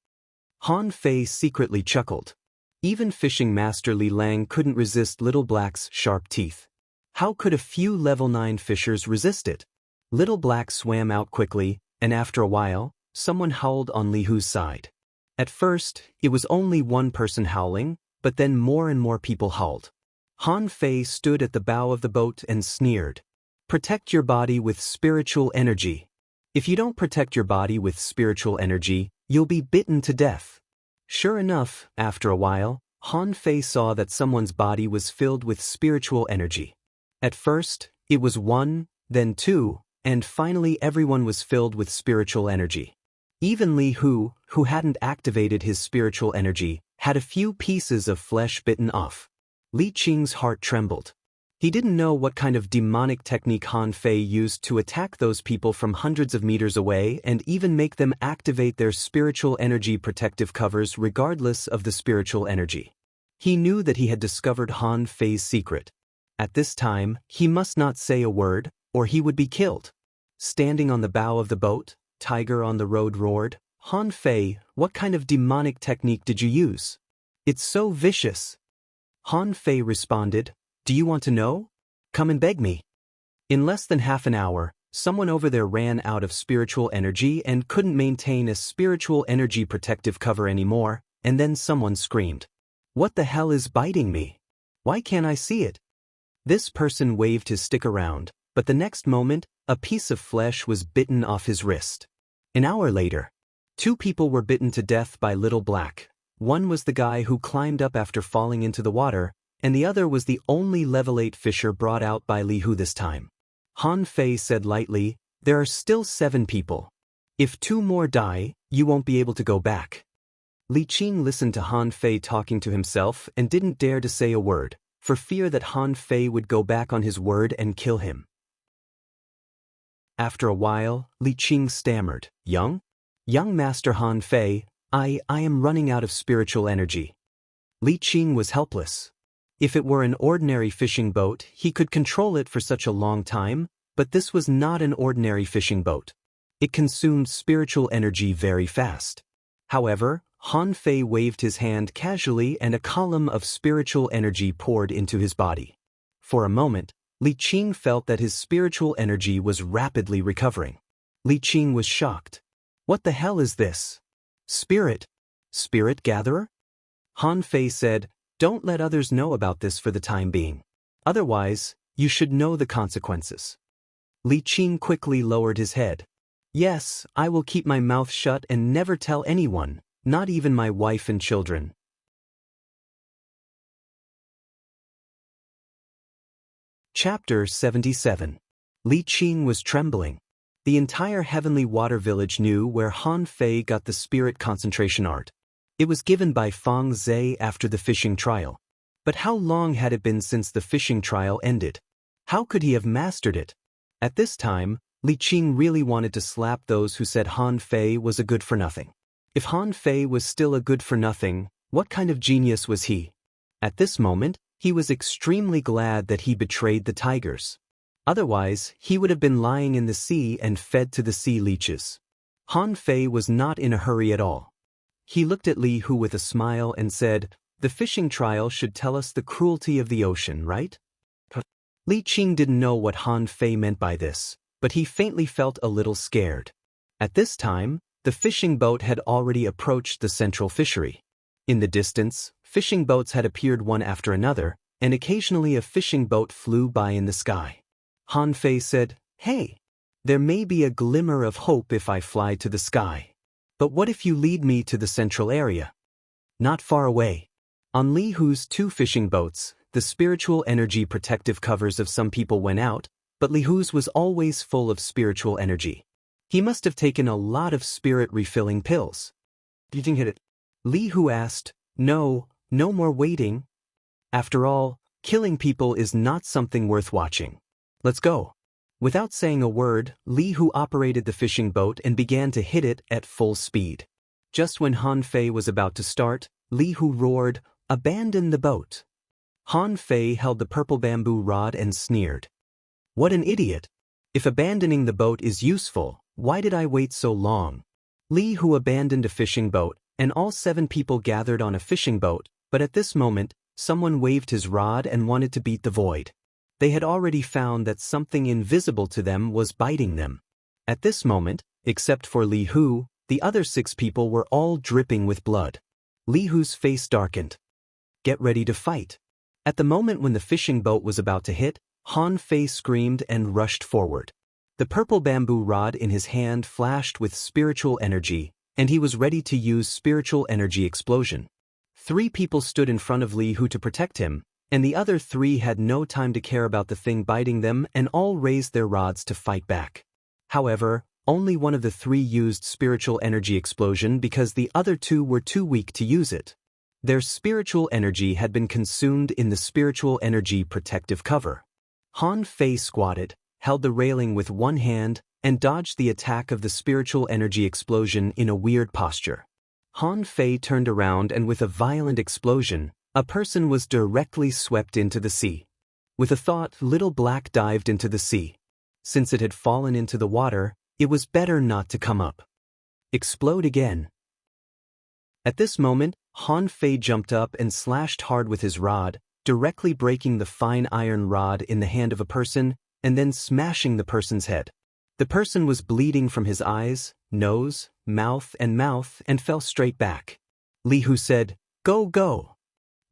Han Fei secretly chuckled. Even fishing master Li Lang couldn't resist Little Black's sharp teeth. How could a few level 9 fishers resist it? Little Black swam out quickly, and after a while, someone howled on Li Hu's side. At first, it was only one person howling, but then more and more people howled. Han Fei stood at the bow of the boat and sneered. "Protect your body with spiritual energy. If you don't protect your body with spiritual energy, you'll be bitten to death." Sure enough, after a while, Han Fei saw that someone's body was filled with spiritual energy. At first, it was 1, then 2, and finally everyone was filled with spiritual energy. Even Li Hu, who hadn't activated his spiritual energy, had a few pieces of flesh bitten off. Li Qing's heart trembled. He didn't know what kind of demonic technique Han Fei used to attack those people from hundreds of meters away and even make them activate their spiritual energy protective covers regardless of the spiritual energy. He knew that he had discovered Han Fei's secret. At this time, he must not say a word, or he would be killed. Standing on the bow of the boat, Tiger on the road roared, "Han Fei, what kind of demonic technique did you use? It's so vicious." Han Fei responded, "Do you want to know? Come and beg me." In less than half an hour, someone over there ran out of spiritual energy and couldn't maintain a spiritual energy protective cover anymore, and then someone screamed, "What the hell is biting me? Why can't I see it?" This person waved his stick around, but the next moment, a piece of flesh was bitten off his wrist. An hour later, 2 people were bitten to death by Little Black. One was the guy who climbed up after falling into the water, and the other was the only level 8 fisher brought out by Li Hu this time. Han Fei said lightly, "There are still 7 people. If 2 more die, you won't be able to go back." Li Qing listened to Han Fei talking to himself and didn't dare to say a word, for fear that Han Fei would go back on his word and kill him. After a while, Li Qing stammered, Young Master Han Fei, I am running out of spiritual energy. Li Qing was helpless. If it were an ordinary fishing boat, he could control it for such a long time, but this was not an ordinary fishing boat. It consumed spiritual energy very fast. However, Han Fei waved his hand casually and a column of spiritual energy poured into his body. For a moment, Li Qing felt that his spiritual energy was rapidly recovering. Li Qing was shocked. What the hell is this? Spirit? Spirit gatherer? Han Fei said, don't let others know about this for the time being. Otherwise, you should know the consequences. Li Qing quickly lowered his head. Yes, I will keep my mouth shut and never tell anyone, not even my wife and children. Chapter 77. Li Qing was trembling. The entire Heavenly Water Village knew where Han Fei got the spirit concentration art. It was given by Fang Zhe after the fishing trial. But how long had it been since the fishing trial ended? How could he have mastered it? At this time, Li Qing really wanted to slap those who said Han Fei was a good-for-nothing. If Han Fei was still a good-for-nothing, what kind of genius was he? At this moment, he was extremely glad that he betrayed the tigers. Otherwise, he would have been lying in the sea and fed to the sea leeches. Han Fei was not in a hurry at all. He looked at Li Hu with a smile and said, the fishing trial should tell us the cruelty of the ocean, right? Li Qing didn't know what Han Fei meant by this, but he faintly felt a little scared. At this time, the fishing boat had already approached the central fishery. In the distance, fishing boats had appeared one after another, and occasionally a fishing boat flew by in the sky. Han Fei said, hey, there may be a glimmer of hope if I fly to the sky. But what if you lead me to the central area? Not far away. On Li Hu's 2 fishing boats, the spiritual energy protective covers of some people went out, but Li Hu's was always full of spiritual energy. He must have taken a lot of spirit refilling pills. Did you hit it? Li Hu asked, no more waiting. After all, killing people is not something worth watching. Let's go. Without saying a word, Li Hu operated the fishing boat and began to hit it at full speed. Just when Han Fei was about to start, Li Hu roared, abandon the boat. Han Fei held the purple bamboo rod and sneered. What an idiot! If abandoning the boat is useful, why did I wait so long? Li Hu abandoned a fishing boat, and all 7 people gathered on a fishing boat, but at this moment, someone waved his rod and wanted to beat the void. They had already found that something invisible to them was biting them. At this moment, except for Li Hu, the other 6 people were all dripping with blood. Li Hu's face darkened. Get ready to fight. At the moment when the fishing boat was about to hit, Han Fei screamed and rushed forward. The purple bamboo rod in his hand flashed with spiritual energy, and he was ready to use spiritual energy explosion. 3 people stood in front of Li Hu to protect him, and the other 3 had no time to care about the thing biting them and all raised their rods to fight back. However, only one of the 3 used spiritual energy explosion because the other 2 were too weak to use it. Their spiritual energy had been consumed in the spiritual energy protective cover. Han Fei squatted, held the railing with one hand, and dodged the attack of the spiritual energy explosion in a weird posture. Han Fei turned around and with a violent explosion, a person was directly swept into the sea. With a thought, Little Black dived into the sea. Since it had fallen into the water, it was better not to come up. Explode again. At this moment, Han Fei jumped up and slashed hard with his rod, directly breaking the fine iron rod in the hand of a person, and then smashing the person's head. The person was bleeding from his eyes, nose, mouth, and fell straight back. Li Hu said, go, go.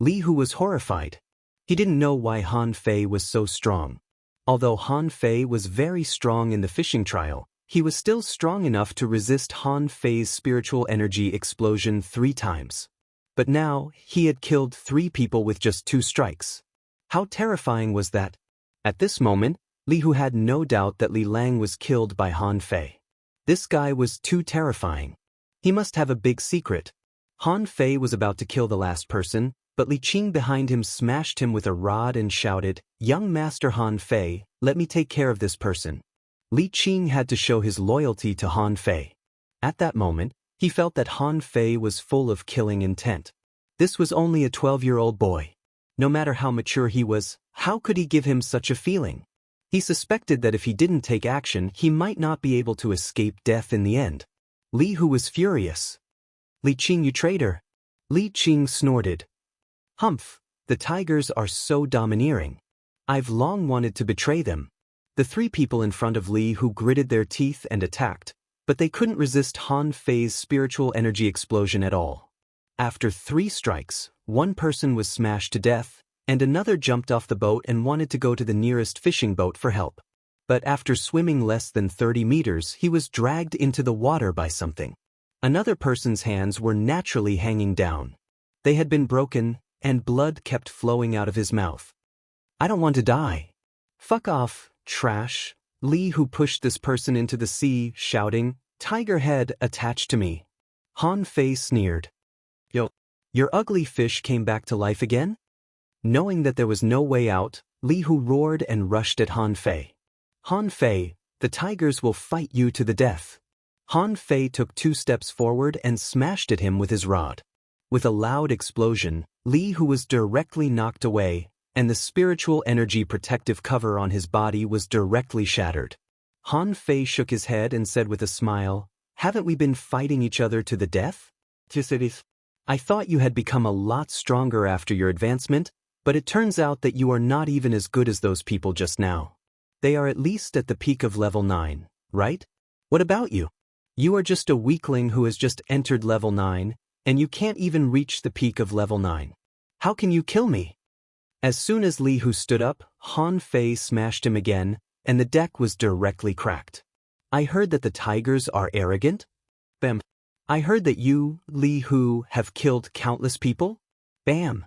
Li Hu was horrified. He didn't know why Han Fei was so strong. Although Han Fei was very strong in the fishing trial, he was still strong enough to resist Han Fei's spiritual energy explosion 3 times. But now, he had killed 3 people with just 2 strikes. How terrifying was that? At this moment, Li Hu had no doubt that Li Lang was killed by Han Fei. This guy was too terrifying. He must have a big secret. Han Fei was about to kill the last person, but Li Qing behind him smashed him with a rod and shouted, young Master Han Fei, let me take care of this person. Li Qing had to show his loyalty to Han Fei. At that moment, he felt that Han Fei was full of killing intent. This was only a 12-year-old boy. No matter how mature he was, how could he give him such a feeling? He suspected that if he didn't take action, he might not be able to escape death in the end. Li Hu was furious. "Li Qing, you traitor!" Li Qing snorted. "Humph, the tigers are so domineering. I've long wanted to betray them." The three people in front of Li Hu gritted their teeth and attacked, but they couldn't resist Han Fei's spiritual energy explosion at all. After 3 strikes, one person was smashed to death, and another jumped off the boat and wanted to go to the nearest fishing boat for help. But after swimming less than 30 meters, he was dragged into the water by something. Another person's hands were naturally hanging down. They had been broken, and blood kept flowing out of his mouth. "I don't want to die." "Fuck off, trash." Li Hu pushed this person into the sea, shouting, "Tiger head attached to me." Han Fei sneered. "Yo, your ugly fish came back to life again?" Knowing that there was no way out, Li Hu roared and rushed at Han Fei. "Han Fei, the tigers will fight you to the death." Han Fei took 2 steps forward and smashed at him with his rod. With a loud explosion, Li Hu was directly knocked away, and the spiritual energy protective cover on his body was directly shattered. Han Fei shook his head and said with a smile, "Haven't we been fighting each other to the death? I thought you had become a lot stronger after your advancement, but it turns out that you are not even as good as those people just now. They are at least at the peak of level 9, right? What about you? You are just a weakling who has just entered level 9, and you can't even reach the peak of level 9. How can you kill me?" As soon as Li Hu stood up, Han Fei smashed him again, and the deck was directly cracked. "I heard that the tigers are arrogant?" Bam. "I heard that you, Li Hu, have killed countless people?" Bam.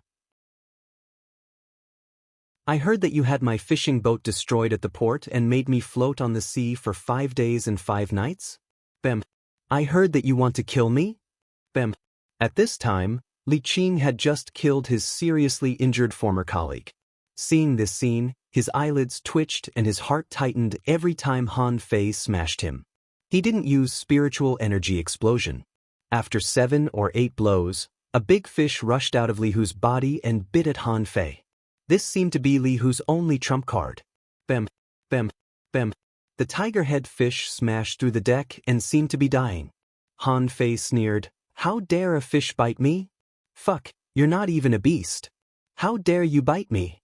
"I heard that you had my fishing boat destroyed at the port and made me float on the sea for 5 days and 5 nights?" Bam. "I heard that you want to kill me?" Bam. At this time, Li Qing had just killed his seriously injured former colleague. Seeing this scene, his eyelids twitched and his heart tightened every time Han Fei smashed him. He didn't use spiritual energy explosion. After 7 or 8 blows, a big fish rushed out of Li Hu's body and bit at Han Fei. This seemed to be Li Hu's only trump card. Bam, bam, bam. The tiger head fish smashed through the deck and seemed to be dying. Han Fei sneered, "How dare a fish bite me? Fuck, you're not even a beast. How dare you bite me?"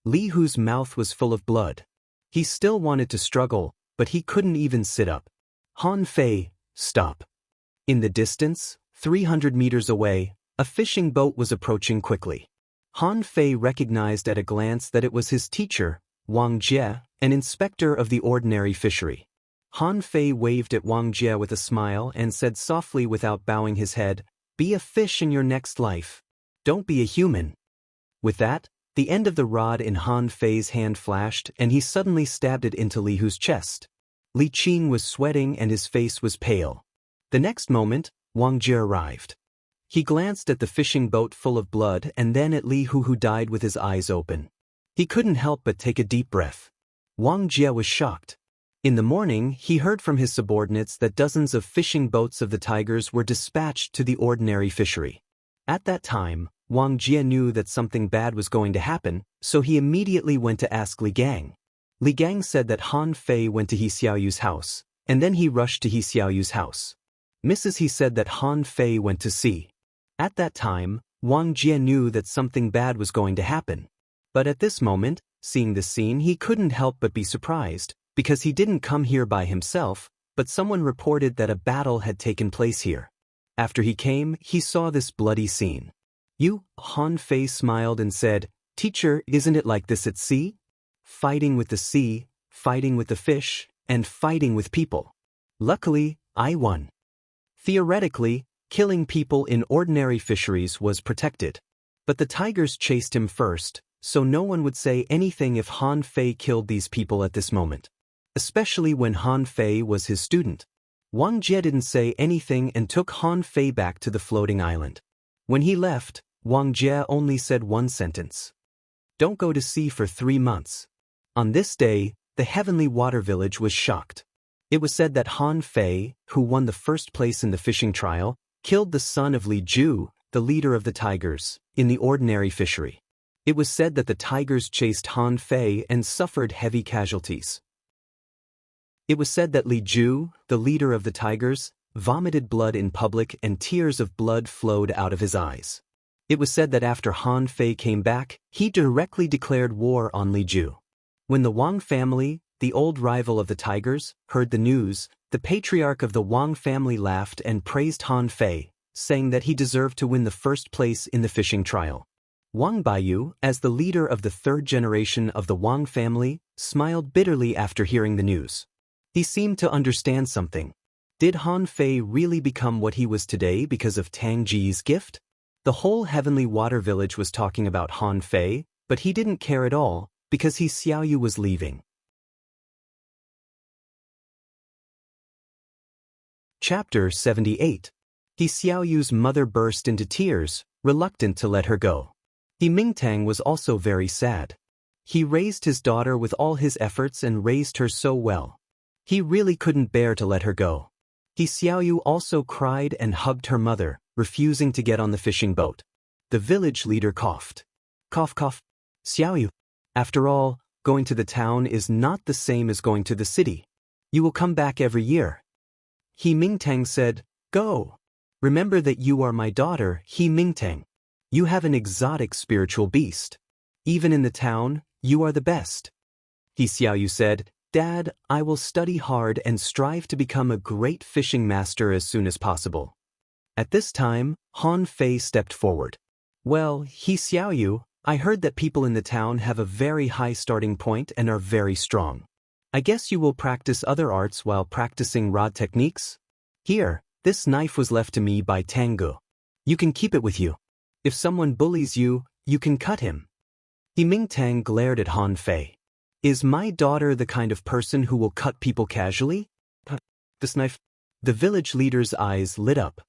Li Hu's mouth was full of blood. He still wanted to struggle, but he couldn't even sit up. Han Fei, stop. In the distance, 300 meters away, a fishing boat was approaching quickly. Han Fei recognized at a glance that it was his teacher, Wang Jie, an inspector of the ordinary fishery. Han Fei waved at Wang Jie with a smile and said softly without bowing his head, "Be a fish in your next life. Don't be a human." With that, the end of the rod in Han Fei's hand flashed and he suddenly stabbed it into Li Hu's chest. Li Qing was sweating and his face was pale. The next moment, Wang Jie arrived. He glanced at the fishing boat full of blood and then at Li Hu, who died with his eyes open. He couldn't help but take a deep breath. Wang Jie was shocked. In the morning, he heard from his subordinates that dozens of fishing boats of the tigers were dispatched to the ordinary fishery. At that time, Wang Jie knew that something bad was going to happen, so he immediately went to ask Li Gang. Li Gang said that Han Fei went to He Xiaoyu's house, and then he rushed to He Xiaoyu's house. Mrs. He said that Han Fei went to sea. At that time, Wang Jie knew that something bad was going to happen. But at this moment, seeing the scene, he couldn't help but be surprised, because he didn't come here by himself, but someone reported that a battle had taken place here. After he came, he saw this bloody scene. Han Fei smiled and said, "Teacher, isn't it like this at sea? Fighting with the sea, fighting with the fish, and fighting with people. Luckily, I won." Theoretically, killing people in ordinary fisheries was protected. But the tigers chased him first, so no one would say anything if Han Fei killed these people at this moment. Especially when Han Fei was his student. Wang Jie didn't say anything and took Han Fei back to the floating island. When he left, Wang Jie only said one sentence. "Don't go to sea for 3 months." On this day, the Heavenly Water Village was shocked. It was said that Han Fei, who won the first place in the fishing trial, killed the son of Li Ju, the leader of the tigers, in the ordinary fishery. It was said that the tigers chased Han Fei and suffered heavy casualties. It was said that Li Ju, the leader of the tigers, vomited blood in public and tears of blood flowed out of his eyes. It was said that after Han Fei came back, he directly declared war on Li Ju. When the Wang family, the old rival of the tigers, heard the news, the patriarch of the Wang family laughed and praised Han Fei, saying that he deserved to win the first place in the fishing trial. Wang Baiyu, as the leader of the third generation of the Wang family, smiled bitterly after hearing the news. He seemed to understand something. Did Han Fei really become what he was today because of Tang Ji's gift? The whole Heavenly Water Village was talking about Han Fei, but he didn't care at all, because he Xiaoyu was leaving. Chapter 78. He Xiaoyu's mother burst into tears, reluctant to let her go. He Mingtang was also very sad. He raised his daughter with all his efforts and raised her so well. He really couldn't bear to let her go. He Xiaoyu also cried and hugged her mother, refusing to get on the fishing boat. The village leader coughed. Cough cough. Xiaoyu. After all, going to the town is not the same as going to the city. You will come back every year. He Mingtang said, Go. Remember that you are my daughter, He Mingtang. You have an exotic spiritual beast. Even in the town, you are the best. He Xiaoyu said, Dad, I will study hard and strive to become a great fishing master as soon as possible. At this time, Han Fei stepped forward. Well, He Xiaoyu, I heard that people in the town have a very high starting point and are very strong. I guess you will practice other arts while practicing rod techniques? Here, this knife was left to me by Tangu. You can keep it with you. If someone bullies you, you can cut him. He Mingtang glared at Han Fei. Is my daughter the kind of person who will cut people casually? This knife? The village leader's eyes lit up.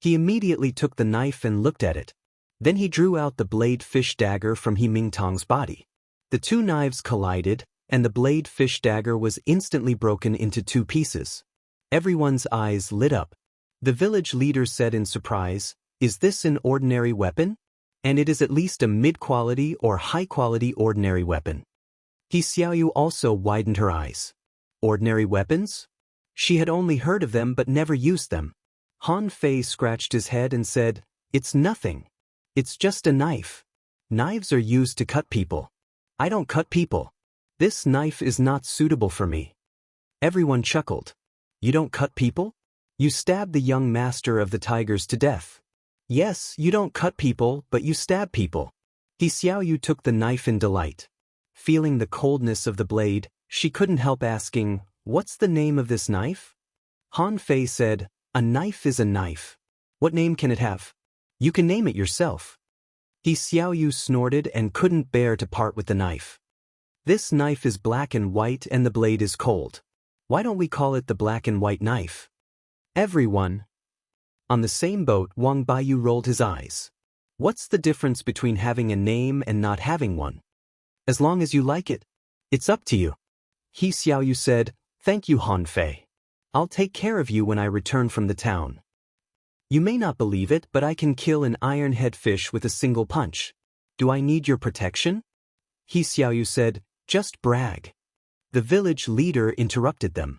He immediately took the knife and looked at it. Then he drew out the blade fish dagger from He Mingtang's body. The two knives collided, and the blade fish dagger was instantly broken into two pieces. Everyone's eyes lit up. The village leader said in surprise, Is this an ordinary weapon? And it is at least a mid-quality or high-quality ordinary weapon. He Xiaoyu also widened her eyes. Ordinary weapons? She had only heard of them but never used them. Han Fei scratched his head and said, It's nothing. It's just a knife. Knives are used to cut people. I don't cut people. This knife is not suitable for me. Everyone chuckled. You don't cut people? You stabbed the young master of the tigers to death. Yes, you don't cut people, but you stab people. He Xiaoyu took the knife in delight. Feeling the coldness of the blade, she couldn't help asking, What's the name of this knife? Han Fei said, A knife is a knife. What name can it have? You can name it yourself. He Xiaoyu snorted and couldn't bear to part with the knife. This knife is black and white and the blade is cold. Why don't we call it the black and white knife? Everyone. On the same boat, Wang Baiyu rolled his eyes. What's the difference between having a name and not having one? As long as you like it. It's up to you. He Xiaoyu said, Thank you, Han Fei. I'll take care of you when I return from the town. You may not believe it, but I can kill an iron-head fish with a single punch. Do I need your protection? He Xiaoyu said, Just brag. The village leader interrupted them.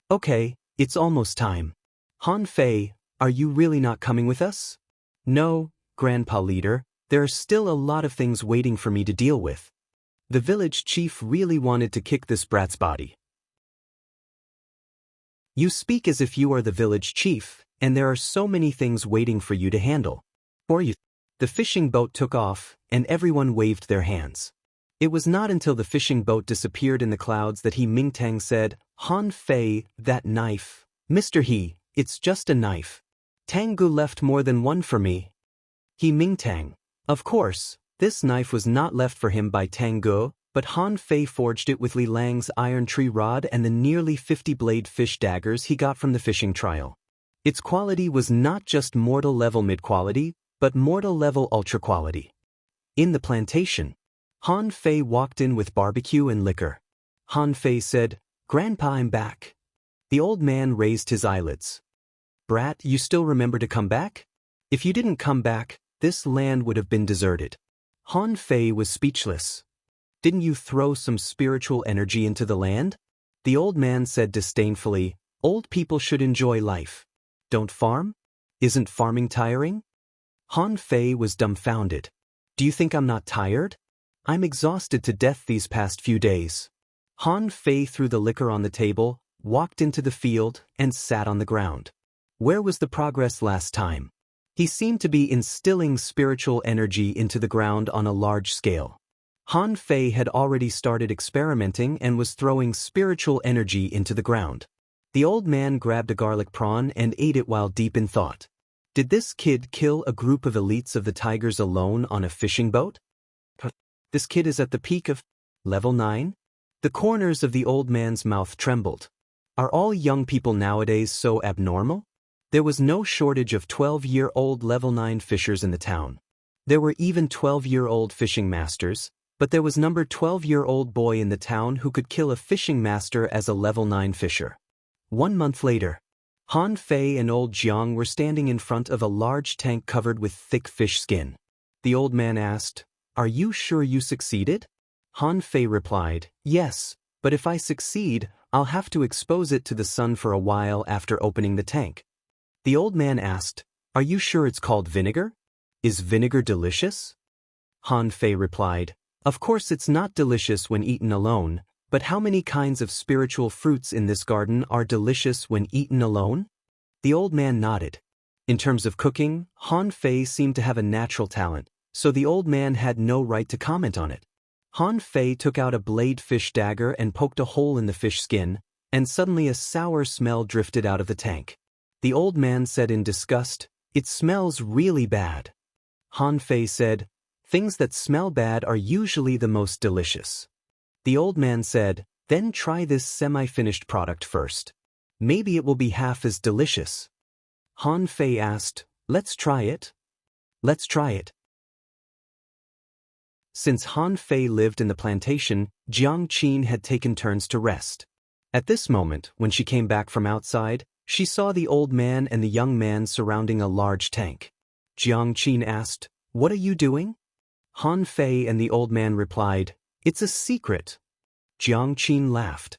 Okay, it's almost time. Han Fei, are you really not coming with us? No, Grandpa Leader, there are still a lot of things waiting for me to deal with. The village chief really wanted to kick this brat's body. You speak as if you are the village chief, and there are so many things waiting for you to handle. Or you. The fishing boat took off, and everyone waved their hands. It was not until the fishing boat disappeared in the clouds that He Mingtang said, Han Fei, that knife. Mr. He, it's just a knife. Tangu left more than one for me. He Mingtang. Of course, this knife was not left for him by Tangu, but Han Fei forged it with Li Lang's iron tree rod and the nearly 50-blade fish daggers he got from the fishing trial. Its quality was not just mortal-level mid-quality, but mortal-level ultra-quality. In the plantation, Han Fei walked in with barbecue and liquor. Han Fei said, Grandpa, I'm back. The old man raised his eyelids. Brat, you still remember to come back? If you didn't come back, this land would have been deserted. Han Fei was speechless. Didn't you throw some spiritual energy into the land? The old man said disdainfully, old people should enjoy life. Don't farm? Isn't farming tiring? Han Fei was dumbfounded. Do you think I'm not tired? I'm exhausted to death these past few days. Han Fei threw the liquor on the table, walked into the field, and sat on the ground. Where was the progress last time? He seemed to be instilling spiritual energy into the ground on a large scale. Han Fei had already started experimenting and was throwing spiritual energy into the ground. The old man grabbed a garlic prawn and ate it while deep in thought. Did this kid kill a group of elites of the tigers alone on a fishing boat? This kid is at the peak of level 9? The corners of the old man's mouth trembled. Are all young people nowadays so abnormal? There was no shortage of 12-year-old level 9 fishers in the town. There were even 12-year-old fishing masters, but there was number 12-year-old boy in the town who could kill a fishing master as a level 9 fisher. 1 month later, Han Fei and old Jiang were standing in front of a large tank covered with thick fish skin. The old man asked, "Are you sure you succeeded?" Han Fei replied, "Yes, but if I succeed, I'll have to expose it to the sun for a while after opening the tank." The old man asked, "Are you sure it's called vinegar? Is vinegar delicious?" Han Fei replied, "Of course it's not delicious when eaten alone, but how many kinds of spiritual fruits in this garden are delicious when eaten alone?" The old man nodded. In terms of cooking, Han Fei seemed to have a natural talent, so the old man had no right to comment on it. Han Fei took out a blade fish dagger and poked a hole in the fish skin, and suddenly a sour smell drifted out of the tank. The old man said in disgust, "It smells really bad." Han Fei said, "Things that smell bad are usually the most delicious." The old man said, "Then try this semi-finished product first. Maybe it will be half as delicious." Han Fei asked, "Let's try it." "Let's try it." Since Han Fei lived in the plantation, Jiang Qin had taken turns to rest. At this moment, when she came back from outside, she saw the old man and the young man surrounding a large tank. Jiang Qin asked, "What are you doing?" Han Fei and the old man replied, "It's a secret." Jiang Qin laughed.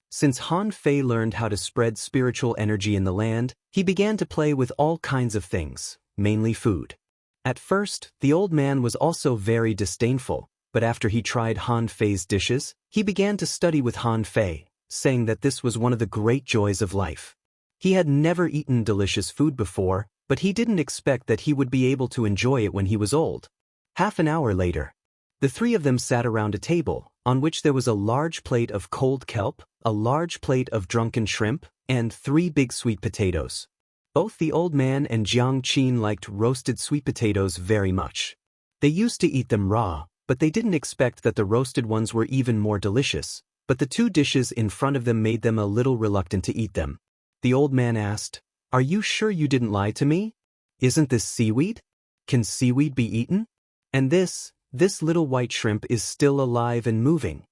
Since Han Fei learned how to spread spiritual energy in the land, he began to play with all kinds of things, mainly food. At first, the old man was also very disdainful, but after he tried Han Fei's dishes, he began to study with Han Fei, saying that this was one of the great joys of life. He had never eaten delicious food before, but he didn't expect that he would be able to enjoy it when he was old. Half an hour later, the three of them sat around a table, on which there was a large plate of cold kelp, a large plate of drunken shrimp, and 3 big sweet potatoes. Both the old man and Jiang Qin liked roasted sweet potatoes very much. They used to eat them raw, but they didn't expect that the roasted ones were even more delicious, but the 2 dishes in front of them made them a little reluctant to eat them. The old man asked, "Are you sure you didn't lie to me? Isn't this seaweed? Can seaweed be eaten? And this little white shrimp is still alive and moving."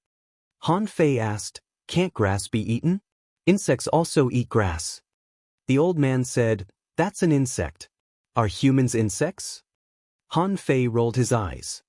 Han Fei asked, "Can't grass be eaten? Insects also eat grass." The old man said, "That's an insect. Are humans insects?" Han Fei rolled his eyes.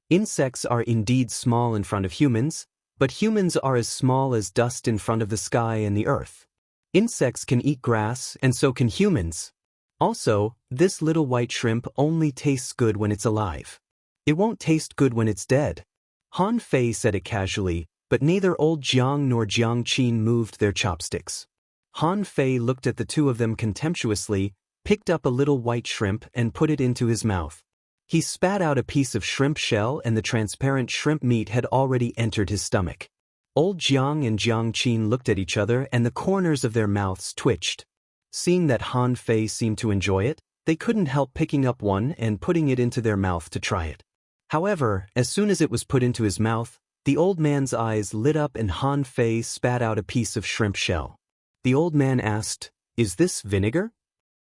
Insects are indeed small in front of humans, but humans are as small as dust in front of the sky and the earth. Insects can eat grass, and so can humans. Also, this little white shrimp only tastes good when it's alive. It won't taste good when it's dead. Han Fei said it casually, but neither old Jiang nor Jiang Qin moved their chopsticks. Han Fei looked at the 2 of them contemptuously, picked up a little white shrimp and put it into his mouth. He spat out a piece of shrimp shell and the transparent shrimp meat had already entered his stomach. Old Jiang and Jiang Qin looked at each other and the corners of their mouths twitched. Seeing that Han Fei seemed to enjoy it, they couldn't help picking up one and putting it into their mouth to try it. However, as soon as it was put into his mouth, the old man's eyes lit up and Han Fei spat out a piece of shrimp shell. The old man asked, "Is this vinegar?"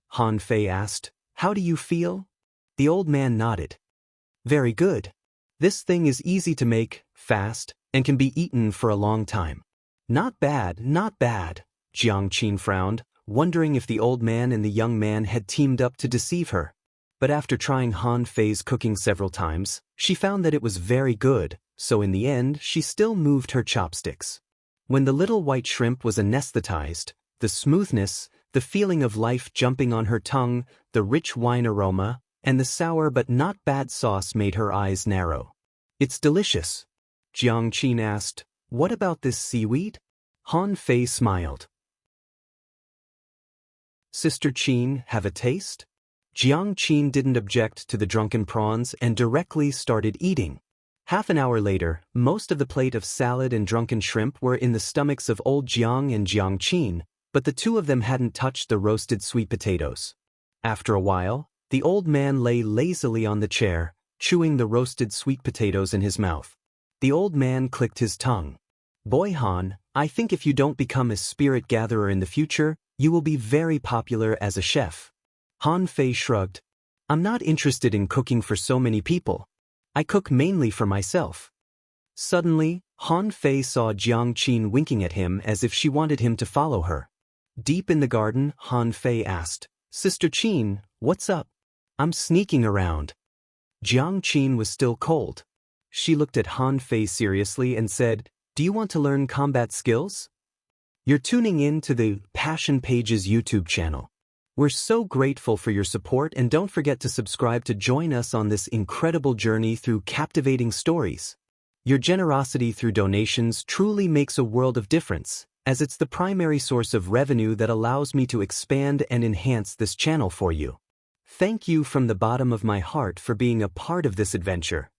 Han Fei asked, "How do you feel?" The old man nodded. "Very good. This thing is easy to make, fast, and can be eaten for a long time." "Not bad, not bad," Jiang Qin frowned. wondering if the old man and the young man had teamed up to deceive her. But after trying Han Fei's cooking several times, she found that it was very good, so in the end she still moved her chopsticks. When the little white shrimp was anesthetized, the smoothness, the feeling of life jumping on her tongue, the rich wine aroma, and the sour but not bad sauce made her eyes narrow. "It's delicious." Jiang Qin asked, "What about this seaweed?" Han Fei smiled. "Sister Qin, have a taste?" Jiang Qin didn't object to the drunken prawns and directly started eating. Half an hour later, most of the plate of salad and drunken shrimp were in the stomachs of old Jiang and Jiang Qin, but the two of them hadn't touched the roasted sweet potatoes. After a while, the old man lay lazily on the chair, chewing the roasted sweet potatoes in his mouth. The old man clicked his tongue. "Boy Han, I think if you don't become a spirit gatherer in the future, you will be very popular as a chef." Han Fei shrugged. "I'm not interested in cooking for so many people. I cook mainly for myself." Suddenly, Han Fei saw Jiang Qin winking at him as if she wanted him to follow her. Deep in the garden, Han Fei asked, "Sister Qin, what's up?" "I'm sneaking around." Jiang Qin was still cold. She looked at Han Fei seriously and said, "Do you want to learn combat skills?" "You're tuning in to the Passion Pages YouTube channel. We're so grateful for your support, and don't forget to subscribe to join us on this incredible journey through captivating stories. Your generosity through donations truly makes a world of difference, as it's the primary source of revenue that allows me to expand and enhance this channel for you. Thank you from the bottom of my heart for being a part of this adventure.